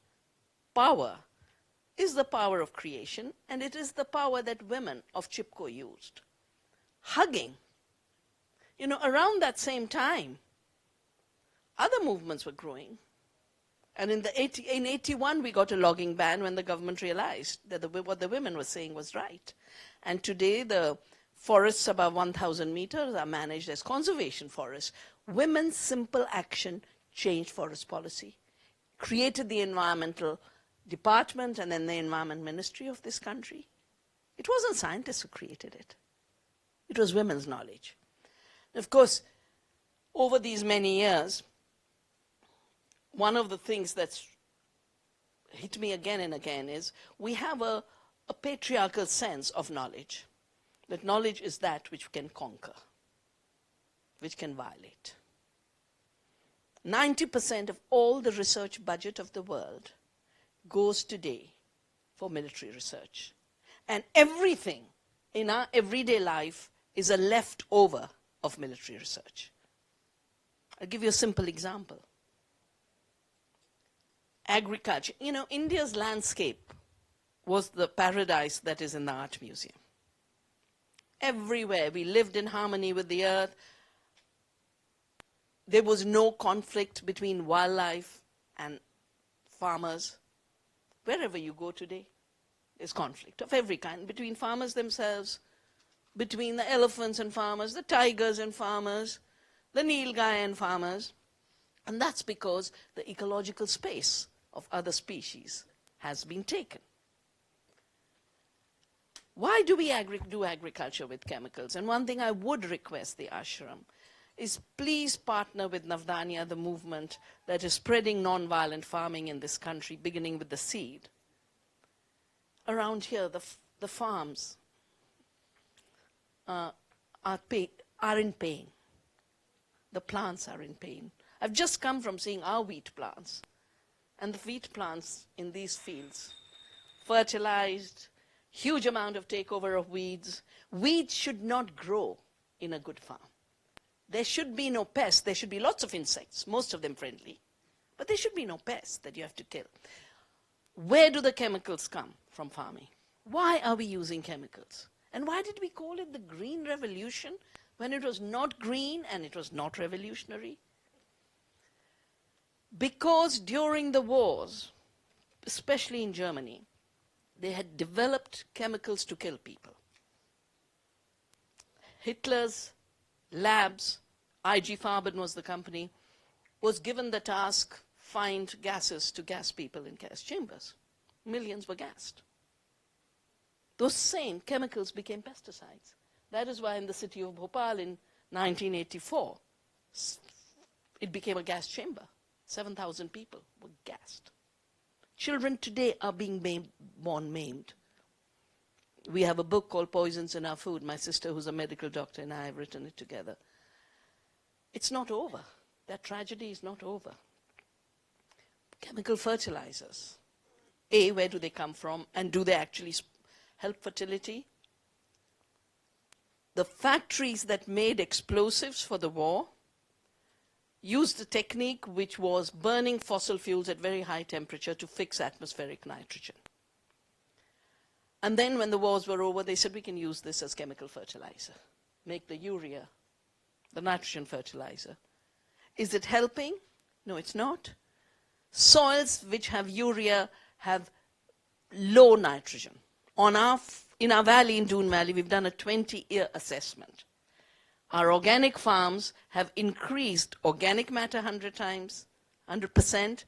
power is the power of creation, and it is the power that women of Chipko used. Hugging. You know, around that same time, other movements were growing. And in 81, we got a logging ban when the government realized that what the women were saying was right. And today, the forests above 1,000 meters are managed as conservation forests. Women's simple action changed forest policy, created the environmental department and then the environment ministry of this country. It wasn't scientists who created it. It was women's knowledge. Of course, over these many years, one of the things that's hit me again and again is we have a patriarchal sense of knowledge, that knowledge is that which can conquer, which can violate. 90% of all the research budget of the world goes today for military research. And everything in our everyday life is a leftover of military research. I'll give you a simple example. Agriculture. You know, India's landscape was the paradise that is in the art museum. Everywhere we lived in harmony with the earth. There was no conflict between wildlife and farmers. Wherever you go today, there's conflict of every kind, between farmers themselves, between the elephants and farmers, the tigers and farmers, the Nilgai and farmers. And that's because the ecological space of other species has been taken. Why do we do agriculture with chemicals? And one thing I would request the ashram is please partner with Navdanya, the movement that is spreading non-violent farming in this country, beginning with the seed. Around here, the farms are in pain. The plants are in pain. I've just come from seeing our wheat plants. And the wheat plants in these fields, fertilized, huge amount of takeover of weeds. Weeds should not grow in a good farm. There should be no pests. There should be lots of insects, most of them friendly. But there should be no pests that you have to kill. Where do the chemicals come from farming? Why are we using chemicals? And why did we call it the Green Revolution when it was not green and it was not revolutionary? Because during the wars, especially in Germany, they had developed chemicals to kill people. Hitler's labs, IG Farben was the company, was given the task, find gases to gas people in gas chambers. Millions were gassed. Those same chemicals became pesticides. That is why in the city of Bhopal in 1984, it became a gas chamber. 7,000 people were gassed. Children today are being born maimed. We have a book called Poisons in Our Food. My sister, who's a medical doctor, and I have written it together. It's not over. That tragedy is not over. Chemical fertilizers. A, where do they come from? And do they actually help fertility? The factories that made explosives for the war used a technique which was burning fossil fuels at very high temperature to fix atmospheric nitrogen. And then when the wars were over, they said, we can use this as chemical fertilizer. Make the urea, the nitrogen fertilizer. Is it helping? No, it's not. Soils which have urea have low nitrogen. In our valley, in Doon Valley, we've done a 20-year assessment. Our organic farms have increased organic matter 100 times, 100%,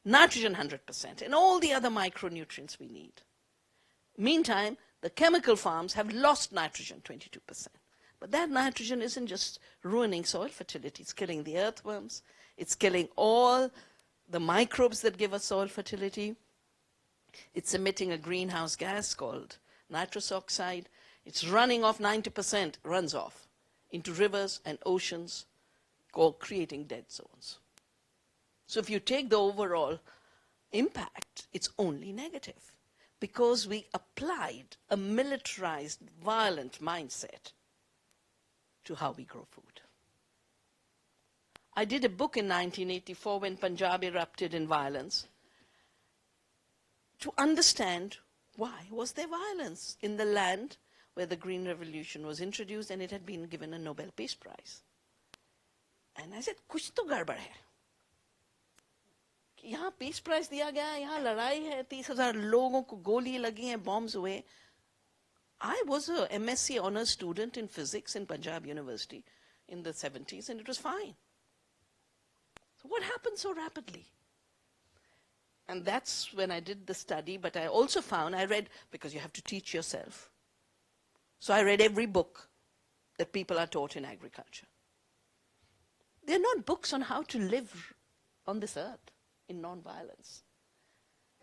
nitrogen 100%, and all the other micronutrients we need. Meantime, the chemical farms have lost nitrogen 22%. But that nitrogen isn't just ruining soil fertility, it's killing the earthworms, it's killing all the microbes that give us soil fertility. It's emitting a greenhouse gas called nitrous oxide. It's running off 90%, runs off into rivers and oceans, creating dead zones. So if you take the overall impact, it's only negative because we applied a militarized, violent mindset to how we grow food. I did a book in 1984 when Punjab erupted in violence to understand why was there violence in the land where the Green Revolution was introduced and it had been given a Nobel Peace Prize. And I said, कुछ तो गड़बड़ है. यहाँ Peace Prize दिया गया, यहाँ लड़ाई है, 30,000 लोगों को गोली लगी हैं, bombs हुए. I was a MSc honors student in physics in Punjab University in the 70s and it was fine. So what happened so rapidly? And that's when I did the study, but I also found, I read, because you have to teach yourself. So I read every book that people are taught in agriculture. They're not books on how to live on this earth in non-violence.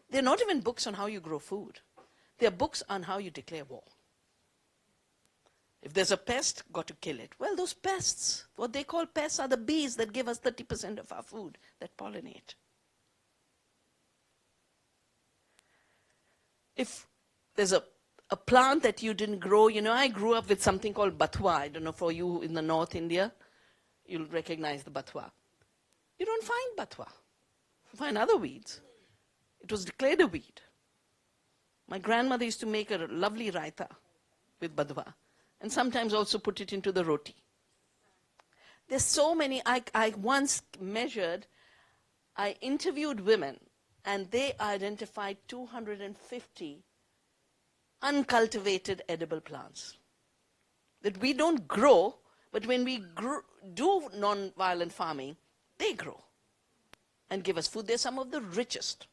They're not even books on how you grow food. They're books on how you declare war. If there's a pest, got to kill it. Well, those pests, what they call pests, are the bees that give us 30% of our food, that pollinate. If there's a plant that you didn't grow, I grew up with something called bathua. I don't know, for you in the North India, you'll recognize the bathua. You don't find bathua. You find other weeds. It was declared a weed. My grandmother used to make a lovely raita with bathua and sometimes also put it into the roti. There's so many. I once measured, I interviewed women and they identified 250 uncultivated edible plants that we don't grow, but when we do non-violent farming, they grow and give us food. They're some of the richest.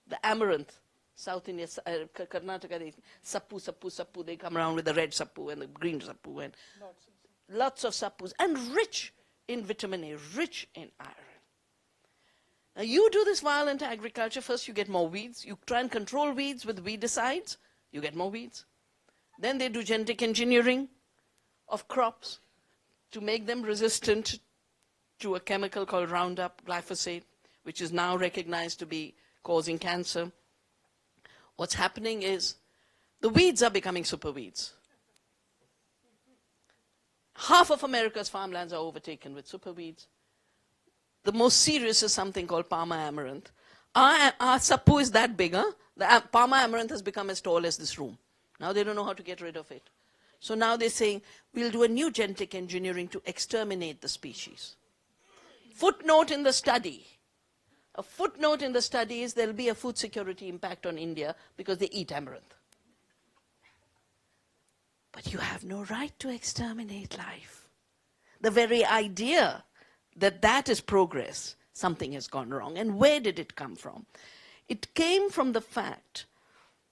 The amaranth, South India, Karnataka, sappu, they come around with the red sappu and the green sappu and lots of sappus, and rich in vitamin A, rich in iron. Now you do this violent agriculture, first you get more weeds. You try and control weeds with weedicides, you get more weeds. Then they do genetic engineering of crops to make them resistant to a chemical called Roundup, glyphosate, which is now recognized to be causing cancer. What's happening is The weeds are becoming super weeds. Half of America's farmlands are overtaken with super weeds. The most serious is something called Parma amaranth. Our sappu is that big, huh? The Parma amaranth has become as tall as this room. Now they don't know how to get rid of it. So now they're saying, we'll do a new genetic engineering to exterminate the species. Footnote in the study. A footnote in the study is there'll be a food security impact on India because they eat amaranth. But you have no right to exterminate life. The very idea that that is progress, something has gone wrong. And where did it come from? It came from the fact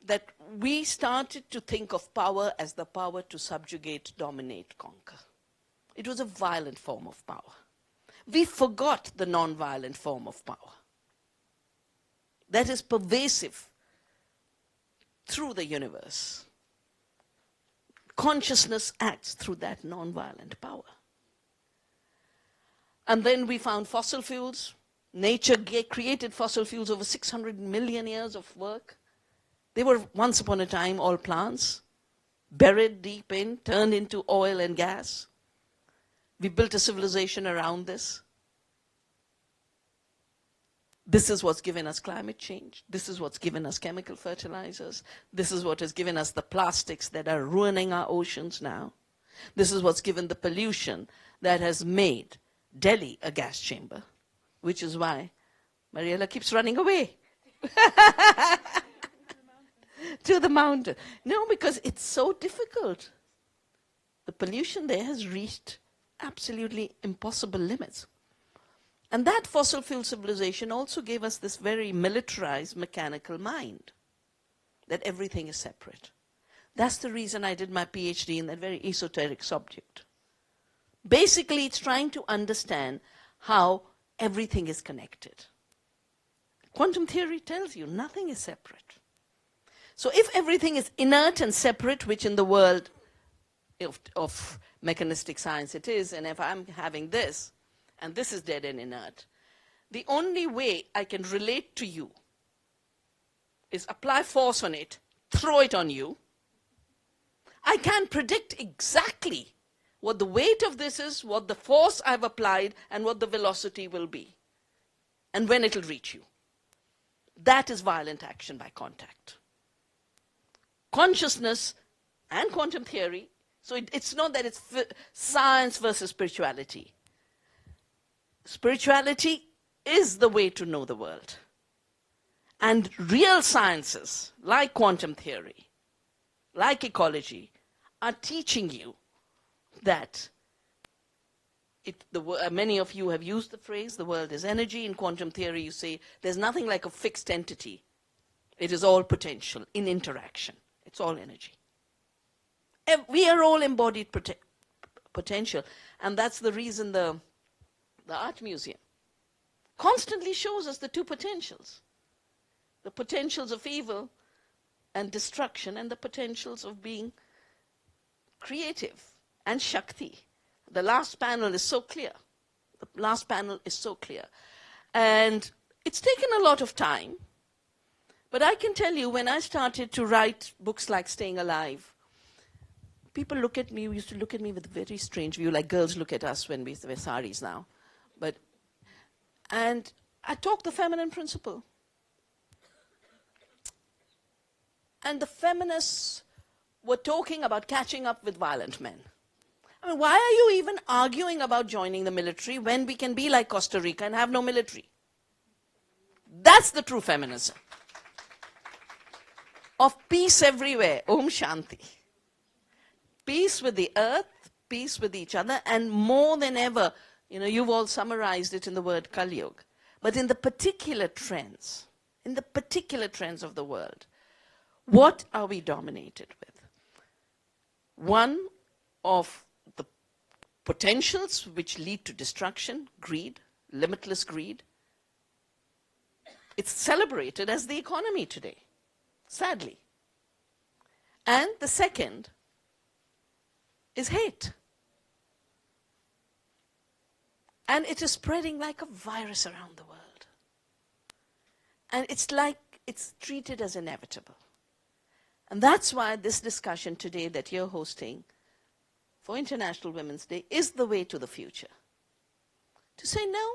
that we started to think of power as the power to subjugate, dominate, conquer. It was a violent form of power. We forgot the non-violent form of power that is pervasive through the universe. Consciousness acts through that non-violent power. And then we found fossil fuels. Nature created fossil fuels over 600 million years of work. They were once upon a time all plants, buried deep in, turned into oil and gas. We built a civilization around this. This is what's given us climate change. This is what's given us chemical fertilizers. This is what has given us the plastics that are ruining our oceans now. This is what's given the pollution that has made Delhi a gas chamber, which is why Mariella keeps running away to the mountain. No, because it's so difficult. The pollution there has reached absolutely impossible limits. And that fossil fuel civilization also gave us this very militarized mechanical mind, that everything is separate. That's the reason I did my PhD in that very esoteric subject. Basically, it's trying to understand how everything is connected. Quantum theory tells you nothing is separate. So if everything is inert and separate, which in the world of mechanistic science it is, and if I'm having this, and this is dead and inert, the only way I can relate to you is apply force on it, throw it on you. I can predict exactly what the weight of this is, what the force I've applied, and what the velocity will be, and when it'll reach you. That is violent action by contact. Consciousness and quantum theory, so it's not that it's science versus spirituality. Spirituality is the way to know the world. And real sciences, like quantum theory, like ecology, are teaching you that many of you have used the phrase, the world is energy. In quantum theory, you say there's nothing like a fixed entity. It is all potential in interaction. It's all energy. We are all embodied potential. And that's the reason the art museum constantly shows us the two potentials. The potentials of evil and destruction, and the potentials of being creative and Shakti. The last panel is so clear. The last panel is so clear. And it's taken a lot of time. But I can tell you, when I started to write books like Staying Alive, people used to look at me with a very strange view, like girls look at us when we wear saris now. And I talked the feminine principle. And the feminists were talking about catching up with violent men. I mean, why are you even arguing about joining the military when we can be like Costa Rica and have no military? That's the true feminism. Of peace everywhere. Om Shanti. Peace with the earth, peace with each other, and more than ever, you've all summarized it in the word Kali Yuga. But in the particular trends of the world, what are we dominated with? One of the potentials which lead to destruction, greed, limitless greed. It's celebrated as the economy today, sadly. And the second is hate. And it is spreading like a virus around the world. And it's like it's treated as inevitable. And that's why this discussion today that you're hosting for International Women's Day is the way to the future. To say no,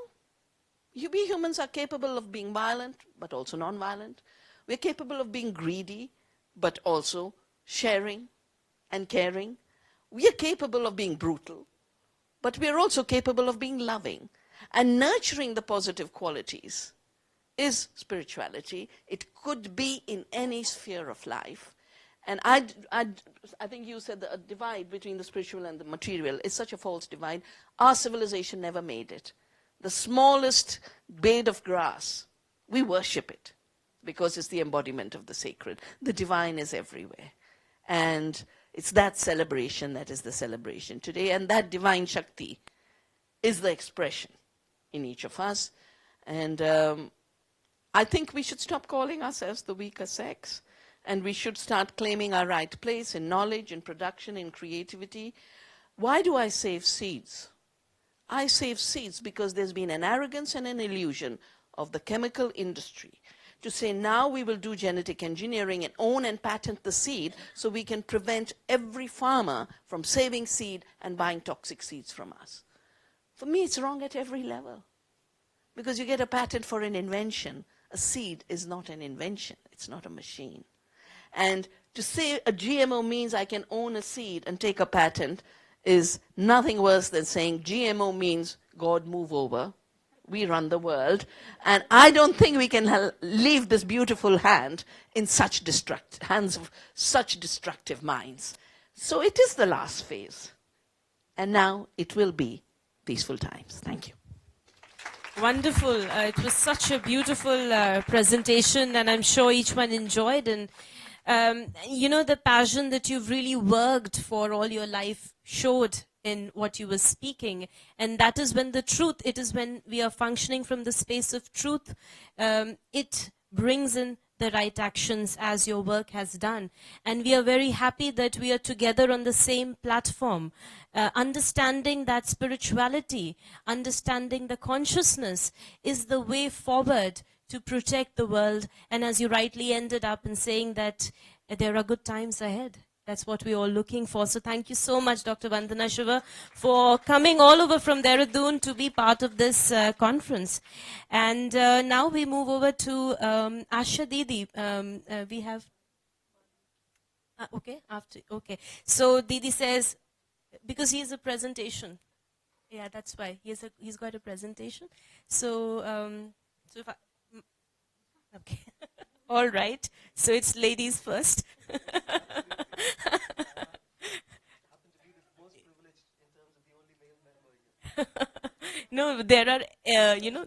we humans are capable of being violent, but also non-violent. We're capable of being greedy, but also sharing and caring. We are capable of being brutal, but we are also capable of being loving. And nurturing the positive qualities is spirituality. It could be in any sphere of life. And I think you said the divide between the spiritual and the material is such a false divide. Our civilization never made it. The smallest blade of grass, we worship it because it's the embodiment of the sacred. The divine is everywhere. And it's that celebration that is the celebration today. And that divine Shakti is the expression in each of us. And I think we should stop calling ourselves the weaker sex. And we should start claiming our right place in knowledge, in production, in creativity. Why do I save seeds? I save seeds because there's been an arrogance and an illusion of the chemical industry to say now we will do genetic engineering and own and patent the seed so we can prevent every farmer from saving seed and buying toxic seeds from us. For me, it's wrong at every level. Because you get a patent for an invention. A seed is not an invention. It's not a machine. And to say a GMO means I can own a seed and take a patent is nothing worse than saying GMO means God move over. We run the world. And I don't think we can leave this beautiful hand in such hands of such destructive minds. So it is the last phase. And now it will be peaceful times. Thank you. Wonderful. It was such a beautiful presentation, and I'm sure each one enjoyed. And you know, the passion that you've really worked for all your life showed in what you were speaking. And that is when the truth, it is when we are functioning from the space of truth, it brings in the right actions as your work has done. And we are very happy that we are together on the same platform, understanding that spirituality, understanding the consciousness is the way forward to protect the world. And as you rightly ended up in saying that there are good times ahead. That's what we're all looking for. So thank you so much, Dr. Vandana Shiva, for coming all over from Dehradun to be part of this conference. And now we move over to Asha Didi. We have... okay, after. Okay. So Didi says, because he has a presentation. Yeah, that's why. He's got a presentation. So, so if I... Okay. All right. So it's ladies first. No, there are, you know,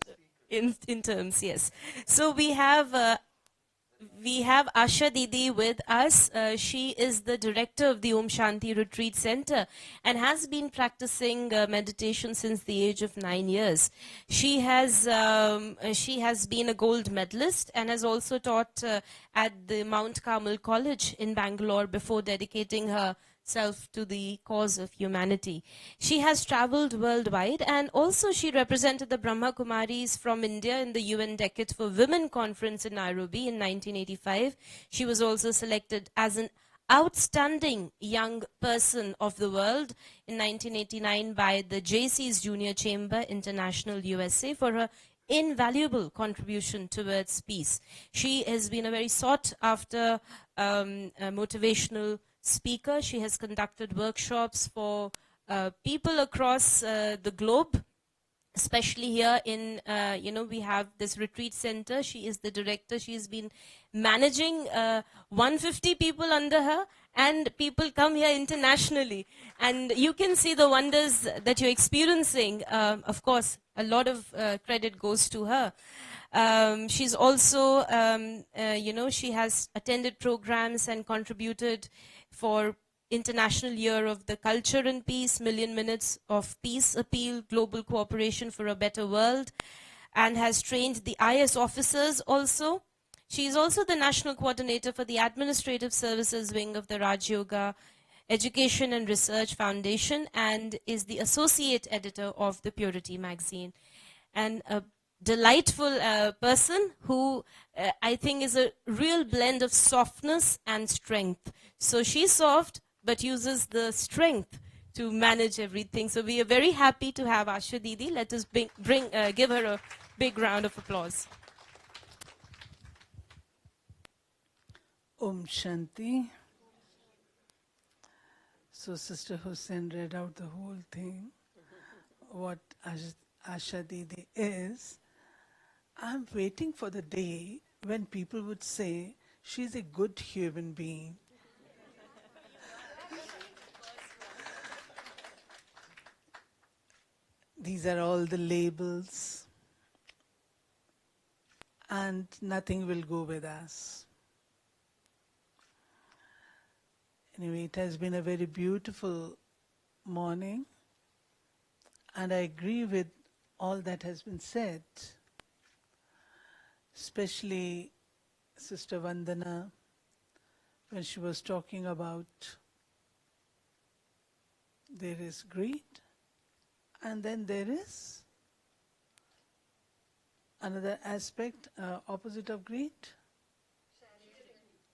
in terms, yes. So we have Asha Didi with us. She is the director of the Om Shanti Retreat Center and has been practicing meditation since the age of 9 years. She has been a gold medalist and has also taught at the Mount Carmel College in Bangalore before dedicating herself to the cause of humanity. She has traveled worldwide, and also she represented the Brahma Kumaris from India in the UN Decade for Women Conference in Nairobi in 1985. She was also selected as an outstanding young person of the world in 1989 by the JC's Junior Chamber International USA for her invaluable contribution towards peace. She has been a very sought after motivational speaker. She has conducted workshops for people across the globe, especially here in, you know, we have this retreat center. She is the director. She has been managing 150 people under her, and people come here internationally. And you can see the wonders that you're experiencing. Of course, a lot of credit goes to her. She's also, you know, she has attended programs and contributed for International Year of the Culture and Peace, Million Minutes of Peace Appeal, Global Cooperation for a Better World, and has trained the IS officers also. She is also the National Coordinator for the Administrative Services Wing of the Raj Yoga Education and Research Foundation, and is the Associate Editor of the Purity magazine. And a delightful person who I think is a real blend of softness and strength. So she's soft but uses the strength to manage everything. So we are very happy to have Asha Didi. Let us give her a big round of applause. Om Shanti. So Sister Hussain read out the whole thing, what Asha Didi is. I'm waiting for the day when people would say, she's a good human being. These are all the labels, and nothing will go with us. Anyway, it has been a very beautiful morning, and I agree with all that has been said, especially Sister Vandana, when she was talking about there is greed, and then there is another aspect, opposite of greed,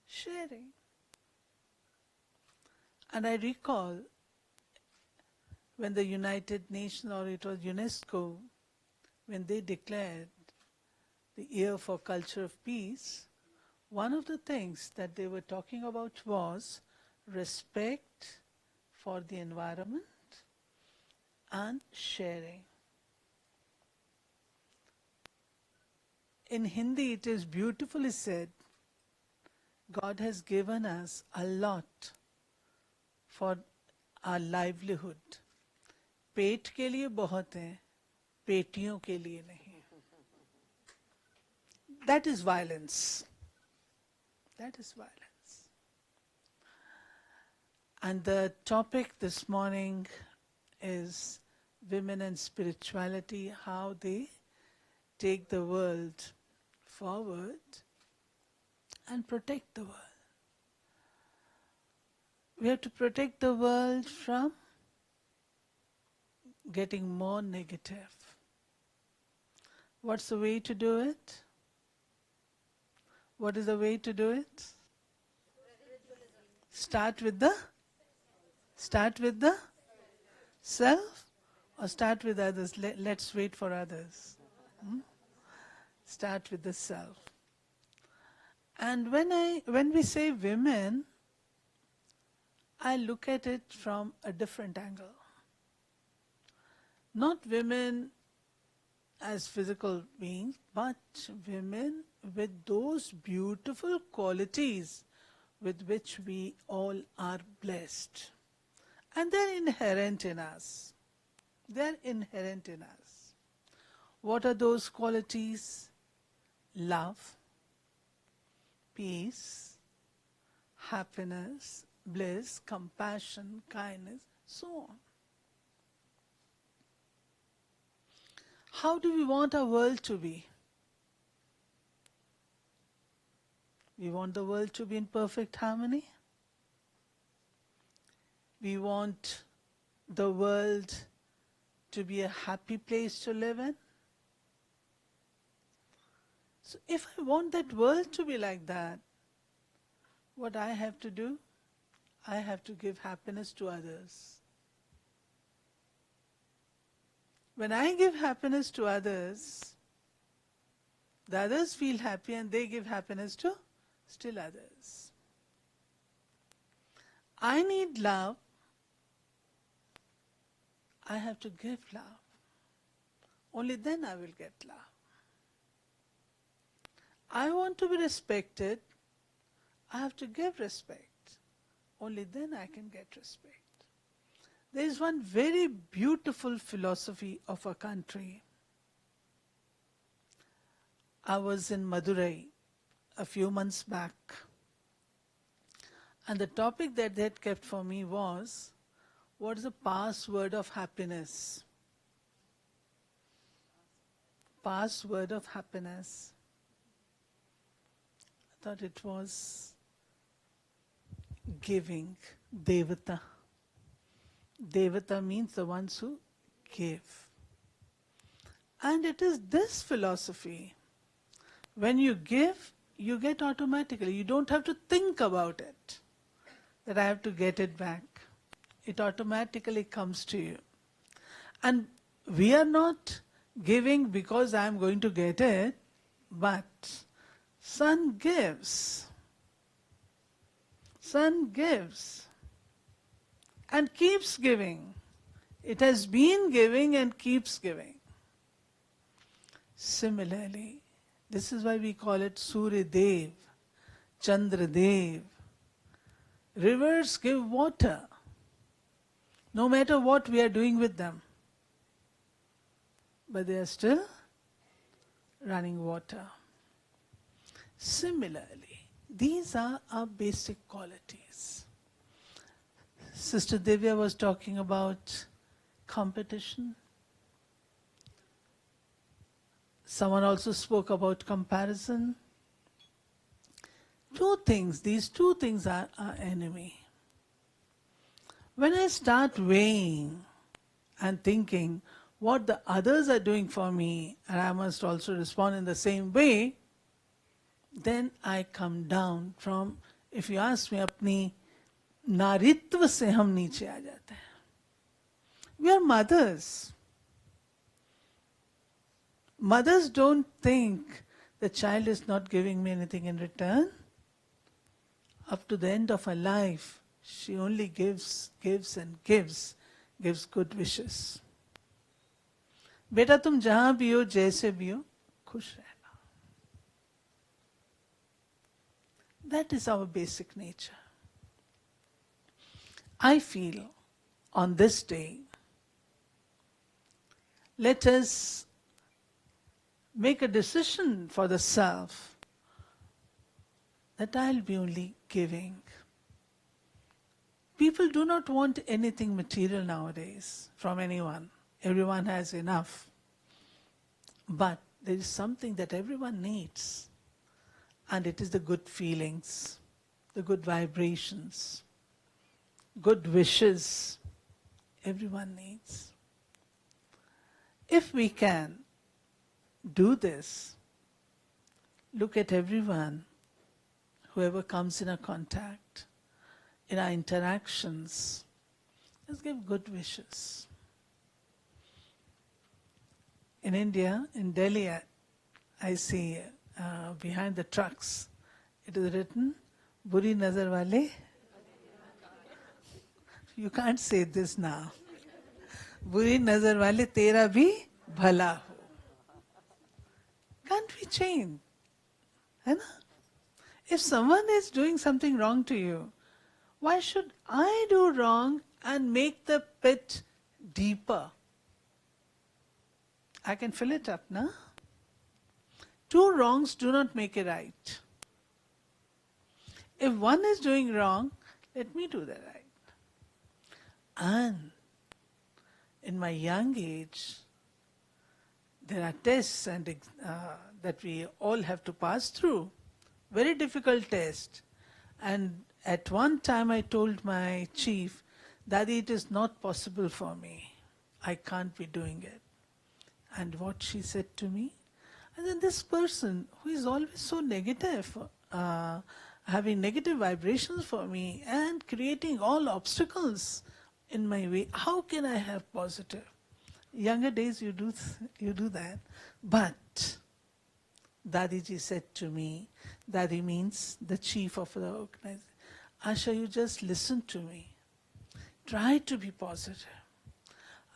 sharing. And I recall when the United Nations, or it was UNESCO, when they declared the Year for Culture of Peace, one of the things that they were talking about was respect for the environment and sharing. In Hindi it is beautifully said, God has given us a lot for our livelihood. पेट के लिए बहुत है, पेटियों के लिए नहीं. That is violence. That is violence. And the topic this morning is women and spirituality, how they take the world forward and protect the world. We have to protect the world from getting more negative. What's the way to do it? What is the way to do it? Start with the self, or start with others. Let's wait for others. Start with the self. And when we say women, I look at it from a different angle. Not women as physical beings, but women with those beautiful qualities with which we all are blessed. And they're inherent in us. They're inherent in us. What are those qualities? Love, peace, happiness, bliss, compassion, kindness, so on. How do we want our world to be? We want the world to be in perfect harmony. We want the world to be a happy place to live in. So if I want that world to be like that, what I have to do? I have to give happiness to others. When I give happiness to others, the others feel happy and they give happiness to still others. I need love. I have to give love. Only then I will get love. I want to be respected. I have to give respect. Only then I can get respect. There is one very beautiful philosophy of a country. I was in Madurai a few months back, and the topic that they had kept for me was, what is the password of happiness? Password of happiness. I thought it was giving, Devata. Devata means the ones who give. And it is this philosophy. When you give, you get automatically. You don't have to think about it, that I have to get it back. It automatically comes to you. And we are not giving because I am going to get it, but Sun gives. Sun gives and keeps giving. It has been giving and keeps giving. Similarly, this is why we call it Surya Dev, Chandra Dev. Rivers give water, no matter what we are doing with them. But they are still running water. Similarly, these are our basic qualities. Sister Divya was talking about competition. Someone also spoke about comparison. These two things are our enemy. When I start weighing and thinking what the others are doing for me, and I must also respond in the same way, then I come down from, if you ask me, अपनी नारित्व से हम नीचे आ जाते हैं. We are mothers. Mothers don't think the child is not giving me anything in return. Up to the end of her life, she only gives good wishes. बेटा तुम जहां भी हो, जैसे भी हो, खुश रहना. That is our basic nature. I feel on this day, let us make a decision for the self that I'll be only giving. People do not want anything material nowadays from anyone. Everyone has enough. But there is something that everyone needs. And it is the good feelings, the good vibrations, good wishes. Everyone needs. If we can do this, look at everyone, whoever comes in our contact, in our interactions, let's give good wishes. In India, in Delhi, I see behind the trucks, it is written, Buri nazar wale. You can't say this now. Buri nazar wale tera bhi bhala ho. Can't we change? Hai na? If someone is doing something wrong to you, why should I do wrong and make the pit deeper? I can fill it up, na? Two wrongs do not make a right. If one is doing wrong, let me do the right. And in my young age, there are tests and that we all have to pass through. Very difficult test. And at one time I told my chief, Daddy, it is not possible for me. I can't be doing it. And what she said to me, and then this person who is always so negative, having negative vibrations for me and creating all obstacles in my way, how can I have positive? Younger days you do that. But Dadiji said to me, Dadi means the chief of the organization, Asha, you just listen to me. Try to be positive.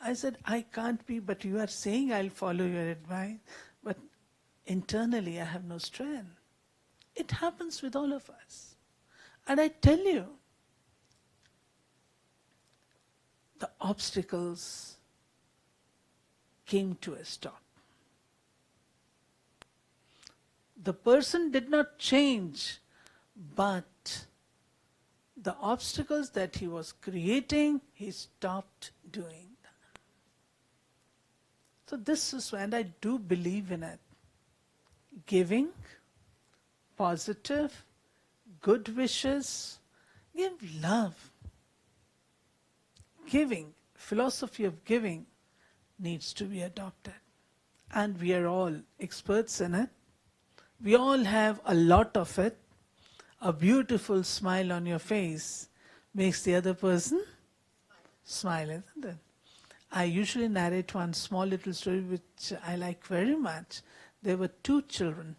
I said, I can't be, but you are saying I'll follow your advice. But internally I have no strength. It happens with all of us. And I tell you, the obstacles came to a stop. The person did not change, but the obstacles that he was creating, he stopped doing. So this is when I do believe in it. Giving, positive, good wishes, give love. Giving, philosophy of giving needs to be adopted. and we are all experts in it. We all have a lot of it. A beautiful smile on your face makes the other person smile, isn't it? I usually narrate one small little story which I like very much. There were two children,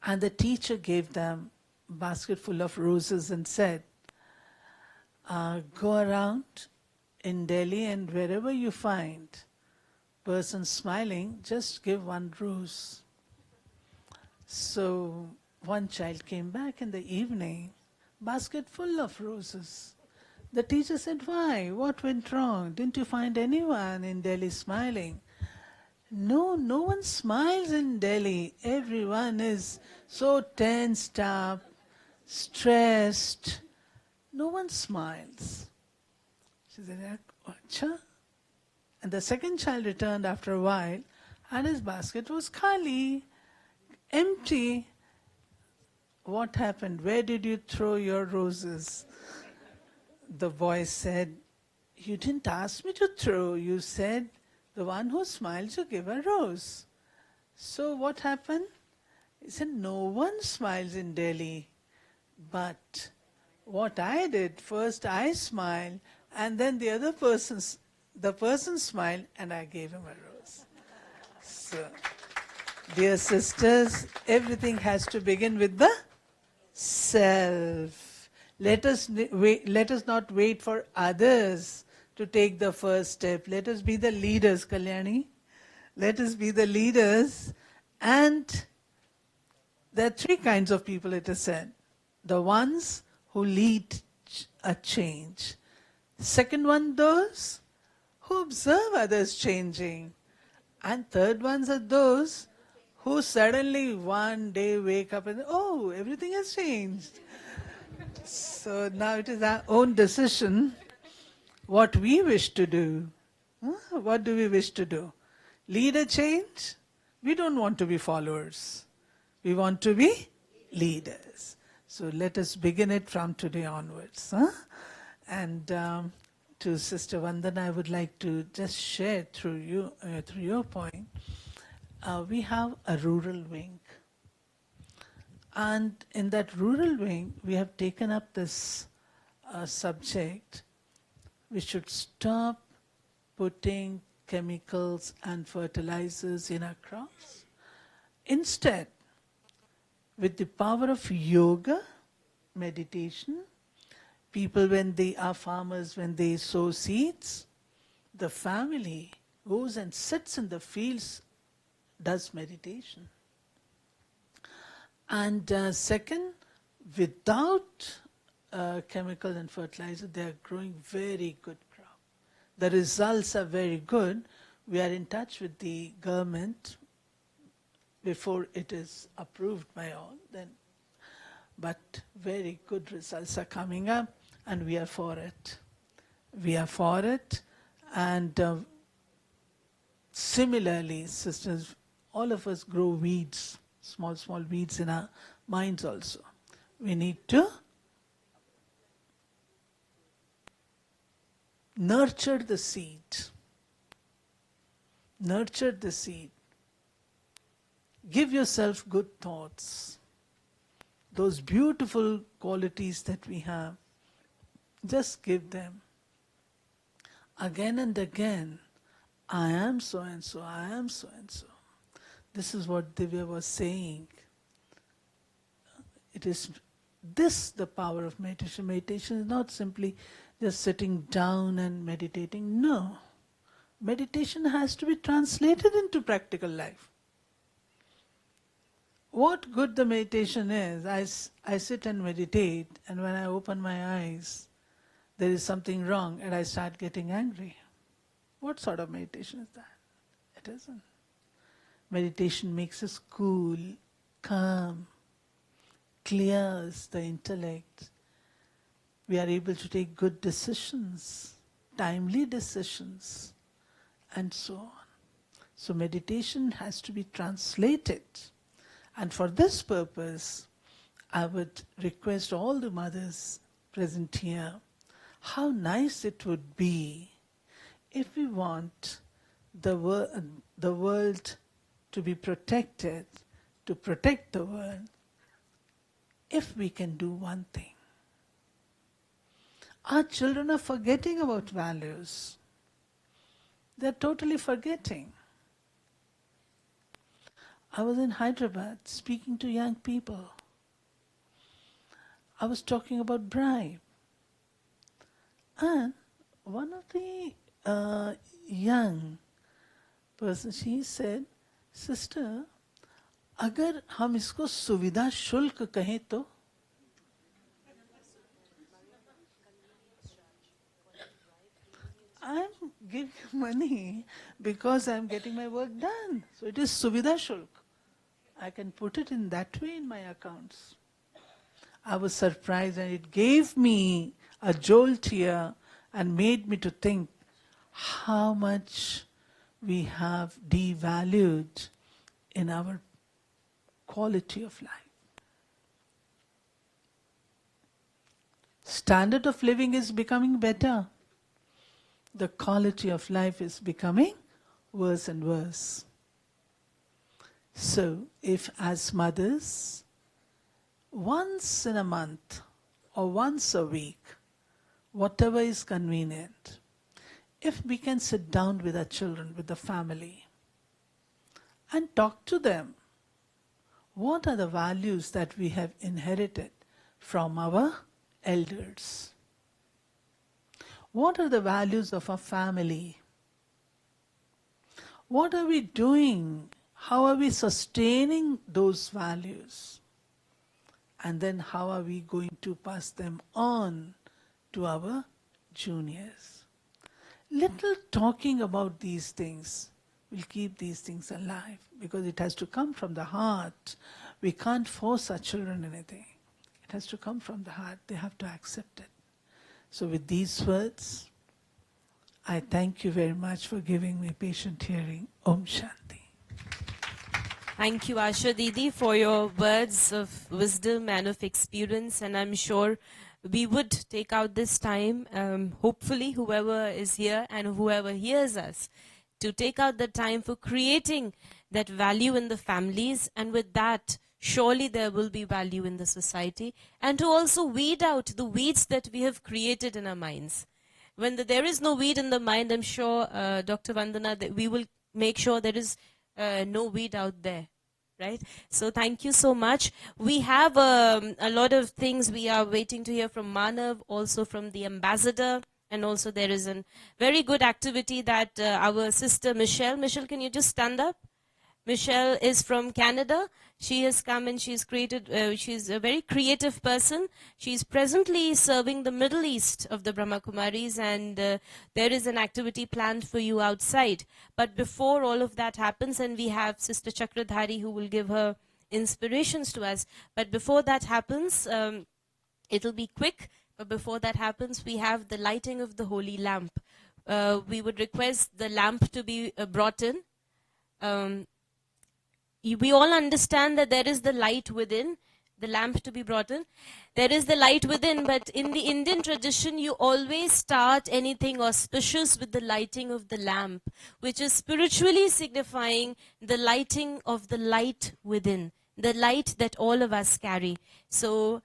and the teacher gave them a basket full of roses and said, go around in Delhi, and wherever you find person smiling, just give one rose. So one child came back in the evening, basket full of roses. The teacher said, why? What went wrong? Didn't you find anyone in Delhi smiling? No, no one smiles in Delhi. Everyone is so tensed up, stressed. No one smiles. She said, Acha. And the second child returned after a while, and his basket was khali, empty. What happened? Where did you throw your roses? The boy said, you didn't ask me to throw. You said, the one who smiles, you give a rose. So what happened? He said, no one smiles in Delhi. But what I did, first I smiled, and then the person smiled, and I gave him a rose. So, dear sisters, everything has to begin with the self. Let us not wait for others to take the first step. Let us be the leaders, Kalyani. Let us be the leaders. And there are three kinds of people, it is said. The ones who lead a change. Second one, those who observe others changing. And third ones are those who suddenly one day wake up and, oh, everything has changed. So now it is our own decision what we wish to do. What do we wish to do? Lead a change? We don't want to be followers. We want to be leaders. So let us begin it from today onwards. And to Sister Vandana, I would like to just share through your point. We have a rural wing. And in that rural wing, we have taken up this subject. We should stop putting chemicals and fertilizers in our crops. Instead, with the power of yoga, meditation, people farmers, when they sow seeds, the family goes and sits in the fields, does meditation. And second, without chemical and fertilizer, they are growing very good crop. The results are very good. We are in touch with the government before it is approved by all. But very good results are coming up, and we are for it. We are for it. And similarly, sisters, all of us grow weeds. Small weeds in our minds also. We need to nurture the seed. Nurture the seed. Give yourself good thoughts. Those beautiful qualities that we have, just give them. Again and again, I am so and so, I am so and so. This is what Divya was saying. It is this the power of meditation. Meditation is not simply just sitting down and meditating. No. Meditation has to be translated into practical life. What good the meditation is, I sit and meditate, and when I open my eyes, there is something wrong and I start getting angry. What sort of meditation is that? It isn't. Meditation makes us cool, calm, clears the intellect. We are able to take good decisions, timely decisions, and so on. So meditation has to be translated. And for this purpose, I would request all the mothers present here, how nice it would be if we want the world to be protected, to protect the world, if we can do one thing. Our children are forgetting about values. They're totally forgetting. I was in Hyderabad speaking to young people. I was talking about bribe. And one of the young persons, she said, "Sister, अगर हम इसको सुविधा शुल्क कहें तो?" I'm giving money because I'm getting my work done. So it is Suvidha Shulk. I can put it in that way in my accounts. I was surprised and it gave me a jolt here and made me to think how much we have devalued in our quality of life. Standard of living is becoming better. The quality of life is becoming worse and worse. So, if as mothers, once in a month or once a week, whatever is convenient, if we can sit down with our children, with the family, and talk to them, what are the values that we have inherited from our elders? What are the values of our family? What are we doing? How are we sustaining those values? And then how are we going to pass them on to our juniors? Little talking about these things will keep these things alive because it has to come from the heart. We can't force our children anything. It has to come from the heart. They have to accept it. So with these words, I thank you very much for giving me patient hearing. Om Shanti. Thank you, Asha Didi, for your words of wisdom and of experience. And I'm sure we would take out this time, hopefully whoever is here and whoever hears us, to take out the time for creating that value in the families. And with that, surely there will be value in the society. And to also weed out the weeds that we have created in our minds. When there is no weed in the mind, I'm sure, Dr. Vandana, that we will make sure there is no weed out there, right? So thank you so much. We have a lot of things we are waiting to hear from Manav, also from the ambassador, and also there is a very good activity that our sister Michelle, can you just stand up? Michelle is from Canada. She has come and she's created, she's a very creative person. She's presently serving the Middle East of the Brahma Kumaris, and there is an activity planned for you outside. But before all of that happens, and we have Sister Chakradhari who will give her inspirations to us. But before that happens, it'll be quick. But before that happens, we have the lighting of the holy lamp. We would request the lamp to be brought in. We all understand that there is the light within, the lamp to be brought in. There is the light within, but in the Indian tradition, you always start anything auspicious with the lighting of the lamp, which is spiritually signifying the lighting of the light within, the light that all of us carry. So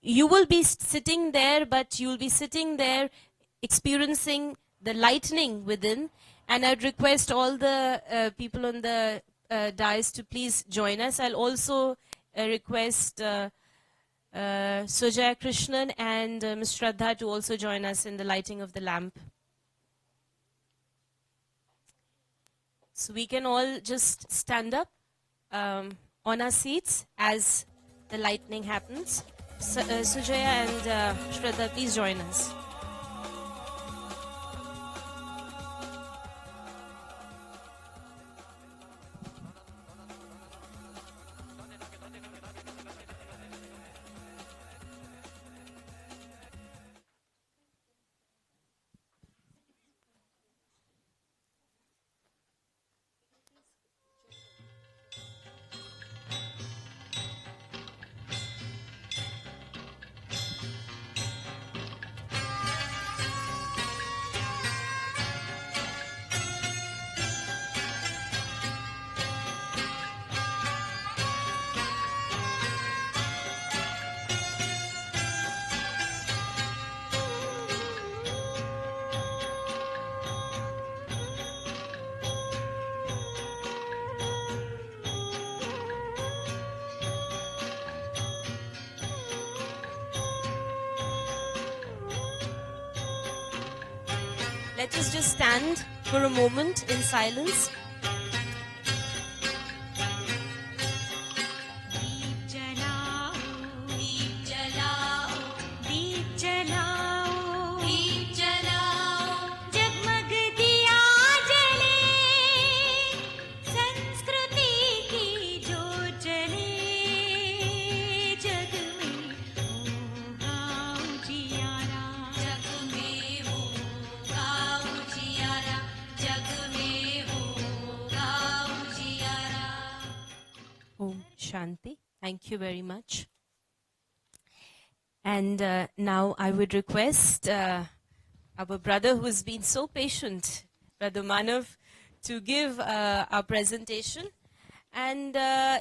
you will be sitting there, but you will be sitting there experiencing the lightning within. And I'd request all the people on the dais to please join us. I'll also request Sujaya Krishnan and Ms. Shraddha to also join us in the lighting of the lamp. So we can all just stand up on our seats as the lightning happens. Sujaya and Shraddha, please join us. Let us just stand for a moment in silence. Om Shanti. Thank you very much. And now I would request our brother who has been so patient, Brother Manav, to give our presentation. And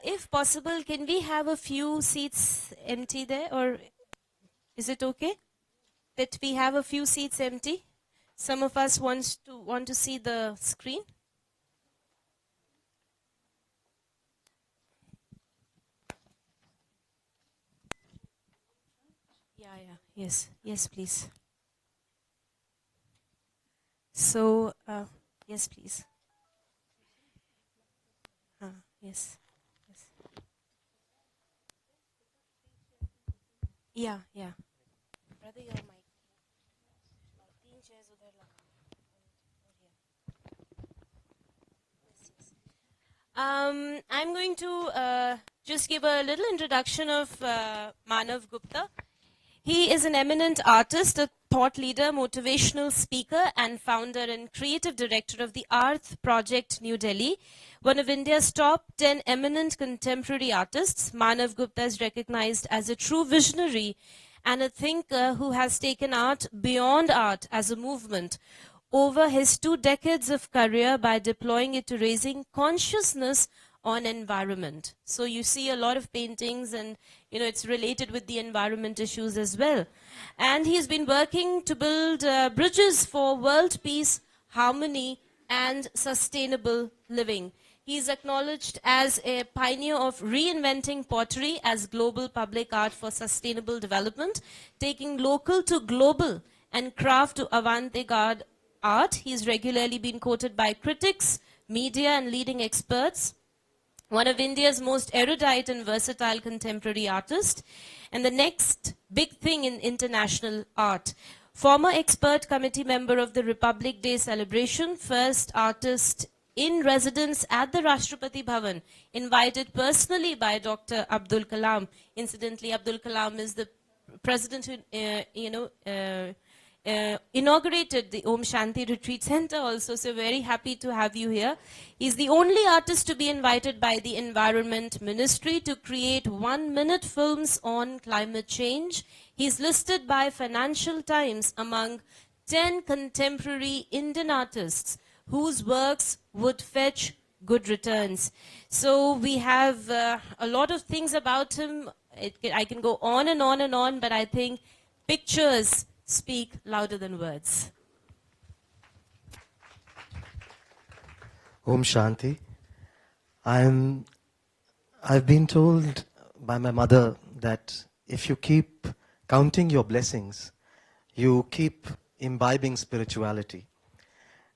if possible, can we have a few seats empty there? Or is it okay that we have a few seats empty? Some of us want to see the screen. Yes, yes, please. So, yes, please. Yes, yes. Yeah. Brother, your mic. Teen chairs udhar laga. I'm going to just give a little introduction of Manav Gupta. He is an eminent artist, a thought leader, motivational speaker, and founder and creative director of the Arth Project, New Delhi. One of India's top 10 eminent contemporary artists, Manav Gupta is recognized as a true visionary and a thinker who has taken art beyond art as a movement over his 2 decades of career by deploying it to raising consciousness on environment. So you see a lot of paintings and it's related with the environment issues as well. And he's been working to build bridges for world peace, harmony and sustainable living. He's acknowledged as a pioneer of reinventing pottery as global public art for sustainable development, taking local to global and craft to avant-garde art. He's regularly been quoted by critics, media and leading experts. One of India's most erudite and versatile contemporary artists, and the next big thing in international art. Former expert committee member of the Republic Day celebration, first artist in residence at the Rashtrapati Bhavan, invited personally by Dr. Abdul Kalam. Incidentally, Abdul Kalam is the president who, inaugurated the Om Shanti Retreat Center also, so very happy to have you here. He's the only artist to be invited by the Environment Ministry to create 1-minute films on climate change. He's listed by Financial Times among 10 contemporary Indian artists whose works would fetch good returns. So we have a lot of things about him. I can go on and on and on, but I think pictures speak louder than words. Om Shanti. I've been told by my mother that if you keep counting your blessings, you keep imbibing spirituality.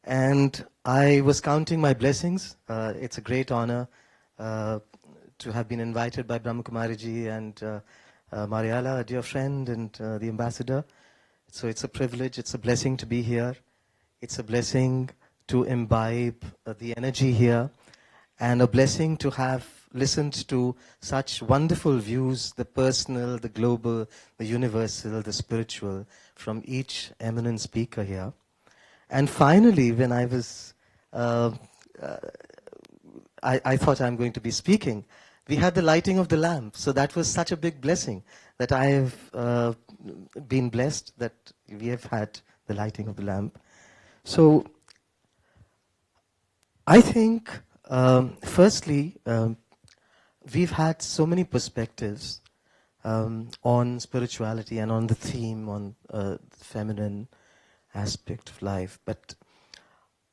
And I was counting my blessings. It's a great honor to have been invited by Brahma Kumariji and Mariala, a dear friend, and the ambassador. So it's a privilege, it's a blessing to be here. It's a blessing to imbibe the energy here, and a blessing to have listened to such wonderful views, the personal, the global, the universal, the spiritual, from each eminent speaker here. And finally, when I was, I thought I'm going to be speaking, we had the lighting of the lamp. So that was such a big blessing that I have been blessed that we have had the lighting of the lamp. So I think, firstly, we've had so many perspectives on spirituality and on the theme on the feminine aspect of life. But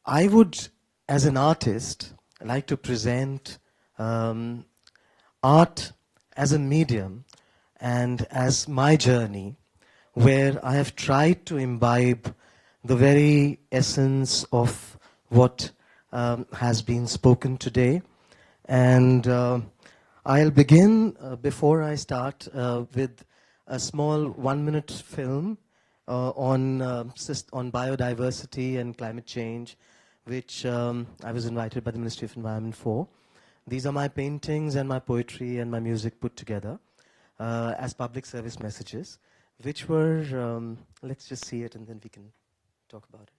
I would, as an artist, like to present art as a medium and as my journey, where I have tried to imbibe the very essence of what has been spoken today. And I'll begin, before I start, with a small 1-minute film on biodiversity and climate change, which I was invited by the Ministry of Environment for. These are my paintings and my poetry and my music put together as public service messages, which were, let's just see it and then we can talk about it.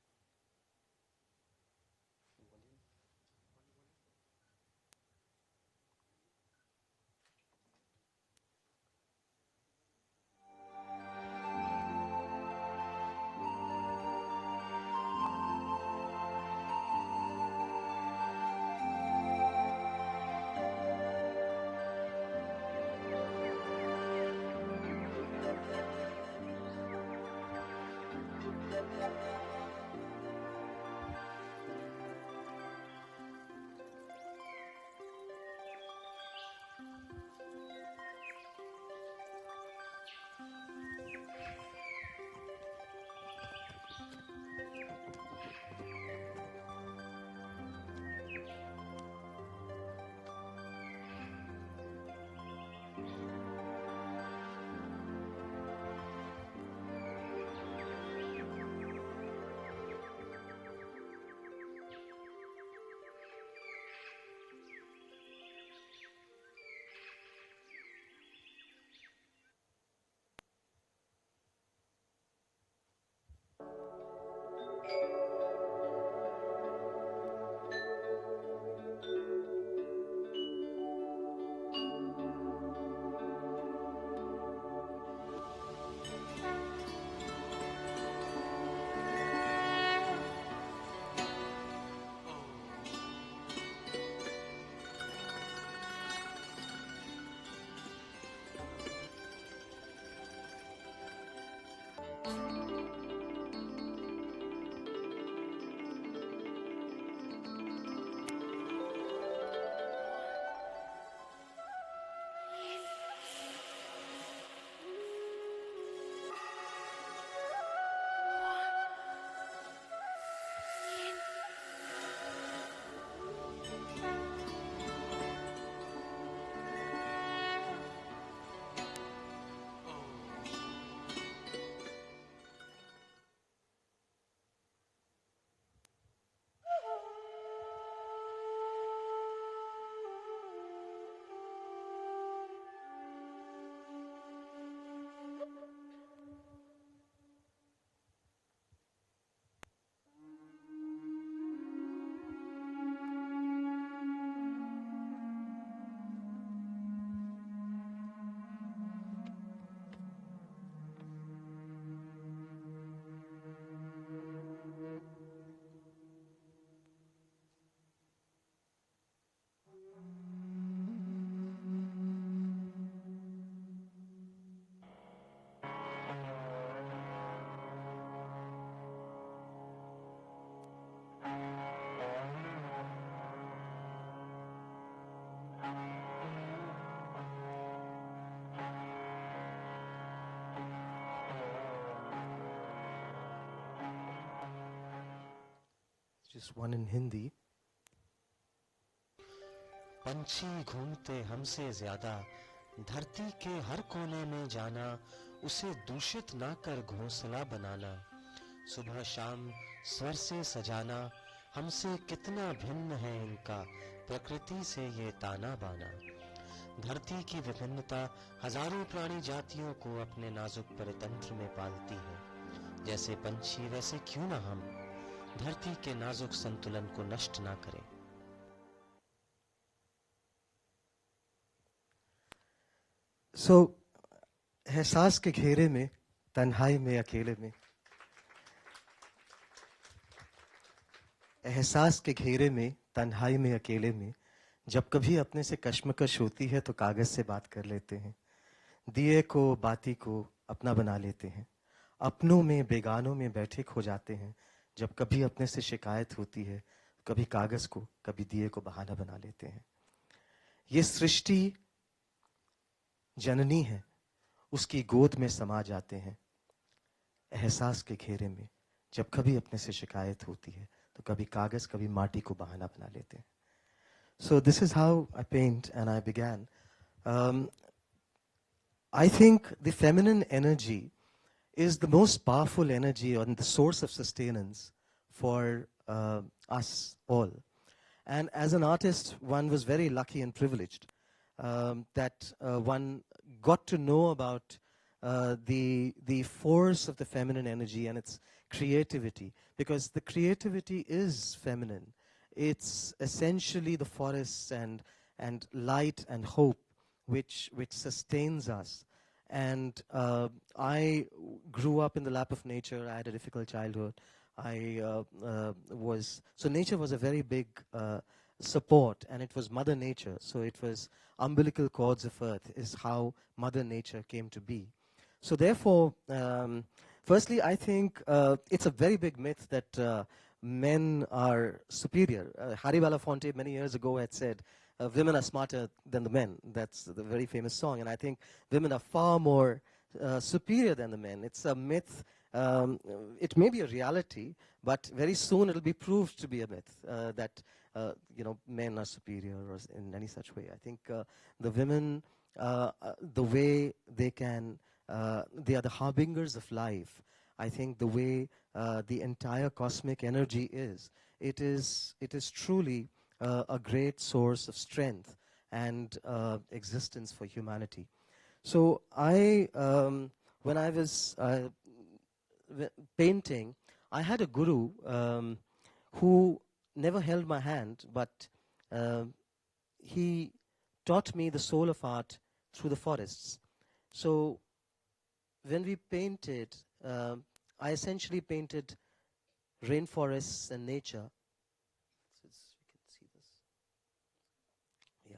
Just one in Hindi. पंछी घूमते हमसे ज्यादा धरती के हर कोने में जाना, उसे दूषित ना कर घोंसला बनाना, सुबह शाम स्वर से सजाना, हमसे कितना भिन्न है इनका प्रकृति से ये ताना बाना। धरती की विभिन्नता हजारों प्राणी जातियों को अपने नाजुक परितंत्र में पालती है। जैसे पंछी वैसे क्यों ना हम धरती के नाजुक संतुलन को नष्ट ना करें। So, एहसास के घेरे में, तन्हाई में, अकेले में, एहसास के घेरे में, तन्हाई में, अकेले में, जब कभी अपने से कश्मकश होती है तो कागज से बात कर लेते हैं, दिए को, बाती को अपना बना लेते हैं, अपनों में, बेगानों में बैठे खो जाते हैं। जब कभी अपने से शिकायत होती है, कभी कागज को, कभी दिए को बहाना बना लेते हैं। ये सृष्टि जननी है, उसकी गोद में समा जाते हैं, एहसास के घेरे में जब कभी अपने से शिकायत होती है तो कभी कागज कभी माटी को बहाना बना लेते हैं. So this is how I paint and I began. I think the feminine energy is the most powerful energy and the source of sustenance for us all. And as an artist, one was very lucky and privileged that one got to know about the force of the feminine energy and its creativity, because the creativity is feminine. It's essentially the forests and light and hope which sustains us. And I grew up in the lap of nature. I had a difficult childhood. So nature was a very big support, and it was Mother Nature. So it was umbilical cords of earth is how Mother Nature came to be. So therefore, firstly, I think it's a very big myth that men are superior. Harry Belafonte many years ago had said, women are smarter than the men. That's the very famous song. And I think women are far more superior than the men. It's a myth. It may be a reality, but very soon it'll be proved to be a myth that men are superior or in any such way. I think the women, the way they can, they are the harbingers of life. I think the way the entire cosmic energy is, it is truly a great source of strength and existence for humanity. So when I was painting, I had a guru who never held my hand, but he taught me the soul of art through the forests. So when we painted, I essentially painted rainforests and nature. We can see this. Yeah.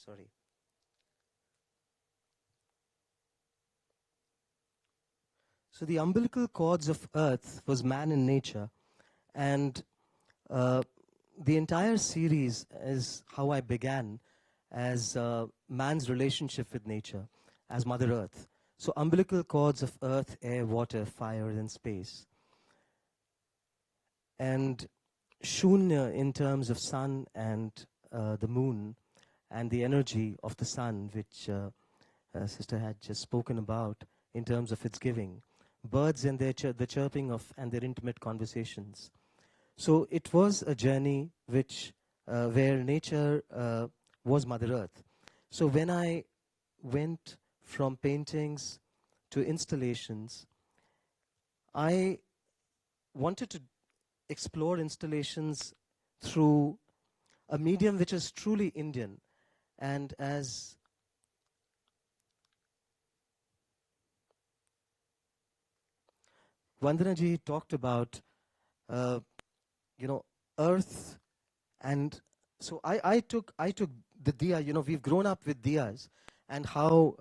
Sorry. So the umbilical cords of earth was man and nature, and the entire series is how I began as man's relationship with nature, as Mother Earth. So umbilical cords of earth, air, water, fire, and space. And Shunya in terms of sun and the moon, and the energy of the sun, which Sister had just spoken about in terms of its giving. Birds and the chirping of and their intimate conversations. So it was a journey where nature was Mother Earth. So when I went from paintings to installations, I wanted to explore installations through a medium which is truly Indian. And as Vandanaji talked about, earth, and so I took the diya. We've grown up with diyas, and how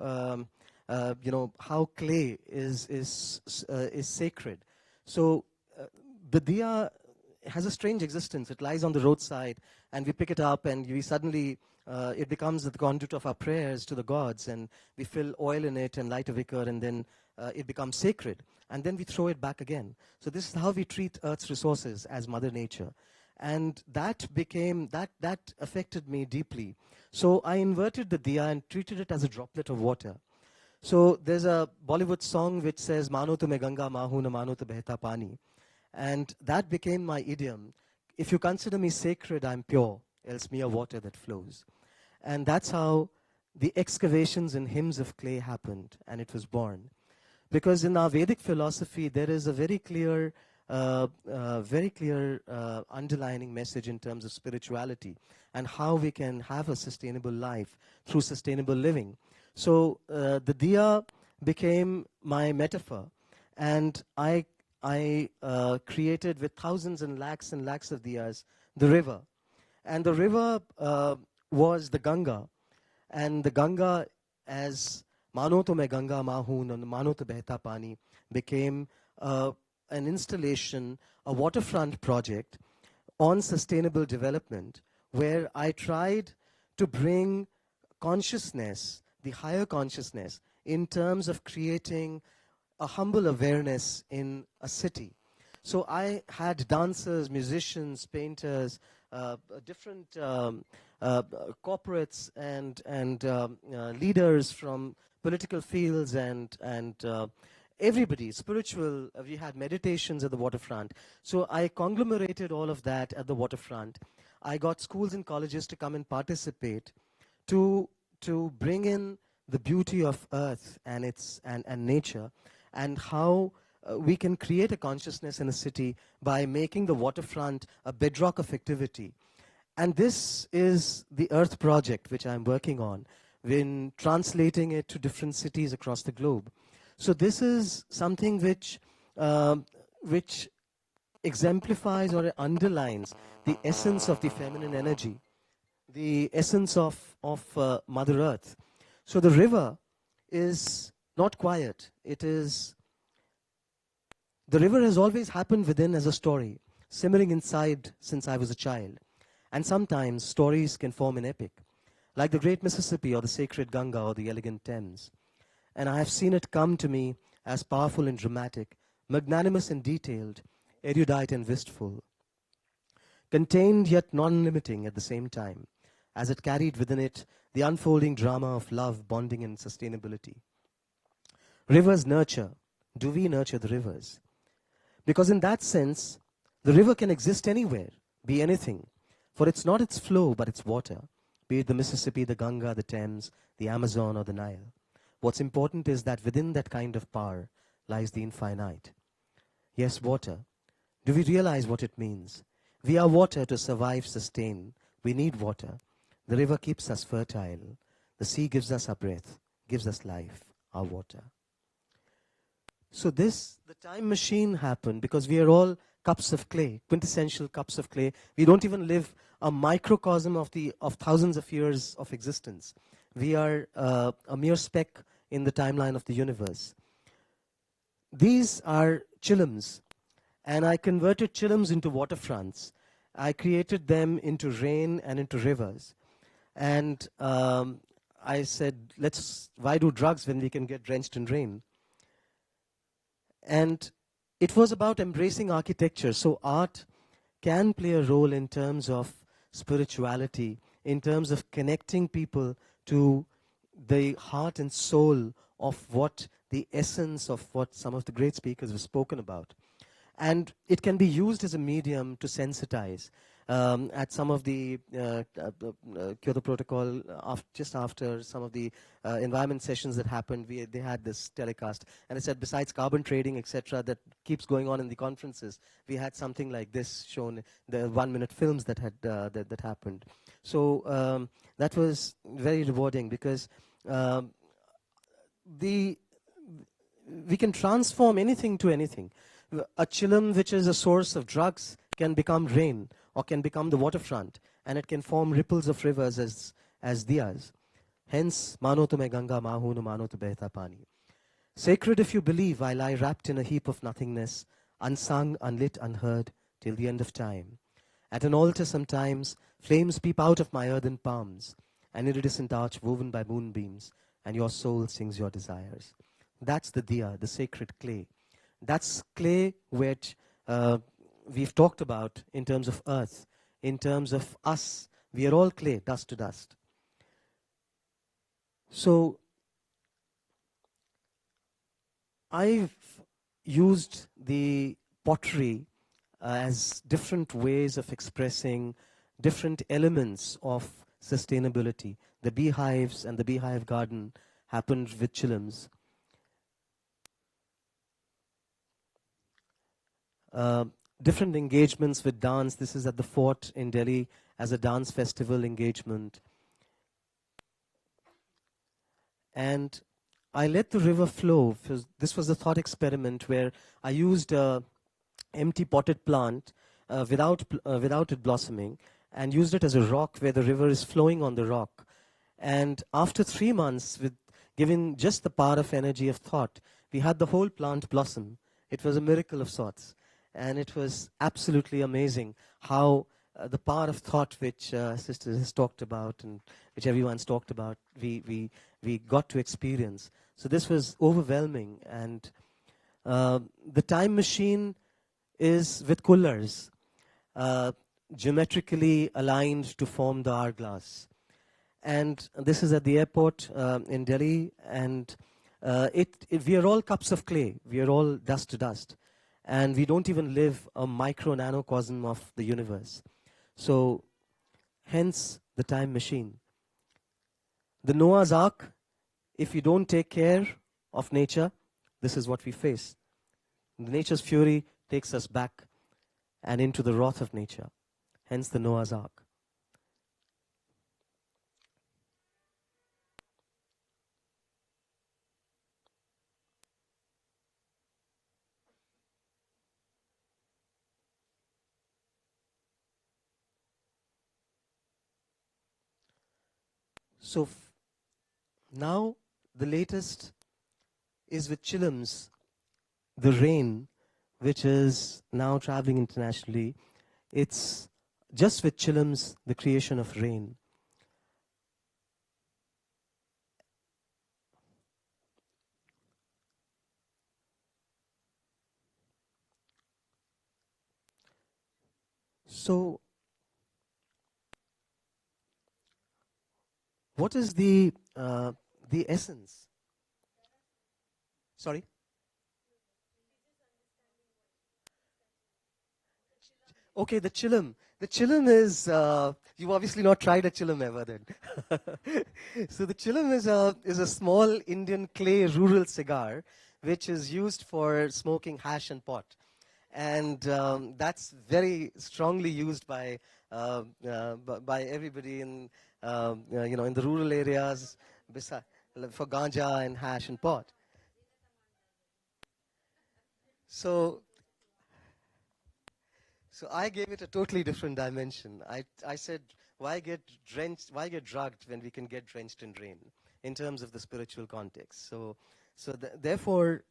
how clay is sacred. So the diya has a strange existence. It lies on the roadside, and we pick it up, and we suddenly it becomes the conduit of our prayers to the gods, and we fill oil in it and light a wicker, and then it becomes sacred, and then we throw it back again. So this is how we treat Earth's resources as Mother Nature, and that affected me deeply. So I inverted the diya and treated it as a droplet of water. So there's a Bollywood song which says, "Mano to me Ganga mahu na mano to behta pani," and that became my idiom. If you consider me sacred, I'm pure, else mere water that flows. And that's how the excavations and hymns of clay happened, and it was born. Because in our Vedic philosophy, there is a very clear underlining message in terms of spirituality and how we can have a sustainable life through sustainable living. So the diya became my metaphor. And I created with thousands and lakhs of diyas the river. And the river was the Ganga. And the Ganga, as Mano to मैं Ganga Mahun and Mano to Behta Pani, became an installation, a waterfront project on sustainable development, where I tried to bring consciousness, the higher consciousness, in terms of creating a humble awareness in a city. So I had dancers, musicians, painters, different corporates and leaders from political fields and everybody, spiritual. We had meditations at the waterfront. So I conglomerated all of that at the waterfront. I got schools and colleges to come and participate to bring in the beauty of earth and nature, and how we can create a consciousness in a city by making the waterfront a bedrock of activity. And this is the Earth Project, which I'm working on, in translating it to different cities across the globe. So this is something which exemplifies or underlines the essence of the feminine energy, the essence of Mother Earth. So the river is not quiet. The river has always happened within as a story, simmering inside since I was a child. And sometimes stories can form an epic, like the great Mississippi or the sacred Ganga or the elegant Thames. And I have seen it come to me as powerful and dramatic, magnanimous and detailed, erudite and wistful, contained yet non-limiting at the same time, as it carried within it the unfolding drama of love, bonding, and sustainability. Rivers nurture. Do we nurture the rivers? Because in that sense, the river can exist anywhere, be anything, for it's not its flow, but its water, be it the Mississippi, the Ganga, the Thames, the Amazon, or the Nile. What's important is that within that kind of power lies the infinite. Yes, water. Do we realize what it means? We are water to survive, sustain. We need water. The river keeps us fertile. The sea gives us our breath, gives us life, our water. So the time machine happened because we are all cups of clay, quintessential cups of clay. We don't even live a microcosm of thousands of years of existence. We are a mere speck in the timeline of the universe. These are chillums, and I converted chillums into waterfronts. I created them into rain and into rivers. And I said, why do drugs when we can get drenched in rain? And it was about embracing architecture. So art can play a role in terms of spirituality, in terms of connecting people to the heart and soul of what the essence of what some of the great speakers have spoken about. And it can be used as a medium to sensitize. At some of the Kyoto Protocol, just after some of the environment sessions that happened, they had this telecast. And it said, besides carbon trading, etc., that keeps going on in the conferences, we had something like this shown, the 1-minute films that had that happened. So that was very rewarding because we can transform anything to anything. A chillum, which is a source of drugs, can become rain or can become the waterfront, and it can form ripples of rivers as diyas. Hence, Mano to मैं Ganga Mahun Mano to Behta Pani. Sacred if you believe, I lie wrapped in a heap of nothingness, unsung, unlit, unheard, till the end of time. At an altar sometimes, flames peep out of my earthen palms, an iridescent arch woven by moonbeams, and your soul sings your desires. That's the diya, the sacred clay. That's clay which we've talked about in terms of earth, in terms of us. We are all clay, dust to dust. So I've used the pottery as different ways of expressing different elements of sustainability. The beehives and the beehive garden happened with chillums. Different engagements with dance. This is at the fort in Delhi as a dance festival engagement. And I let the river flow. This was a thought experiment where I used a empty potted plant without it blossoming, and used it as a rock where the river is flowing on the rock. And after 3 months, with giving just the power of energy of thought, we had the whole plant blossom. It was a miracle of sorts. And it was absolutely amazing how the power of thought, which Sister has talked about and which everyone's talked about, we got to experience. So this was overwhelming. And the time machine is with coolers, geometrically aligned to form the hourglass. And this is at the airport in Delhi, and we are all cups of clay. We are all dust to dust. And we don't even live a micro-nanocosm of the universe. So, hence the time machine. The Noah's Ark, if you don't take care of nature, this is what we face. Nature's fury takes us back and into the wrath of nature. Hence the Noah's Ark. So now the latest is with Chillums, the rain, which is now traveling internationally. It's just with Chillums, the creation of rain. So, what is the essence? Sorry? Okay, the chillum. The chillum is, you've obviously not tried a chillum ever then. So the chillum is a small Indian clay rural cigar which is used for smoking hash and pot. And that's very strongly used by everybody in, in the rural areas for ganja and hash and pot. So I gave it a totally different dimension. I said, why get drugged when we can get drenched in rain, in terms of the spiritual context. So therefore,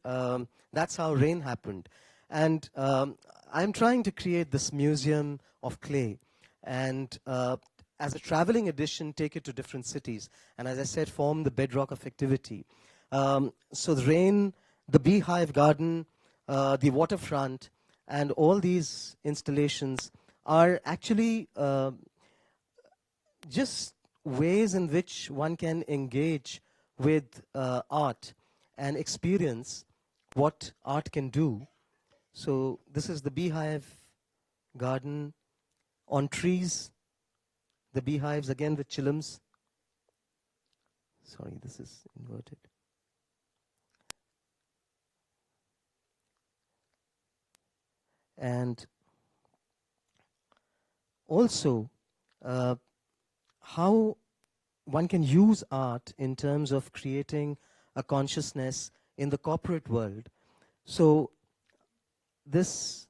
that's how rain happened. And I'm trying to create this museum of clay, and as a traveling edition, take it to different cities. And as I said, form the bedrock of activity. So the rain, the beehive garden, the waterfront, and all these installations are actually just ways in which one can engage with art and experience what art can do. So this is the beehive garden on trees, the beehives again with chillums. Sorry, this is inverted. And also how one can use art in terms of creating a consciousness in the corporate world. So this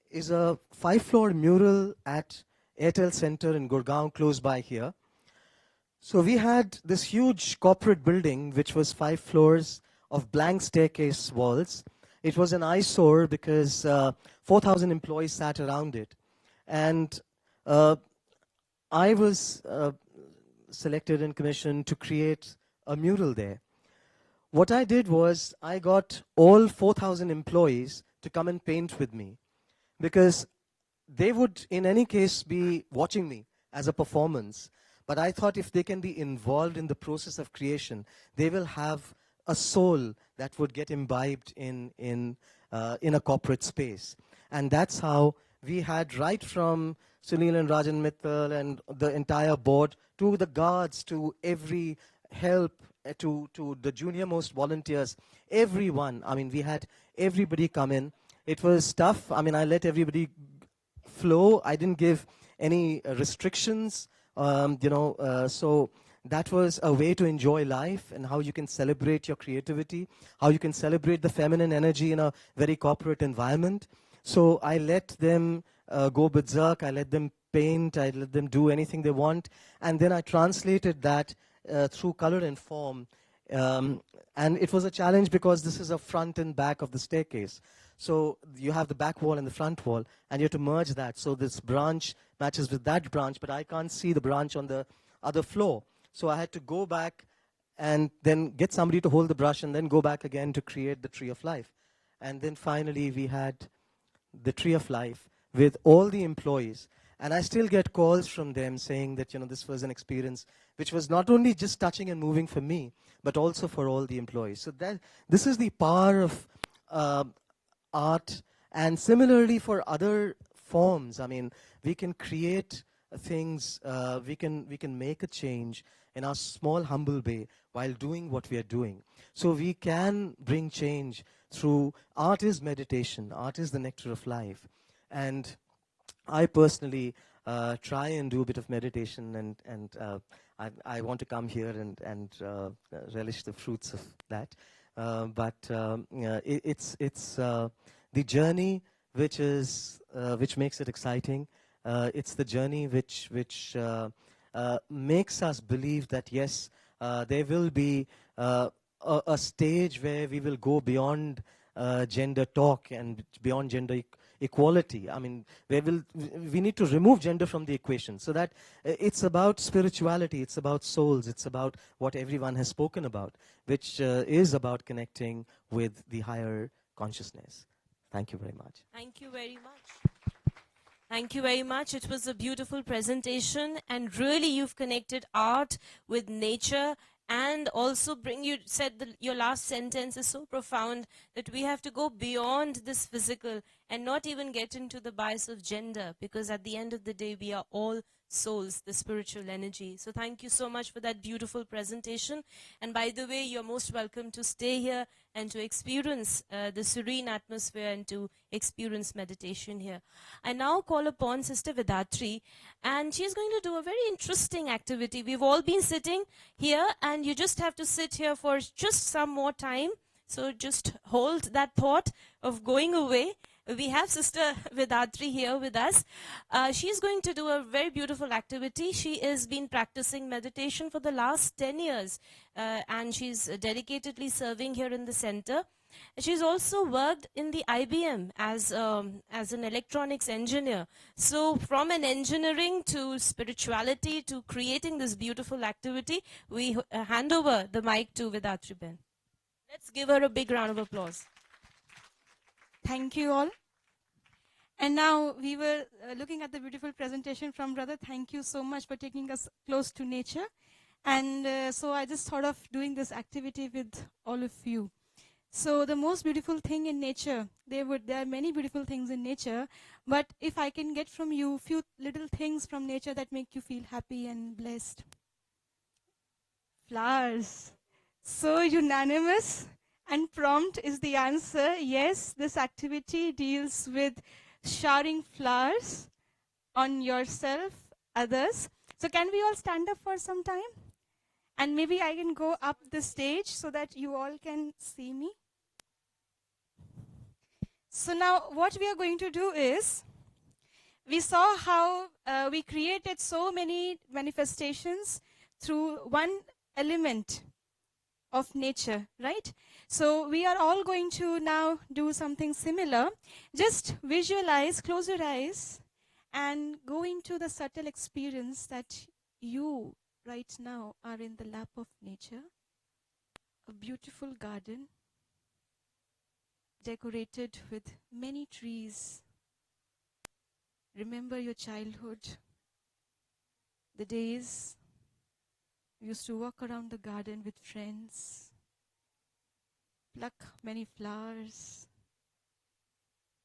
is a 5-floor mural at Airtel Center in Gurgaon, close by here. So we had this huge corporate building, which was 5 floors of blank staircase walls. It was an eyesore because 4,000 employees sat around it. And I was selected and commissioned to create a mural there. What I did was I got all 4,000 employees to come and paint with me, because they would in any case be watching me as a performance. But I thought if they can be involved in the process of creation, they will have a soul that would get imbibed in a corporate space. And that's how we had, right from Sunil and Rajan Mittal and the entire board, to the guards, to every help, to the junior most volunteers, everyone. I mean, we had everybody come in. It was tough. I mean, I let everybody flow. I didn't give any restrictions, so that was a way to enjoy life and how you can celebrate your creativity, how you can celebrate the feminine energy in a very corporate environment. So I let them go berserk, I let them paint, I let them do anything they want, and then I translated that through color and form. And it was a challenge because this is a front and back of the staircase. So you have the back wall and the front wall, and you have to merge that. So this branch matches with that branch, but I can't see the branch on the other floor. So I had to go back and then get somebody to hold the brush and then go back again to create the tree of life. And then finally we had the tree of life with all the employees. And I still get calls from them saying that, this was an experience which was not only just touching and moving for me, but also for all the employees. So this is the power of art. And similarly for other forms, I mean, we can create things, we can make a change in our small, humble way while doing what we are doing. So we can bring change through art is meditation, art is the nectar of life. And I personally try and do a bit of meditation, and I want to come here and relish the fruits of that. It's the journey which makes it exciting. It's the journey which makes us believe that yes, there will be a stage where we will go beyond gender talk and beyond gender equality. I mean, we need to remove gender from the equation, so that it's about spirituality, it's about souls, it's about what everyone has spoken about, which is about connecting with the higher consciousness. Thank you very much. Thank you very much. Thank you very much. It was a beautiful presentation, and really you've connected art with nature, and also you said your last sentence is so profound, that we have to go beyond this physical and not even get into the bias of gender, because at the end of the day we are all souls, the spiritual energy. So thank you so much for that beautiful presentation. And by the way, you're most welcome to stay here and to experience the serene atmosphere and to experience meditation here. I now call upon Sister Vedatri, and she's going to do a very interesting activity. We've all been sitting here, and you just have to sit here for just some more time. So just hold that thought of going away. We have Sister Vedatri here with us. She's going to do a very beautiful activity. She has been practicing meditation for the last 10 years, and she's dedicatedly serving here in the center. She's also worked in the IBM as an electronics engineer. So from an engineering to spirituality to creating this beautiful activity, we hand over the mic to Vedatri Ben. Let's give her a big round of applause. Thank you all. And now we were looking at the beautiful presentation from Brother. Thank you so much for taking us close to nature. And so I just thought of doing this activity with all of you. So the most beautiful thing in nature, there are many beautiful things in nature, but if I can get from you a few little things from nature that make you feel happy and blessed. Flowers. So unanimous and prompt is the answer. Yes, this activity deals with showering flowers on yourself, others. So can we all stand up for some time? And maybe I can go up the stage so that you all can see me. So now what we are going to do is, we saw how we created so many manifestations through one element of nature, right? So we are all going to now do something similar. Just visualize, close your eyes, and go into the subtle experience that you right now are in the lap of nature. A beautiful garden decorated with many trees. Remember your childhood, the days you used to walk around the garden with friends, pluck many flowers,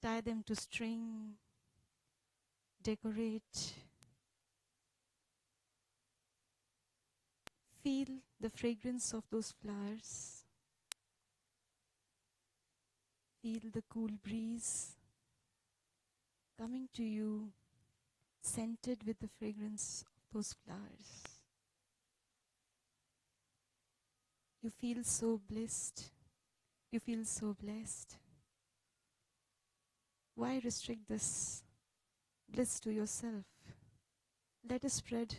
tie them to string, decorate. Feel the fragrance of those flowers. Feel the cool breeze coming to you, scented with the fragrance of those flowers. You feel so blessed. You feel so blessed. Why restrict this bliss to yourself? Let us spread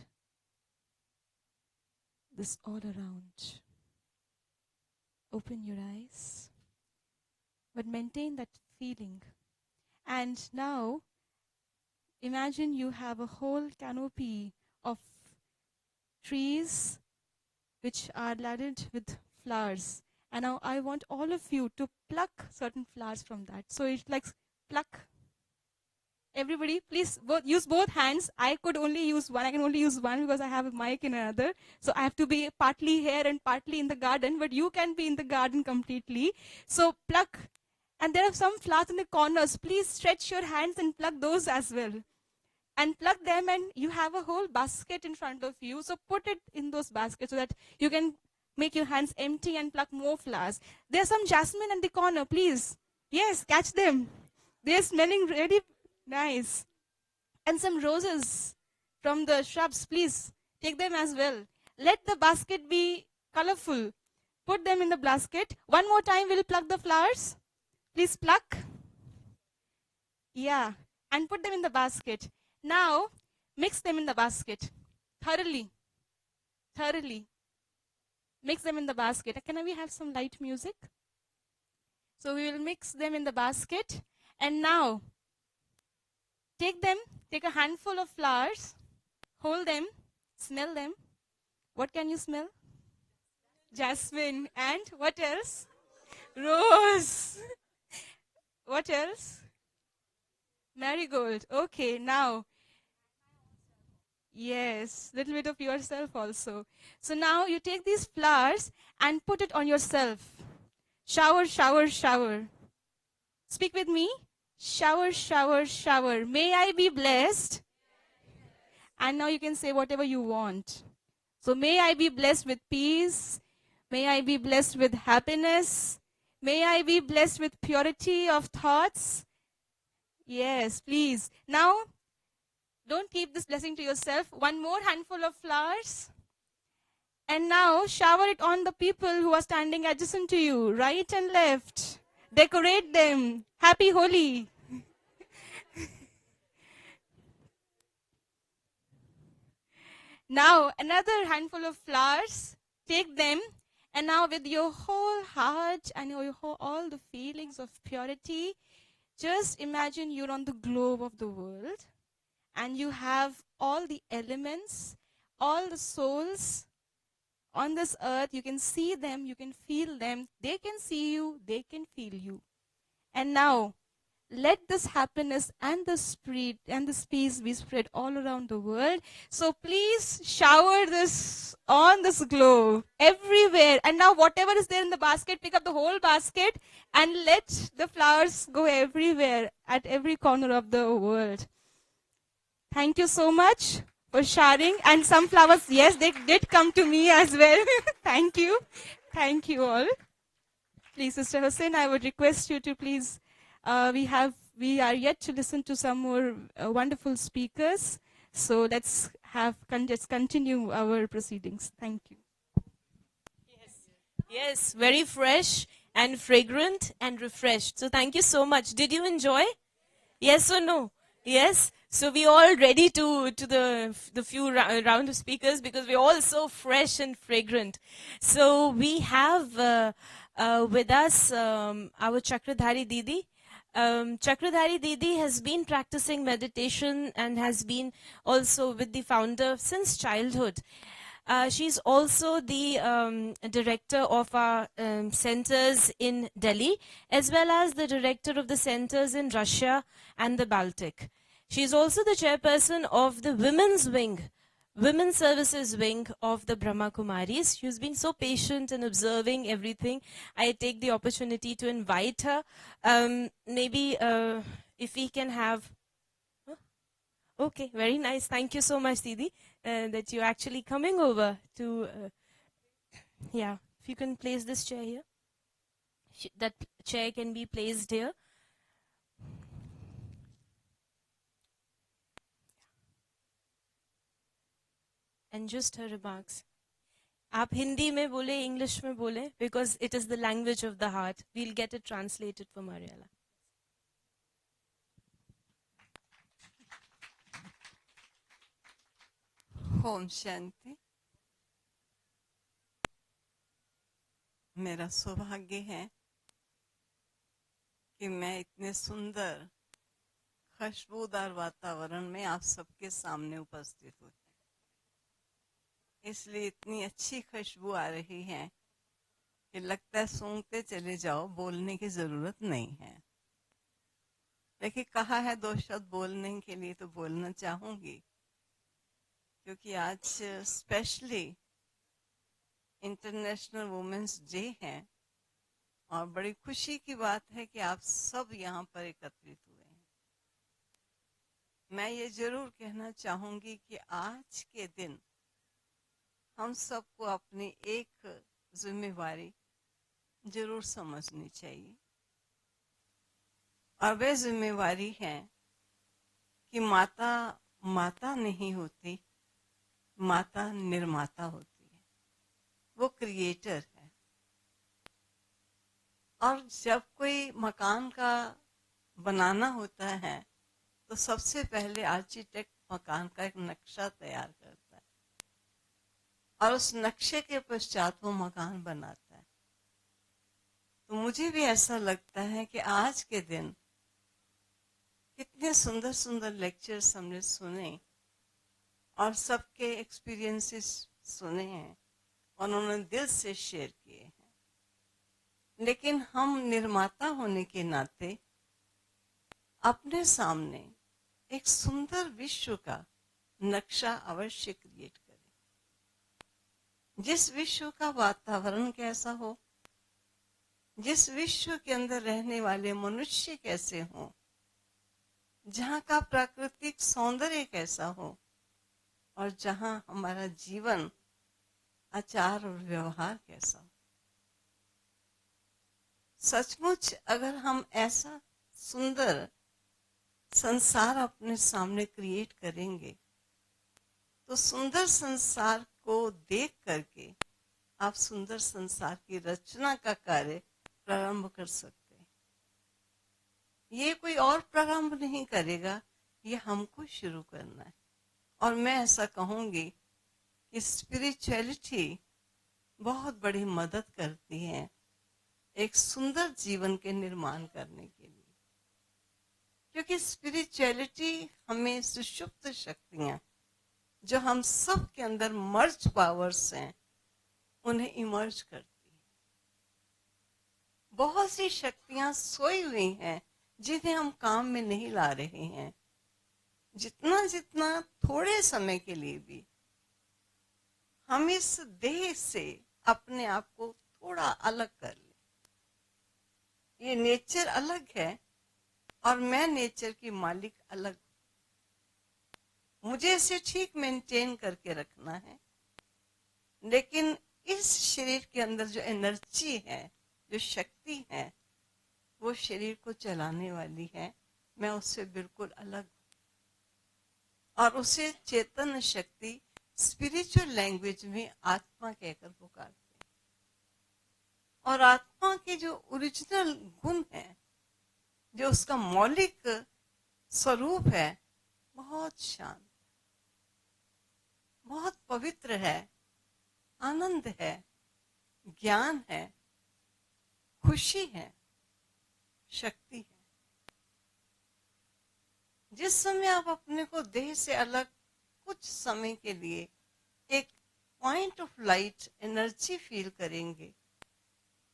this all around. Open your eyes, but maintain that feeling. And now, imagine you have a whole canopy of trees which are laden with flowers. And now I want all of you to pluck certain flowers from that. So it's like pluck. Everybody, please use both hands. I could only use one. I can only use one because I have a mic in another. So I have to be partly here and partly in the garden. But you can be in the garden completely. So pluck. And there are some flowers in the corners. Please stretch your hands and pluck those as well. And pluck them, and you have a whole basket in front of you. So put it in those baskets so that you can make your hands empty and pluck more flowers. There's some jasmine in the corner, please. Yes, catch them. They're smelling really nice. And some roses from the shrubs, please take them as well. Let the basket be colorful. Put them in the basket. One more time, we'll pluck the flowers. Please pluck. Yeah, and put them in the basket. Now, mix them in the basket thoroughly. Thoroughly. Mix them in the basket. Can we have some light music? So we will mix them in the basket. And now, take a handful of flowers, hold them, smell them. What can you smell? Jasmine. And what else? Rose. What else? Marigold. Okay, now. Yes, little bit of yourself also. So now you take these flowers and put it on yourself. Shower, shower, shower. Speak with me. Shower, shower, shower. May I be blessed. And now you can say whatever you want. So may I be blessed with peace. May I be blessed with happiness. May I be blessed with purity of thoughts. Yes, please. Now, don't keep this blessing to yourself. One more handful of flowers. And now, shower it on the people who are standing adjacent to you, right and left. Decorate them. Happy Holi. Now, another handful of flowers. Take them. And now, with your whole heart and all the feelings of purity, just imagine you're on the globe of the world. And you have all the elements, all the souls on this earth. You can see them, you can feel them. They can see you, they can feel you. And now, let this happiness and this spirit and this peace be spread all around the world. So please shower this on this globe everywhere. And now whatever is there in the basket, pick up the whole basket and let the flowers go everywhere at every corner of the world. Thank you so much for sharing. And some flowers, yes, they did come to me as well. Thank you. Thank you all. Please, Sister Hussain, I would request you to please, we are yet to listen to some more wonderful speakers. So let's continue our proceedings. Thank you. Yes, very fresh and fragrant and refreshed. So thank you so much. Did you enjoy? Yes or no? Yes. So we all ready to the few round of speakers because we're all so fresh and fragrant. So we have with us our Chakradhari Didi. Chakradhari Didi has been practicing meditation and has been also with the founder since childhood. She's also the director of our centers in Delhi, as well as the director of the centers in Russia and the Baltic. She's also the chairperson of the Women's Services Wing of the Brahma Kumaris. She's been so patient and observing everything. I take the opportunity to invite her. Maybe if we can have... Okay, very nice. Thank you so much, Didi, that you're actually coming over to... yeah, if you can place this chair here. That chair can be placed here. And just her remarks. आप हिंदी में बोले, English में बोले, because it is the language of the heart. We'll get it translated for Mariella. Om Shanti. मेरा सौभाग्य है कि मैं इतने सुंदर खुशबूदार वातावरण में आप सबके सामने उपस्थित हूँ। इसलिए इतनी अच्छी खुशबू आ रही है कि लगता है सूंघते चले जाओ, बोलने की जरूरत नहीं है। लेकिन कहा है 2 शब्द बोलने के लिए तो बोलना चाहूंगी, क्योंकि आज स्पेशली इंटरनेशनल वुमेन्स डे है और बड़ी खुशी की बात है कि आप सब यहाँ पर एकत्रित हुए हैं। मैं ये जरूर कहना चाहूंगी कि आज के दिन हम सबको अपनी एक जिम्मेवारी जरूर समझनी चाहिए, और वह जिम्मेवारी है कि माता माता नहीं होती, माता निर्माता होती है, वो क्रिएटर है। और जब कोई मकान का बनाना होता है तो सबसे पहले आर्किटेक्ट मकान का एक नक्शा तैयार करता है और उस नक्शे के पश्चात वो मकान बनाता है। तो मुझे भी ऐसा लगता है कि आज के दिन कितने सुंदर सुंदर लेक्चर्स हमने सुने और सबके एक्सपीरियंसेस सुने हैं और उन्होंने दिल से शेयर किए हैं। लेकिन हम निर्माता होने के नाते अपने सामने एक सुंदर विश्व का नक्शा अवश्य क्रिएट करें, जिस विश्व का वातावरण कैसा हो, जिस विश्व के अंदर रहने वाले मनुष्य कैसे हो, जहाँ का प्राकृतिक सौंदर्य कैसा हो, और जहाँ हमारा जीवन आचार और व्यवहार कैसा हो। सचमुच अगर हम ऐसा सुंदर संसार अपने सामने क्रिएट करेंगे तो सुंदर संसार को देख करके आप सुंदर संसार की रचना का कार्य प्रारंभ कर सकते हैं। ये कोई और प्रारंभ नहीं करेगा, ये हमको शुरू करना है। और मैं ऐसा कहूंगी कि स्पिरिचुअलिटी बहुत बड़ी मदद करती है एक सुंदर जीवन के निर्माण करने के लिए, क्योंकि स्पिरिचुअलिटी हमें सुषुप्त शक्तियां जो हम सब के अंदर मर्ज पावर्स हैं उन्हें इमर्ज करती है। बहुत सी शक्तियां सोई हुई हैं जिन्हें हम काम में नहीं ला रहे हैं। जितना जितना थोड़े समय के लिए भी हम इस देह से अपने आप को थोड़ा अलग कर लें। ये नेचर अलग है और मैं नेचर की मालिक अलग। मुझे इसे ठीक मेंटेन करके रखना है, लेकिन इस शरीर के अंदर जो एनर्जी है, जो शक्ति है, वो शरीर को चलाने वाली है। मैं उससे बिल्कुल अलग, और उसे चेतन शक्ति स्पिरिचुअल लैंग्वेज में आत्मा कहकर पुकारते हैं। और आत्मा के जो ओरिजिनल गुण है, जो उसका मौलिक स्वरूप है, बहुत शांत, बहुत पवित्र है, आनंद है, ज्ञान है, खुशी है, शक्ति है। जिस समय आप अपने को देह से अलग कुछ समय के लिए एक point of light energy feel करेंगे,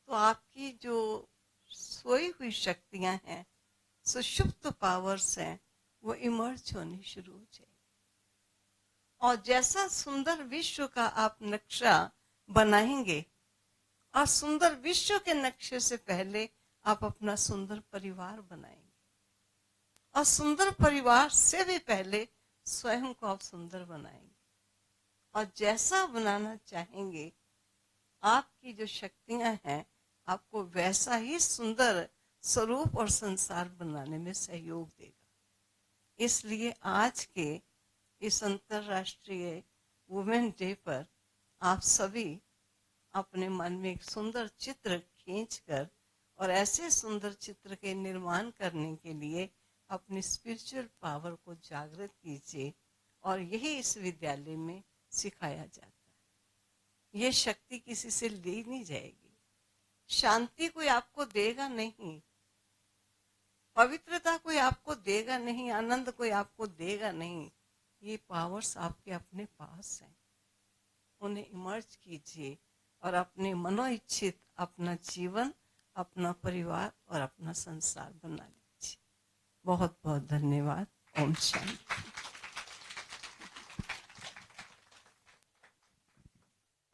तो आपकी जो सोई हुई शक्तियां हैं, सुषुप्त पावर्स हैं, वो इमर्ज होनी शुरू हो जाएगी। और जैसा सुंदर विश्व का आप नक्शा बनाएंगे, और सुंदर विश्व के नक्शे से पहले आप अपना सुंदर परिवार बनाएंगे, और सुंदर परिवार से भी पहले स्वयं को आप सुंदर बनाएंगे। और जैसा बनाना चाहेंगे, आपकी जो शक्तियां हैं आपको वैसा ही सुंदर स्वरूप और संसार बनाने में सहयोग देगा। इसलिए आज के इस अंतरराष्ट्रीय वुमेन डे पर आप सभी अपने मन में एक सुंदर चित्र खींचकर और ऐसे सुंदर चित्र के निर्माण करने के लिए अपनी स्पिरिचुअल पावर को जागृत कीजिए, और यही इस विद्यालय में सिखाया जाता है। ये शक्ति किसी से ली नहीं जाएगी, शांति कोई आपको देगा नहीं, पवित्रता कोई आपको देगा नहीं, आनंद कोई आपको देगा नहीं। ये पावर्स आपके अपने पास हैं, उन्हें इमर्ज कीजिए और अपने मनोइच्छित अपना जीवन, अपना परिवार और अपना संसार बना लीजिए। बहुत बहुत धन्यवाद। Om Shanti.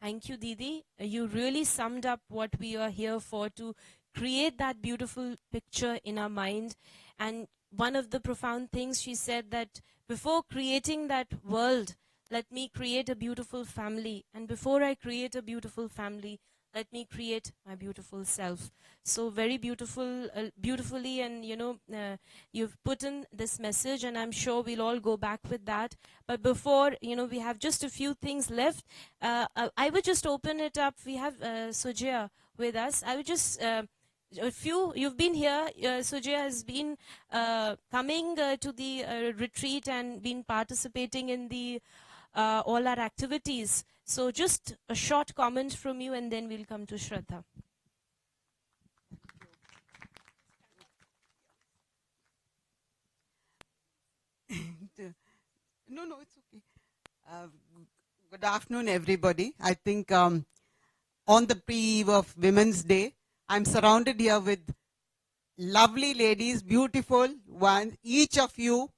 Thank you, Didi. You really summed up what we are here for, to create that beautiful picture in our mind. And one of the profound things she said, that before creating that world, let me create a beautiful family. And before I create a beautiful family, let me create my beautiful self. So very beautiful, beautifully, and you've put in this message, and I'm sure we'll all go back with that. But before, we have just a few things left. I would just open it up. We have Sujaya with us. I would just you've been here. Sujaya has been coming to the retreat and been participating in the all our activities. So just a short comment from you, and then we'll come to Shraddha. No, it's okay. Good afternoon, everybody. I think on the pre-eve of Women's Day, I'm surrounded here with lovely ladies, beautiful ones. Each of you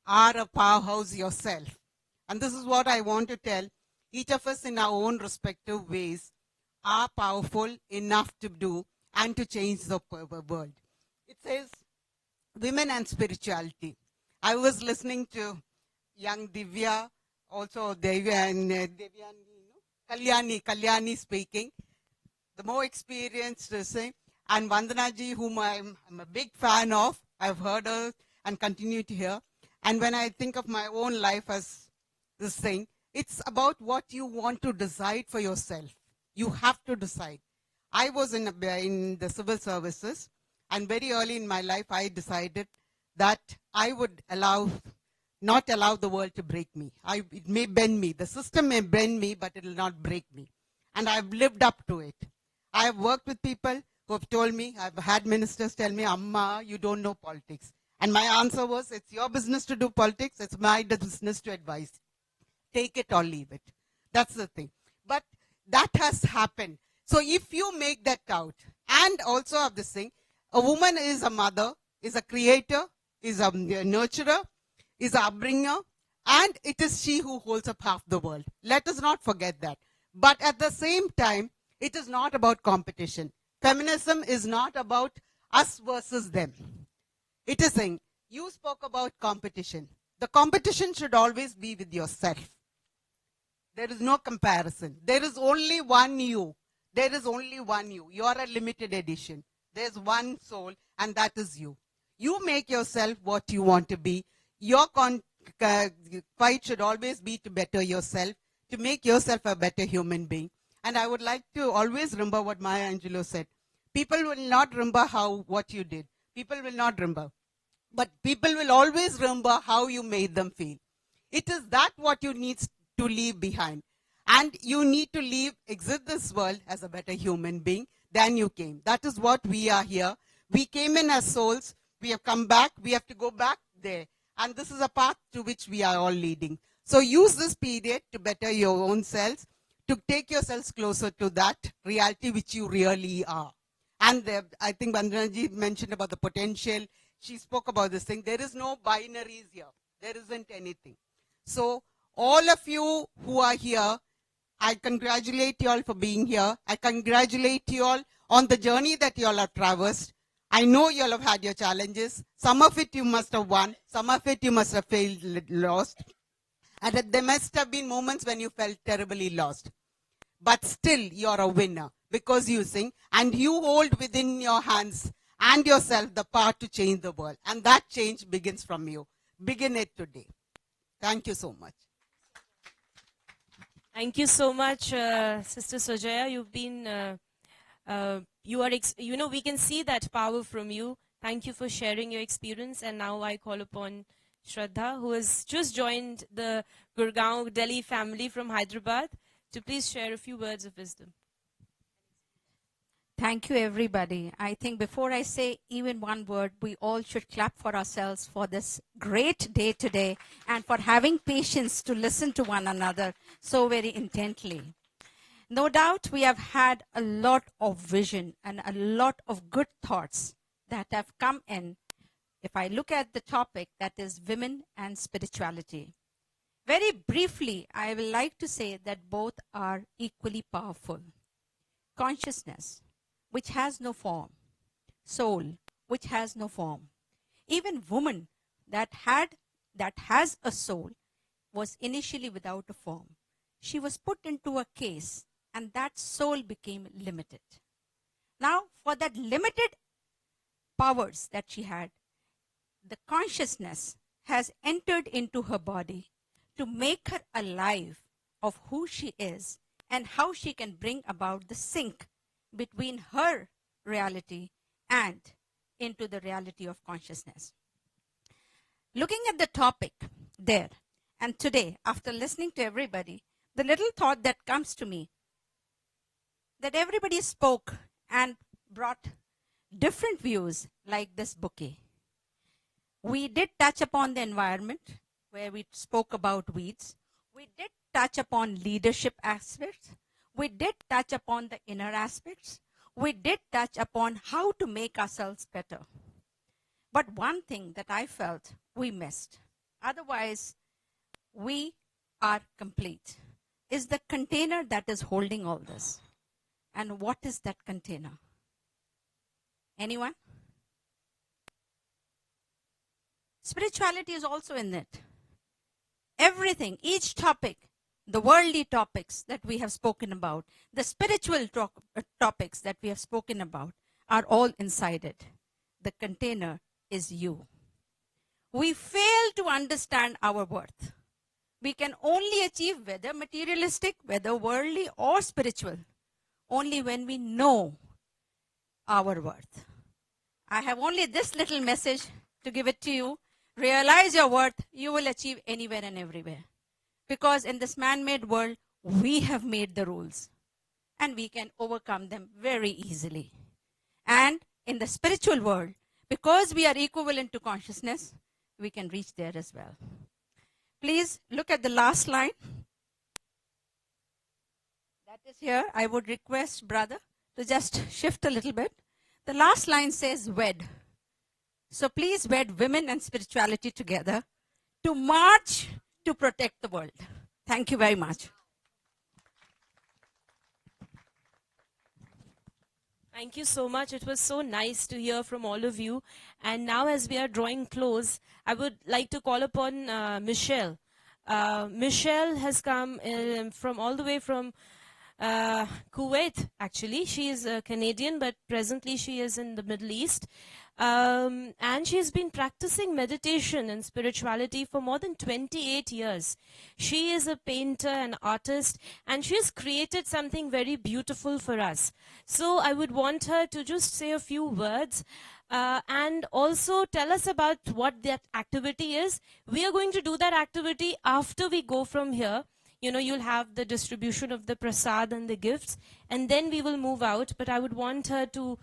are a powerhouse yourself. And this is what I want to tell. Each of us in our own respective ways are powerful enough to do and to change the world. It says women and spirituality. I was listening to young Divya, also Devya and Kalyani speaking. The more experienced say, and Vandana ji, whom I'm a big fan of. I've heard her and continue to hear. And when I think of my own life as this thing, it's about what you want to decide for yourself. You have to decide. I was in the civil services, and very early in my life, I decided that I would not allow the world to break me. It may bend me. The system may bend me, but it will not break me. And I've lived up to it. I have worked with people who have told me, I've had ministers tell me, Amma, you don't know politics. And my answer was, it's your business to do politics. It's my business to advise. Take it or leave it. That's the thing. But that has happened. So if you make that out, and also of this thing, a woman is a mother, is a creator, is a nurturer, is a upbringer, and it is she who holds up half the world. Let us not forget that. But at the same time, it is not about competition. Feminism is not about us versus them. It is saying, you spoke about competition. The competition should always be with yourself. There is no comparison. There is only one you. There is only one you. You are a limited edition. There's one soul, and that is you. You make yourself what you want to be. Your fight should always be to better yourself, to make yourself a better human being. And I would like to always remember what Maya Angelou said. People will not remember what you did. People will not remember. But people will always remember how you made them feel. It is that what you need to leave behind. And you need to exit this world as a better human being than you came. That is what we are here. We came in as souls. We have come back. We have to go back there. And this is a path to which we are all leading. So use this period to better your own selves, to take yourselves closer to that reality which you really are. And I think Vandana ji mentioned about the potential. She spoke about this thing. There is no binaries here. There isn't anything. So all of you who are here, I congratulate you all for being here. I congratulate you all on the journey that you all have traversed. I know you all have had your challenges. Some of it you must have won. Some of it you must have failed, lost. And there must have been moments when you felt terribly lost. But still, you're a winner because you sing and you hold within your hands and yourself the power to change the world. And that change begins from you. Begin it today. Thank you so much. Thank you so much, Sister Sojaya. You've been, we can see that power from you. Thank you for sharing your experience. And now I call upon Shraddha, who has just joined the Gurgaon, Delhi family from Hyderabad, to please share a few words of wisdom. Thank you, everybody. I think before I say even one word, we all should clap for ourselves for this great day today and for having patience to listen to one another so very intently. No doubt we have had a lot of vision and a lot of good thoughts that have come in. If I look at the topic, that is women and spirituality. Very briefly, I will like to say that both are equally powerful. Consciousness, which has no form. Soul, which has no form. Even woman that has a soul was initially without a form. She was put into a case and that soul became limited. Now, for that limited powers that she had, the consciousness has entered into her body to make her alive of who she is and how she can bring about the sync between her reality and into the reality of consciousness. Looking at the topic there, and today, after listening to everybody, the little thought that comes to me, that everybody spoke and brought different views like this bouquet. We did touch upon the environment, where we spoke about weeds. We did touch upon leadership aspects. We did touch upon the inner aspects. We did touch upon how to make ourselves better. But one thing that I felt we missed, otherwise we are complete, is the container that is holding all this. And what is that container? Anyone? Spirituality is also in it. Everything, each topic, the worldly topics that we have spoken about, the spiritual topics that we have spoken about are all inside it. The container is you. We fail to understand our worth. We can only achieve, whether materialistic, whether worldly or spiritual, only when we know our worth. I have only this little message to give it to you. Realize your worth, you will achieve anywhere and everywhere. Because in this man-made world, we have made the rules. And we can overcome them very easily. And in the spiritual world, because we are equivalent to consciousness, we can reach there as well. Please look at the last line. That is here. I would request, brother, to just shift a little bit. The last line says wed. So please wed women and spirituality together to march to protect the world. Thank you very much. Thank you so much. It was so nice to hear from all of you. And now as we are drawing close, I would like to call upon Michelle. Michelle has come from all the way from Kuwait, actually. She is a Canadian, but presently she is in the Middle East. And she's been practicing meditation and spirituality for more than 28 years. She is a painter and artist, and she has created something very beautiful for us. So I would want her to just say a few words and also tell us about what that activity is. We are going to do that activity after we go from here. You know, you'll have the distribution of the prasad and the gifts, and then we will move out. But I would want her to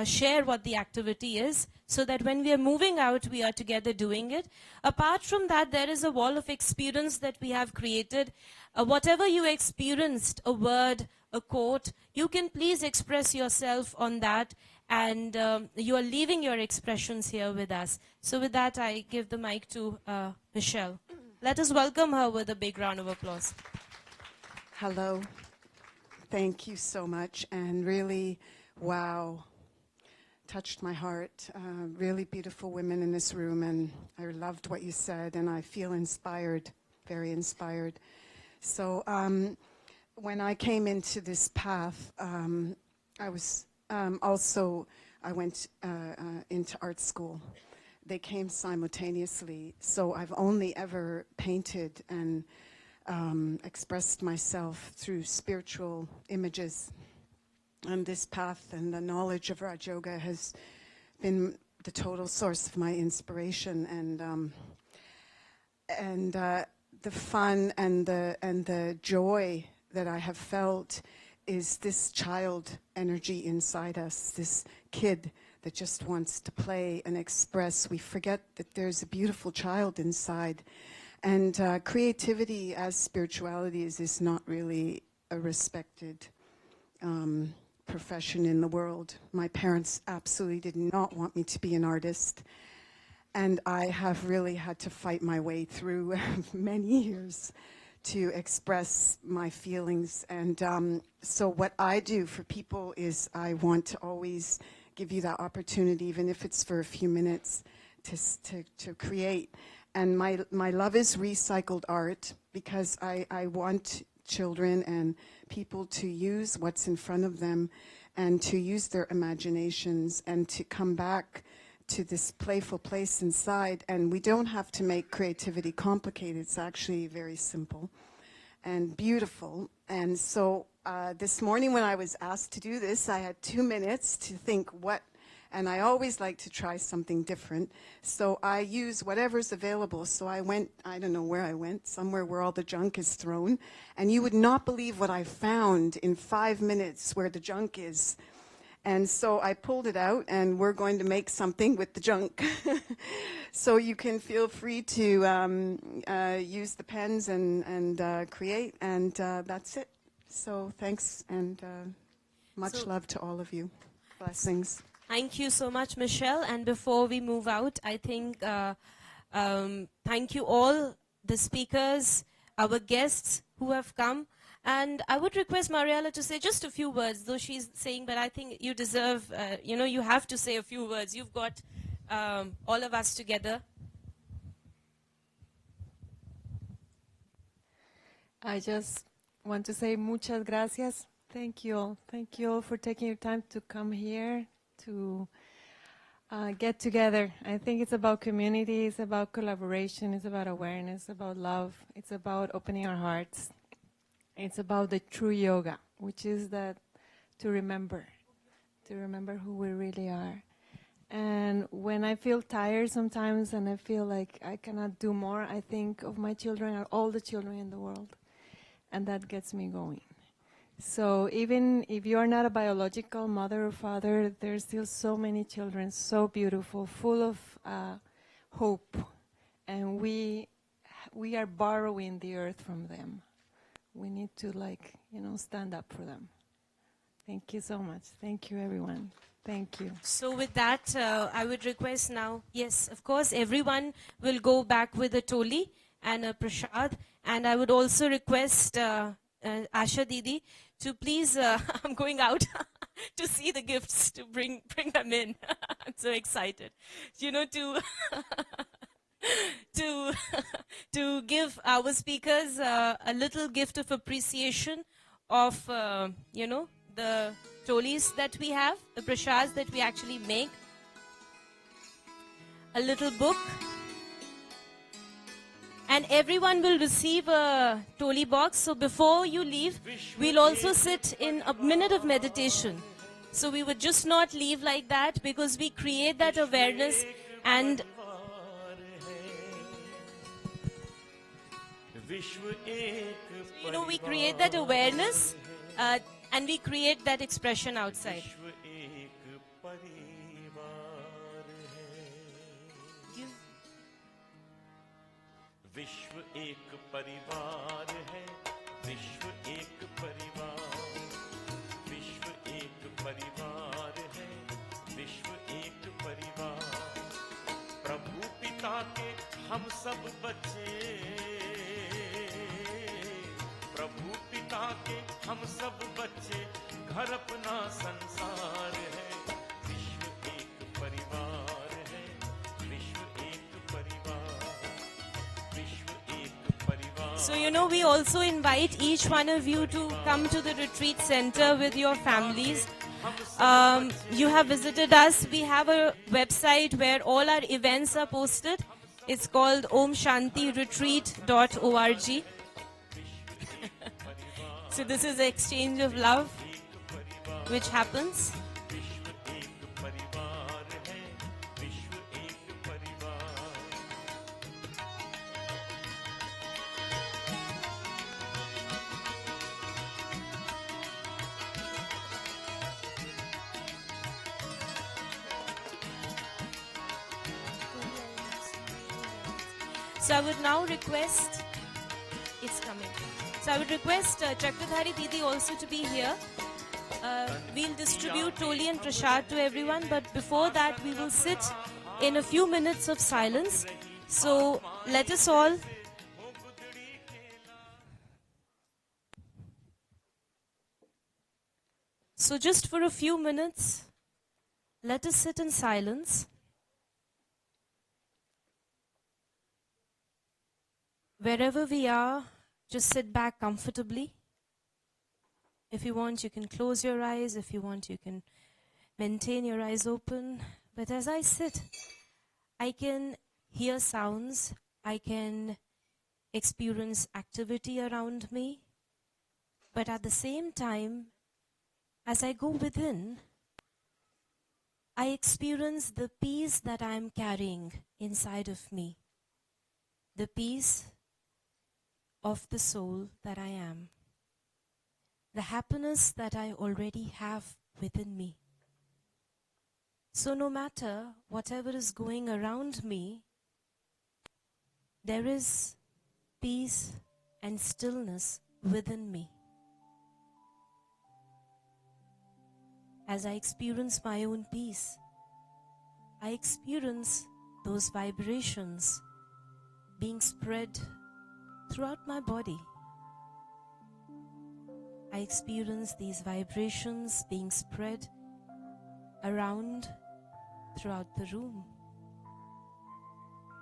share what the activity is, so that when we are moving out, we are together doing it. Apart from that, there is a wall of experience that we have created. Whatever you experienced, a word, a quote, you can please express yourself on that, and you are leaving your expressions here with us. So with that, I give the mic to Michelle. Let us welcome her with a big round of applause. Hello. Thank you so much. And really, wow, touched my heart. Really beautiful women in this room. And I loved what you said. And I feel inspired, very inspired. So when I came into this path, I was I went into art school. They came simultaneously, so I've only ever painted and expressed myself through spiritual images. And this path and the knowledge of Raj Yoga has been the total source of my inspiration, and the fun and the joy that I have felt is this child energy inside us, this kid that just wants to play and express. We forget that there's a beautiful child inside. And creativity as spirituality is not really a respected profession in the world. My parents absolutely did not want me to be an artist. And I have really had to fight my way through many years to express my feelings. And so what I do for people is I want to always give you that opportunity, even if it's for a few minutes, to create. And my love is recycled art, because I want children and people to use what's in front of them and to use their imaginations and to come back to this playful place inside. And we don't have to make creativity complicated. It's actually very simple and beautiful. And so this morning when I was asked to do this, I had 2 minutes to think and I always like to try something different. So I use whatever's available. So I went, I don't know where I went, somewhere where all the junk is thrown. And you would not believe what I found in 5 minutes where the junk is. And so I pulled it out, and we're going to make something with the junk. So you can feel free to use the pens and create, and that's it. So thanks, and much love to all of you. Blessings. Thank you so much, Michelle. And before we move out, I think thank you all, the speakers, our guests who have come. And I would request Mariella to say just a few words, though she's saying, but I think you deserve, you have to say a few words. You've got all of us together. I just want to say muchas gracias. Thank you all. Thank you all for taking your time to come here to get together. I think it's about community, it's about collaboration, it's about awareness, about love, it's about opening our hearts. It's about the true yoga, which is that to remember who we really are. And when I feel tired sometimes and I feel like I cannot do more, I think of my children and all the children in the world. And that gets me going. So even if you are not a biological mother or father, there's still so many children, so beautiful, full of hope. And we are borrowing the earth from them. We need to stand up for them. Thank you so much. Thank you, everyone. Thank you. So with that, I would request now, yes, of course, everyone will go back with a toli and a prasad. And I would also request Asha Didi to please, I'm going out to see the gifts, to bring them in. I'm so excited. To give our speakers a little gift of appreciation of, the tolis that we have, the prashads that we actually make. A little book. And everyone will receive a toli box. So before you leave, we'll also sit in a minute of meditation. So we would just not leave like that, because we create that awareness and we create that awareness and we create that expression outside. विश्व एक परिवार है, विश्व एक परिवार, विश्व एक परिवार है, विश्व एक परिवार। प्रभु पिता के हम सब बच्चे, प्रभु पिता के हम सब बच्चे, घर अपना संसार है। विश्व एक परिवार है, विश्व एक परिवार, विश्व एक परिवार। So we also invite each one of you to come to the retreat center with your families. You have visited us. We have a website where all our events are posted. It's called omshantiretreat.org. So this is the exchange of love which happens. So I would now request, it's coming. So I would request Chakradhari Didi also to be here. We'll distribute Toli and Prashad to everyone, but before that we will sit in a few minutes of silence. So let us all So just for a few minutes, let us sit in silence. Wherever we are, just sit back comfortably. If you want, you can close your eyes. If you want, you can maintain your eyes open. But as I sit, I can hear sounds. I can experience activity around me. But at the same time, as I go within, I experience the peace that I am carrying inside of me. The peace of the soul that I am. The happiness that I already have within me. So no matter whatever is going around me, there is peace and stillness within me. As I experience my own peace, I experience those vibrations being spread throughout my body. I experience these vibrations being spread around throughout the room.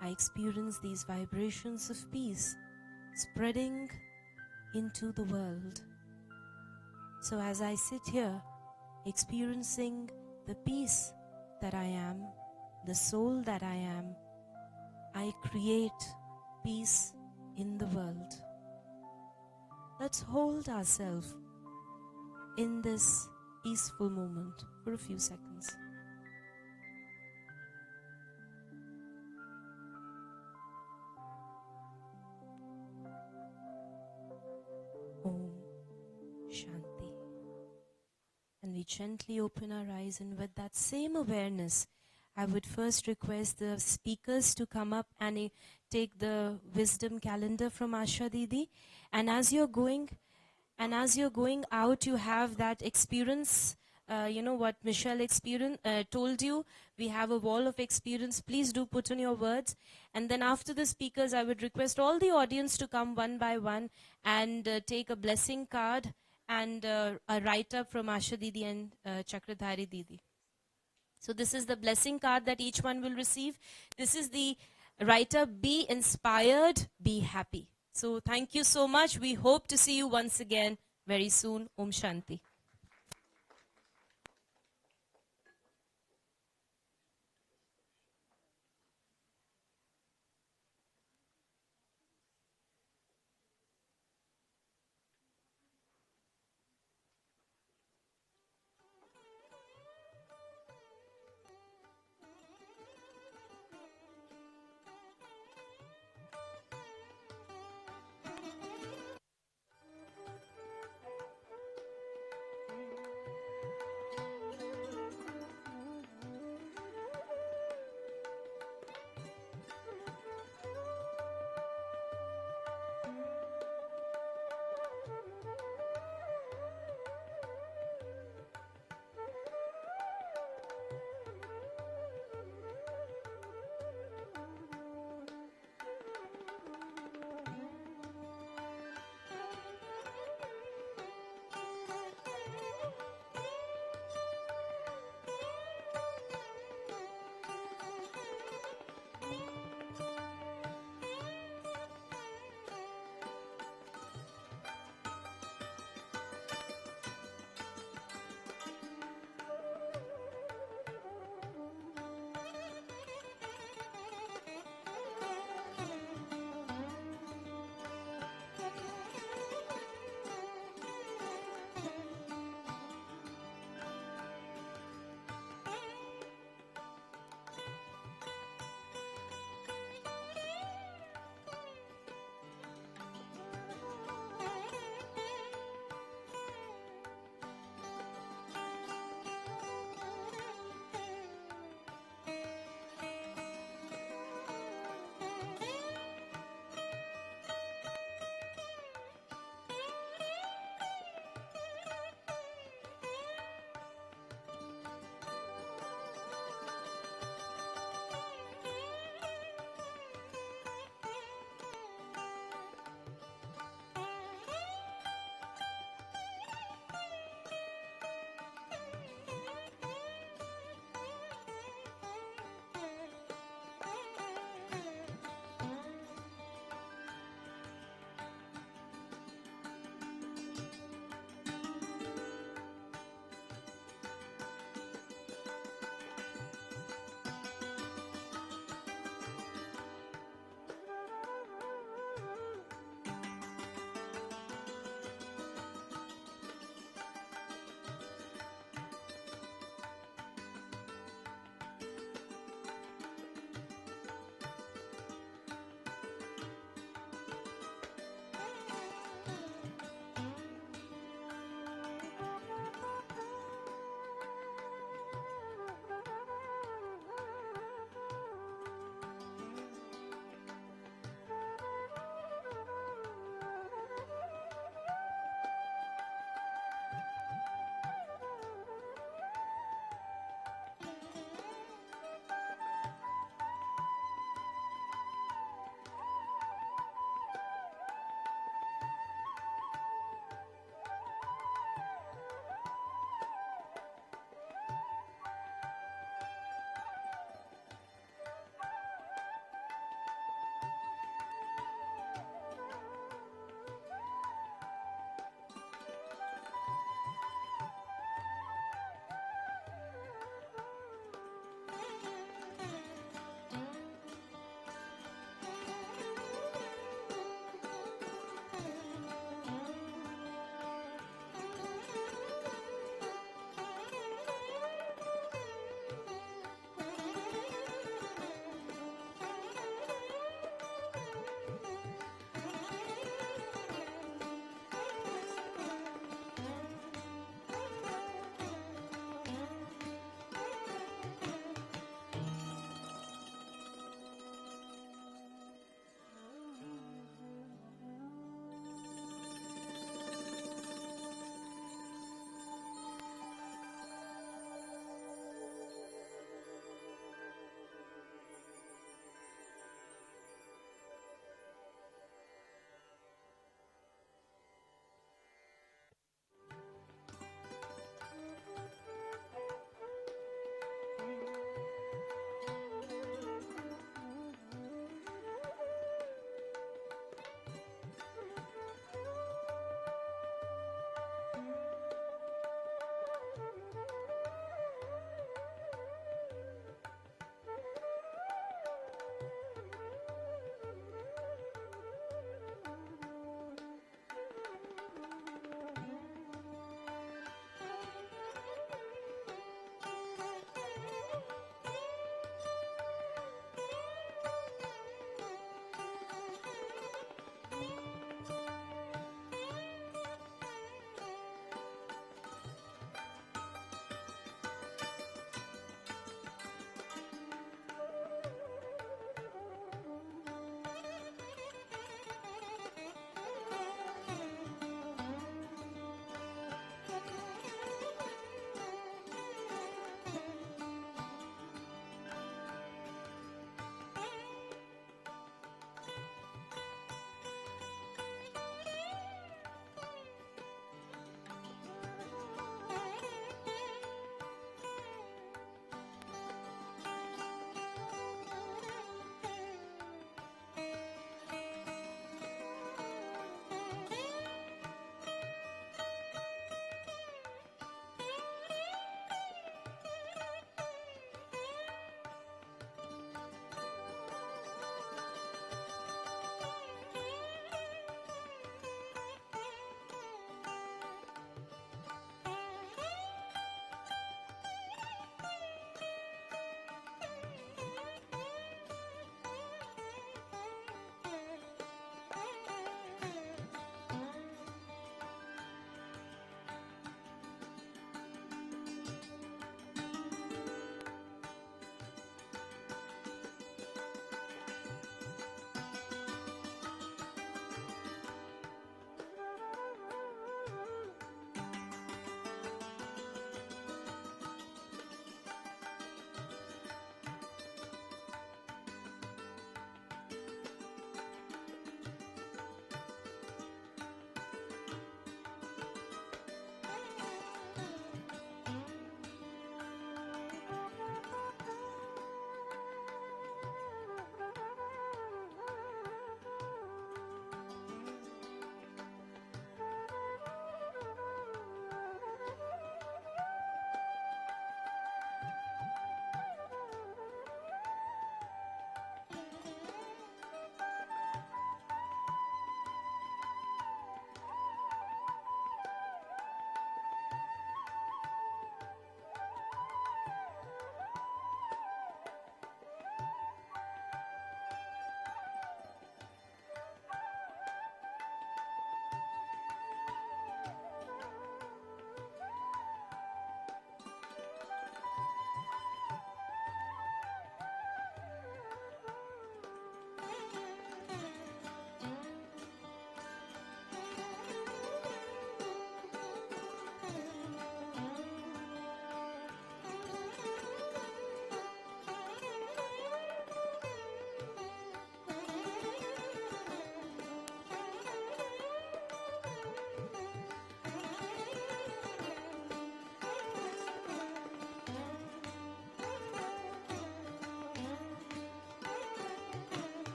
I experience these vibrations of peace spreading into the world. So as I sit here, experiencing the peace that I am, the soul that I am, I create peace in the world. Let's hold ourselves in this peaceful moment for a few seconds. Om Shanti. And we gently open our eyes, and with that same awareness, I would first request the speakers to come up and take the wisdom calendar from Asha Didi. And as you're going out, you have that experience. You know what Michelle told you. We have a wall of experience. Please do put in your words. And then after the speakers, I would request all the audience to come one by one and take a blessing card and a write-up from Asha Didi and Chakradhari Didi. So this is the blessing card that each one will receive. This is the write-up, be inspired, be happy. So thank you so much. We hope to see you once again very soon. Om Shanti.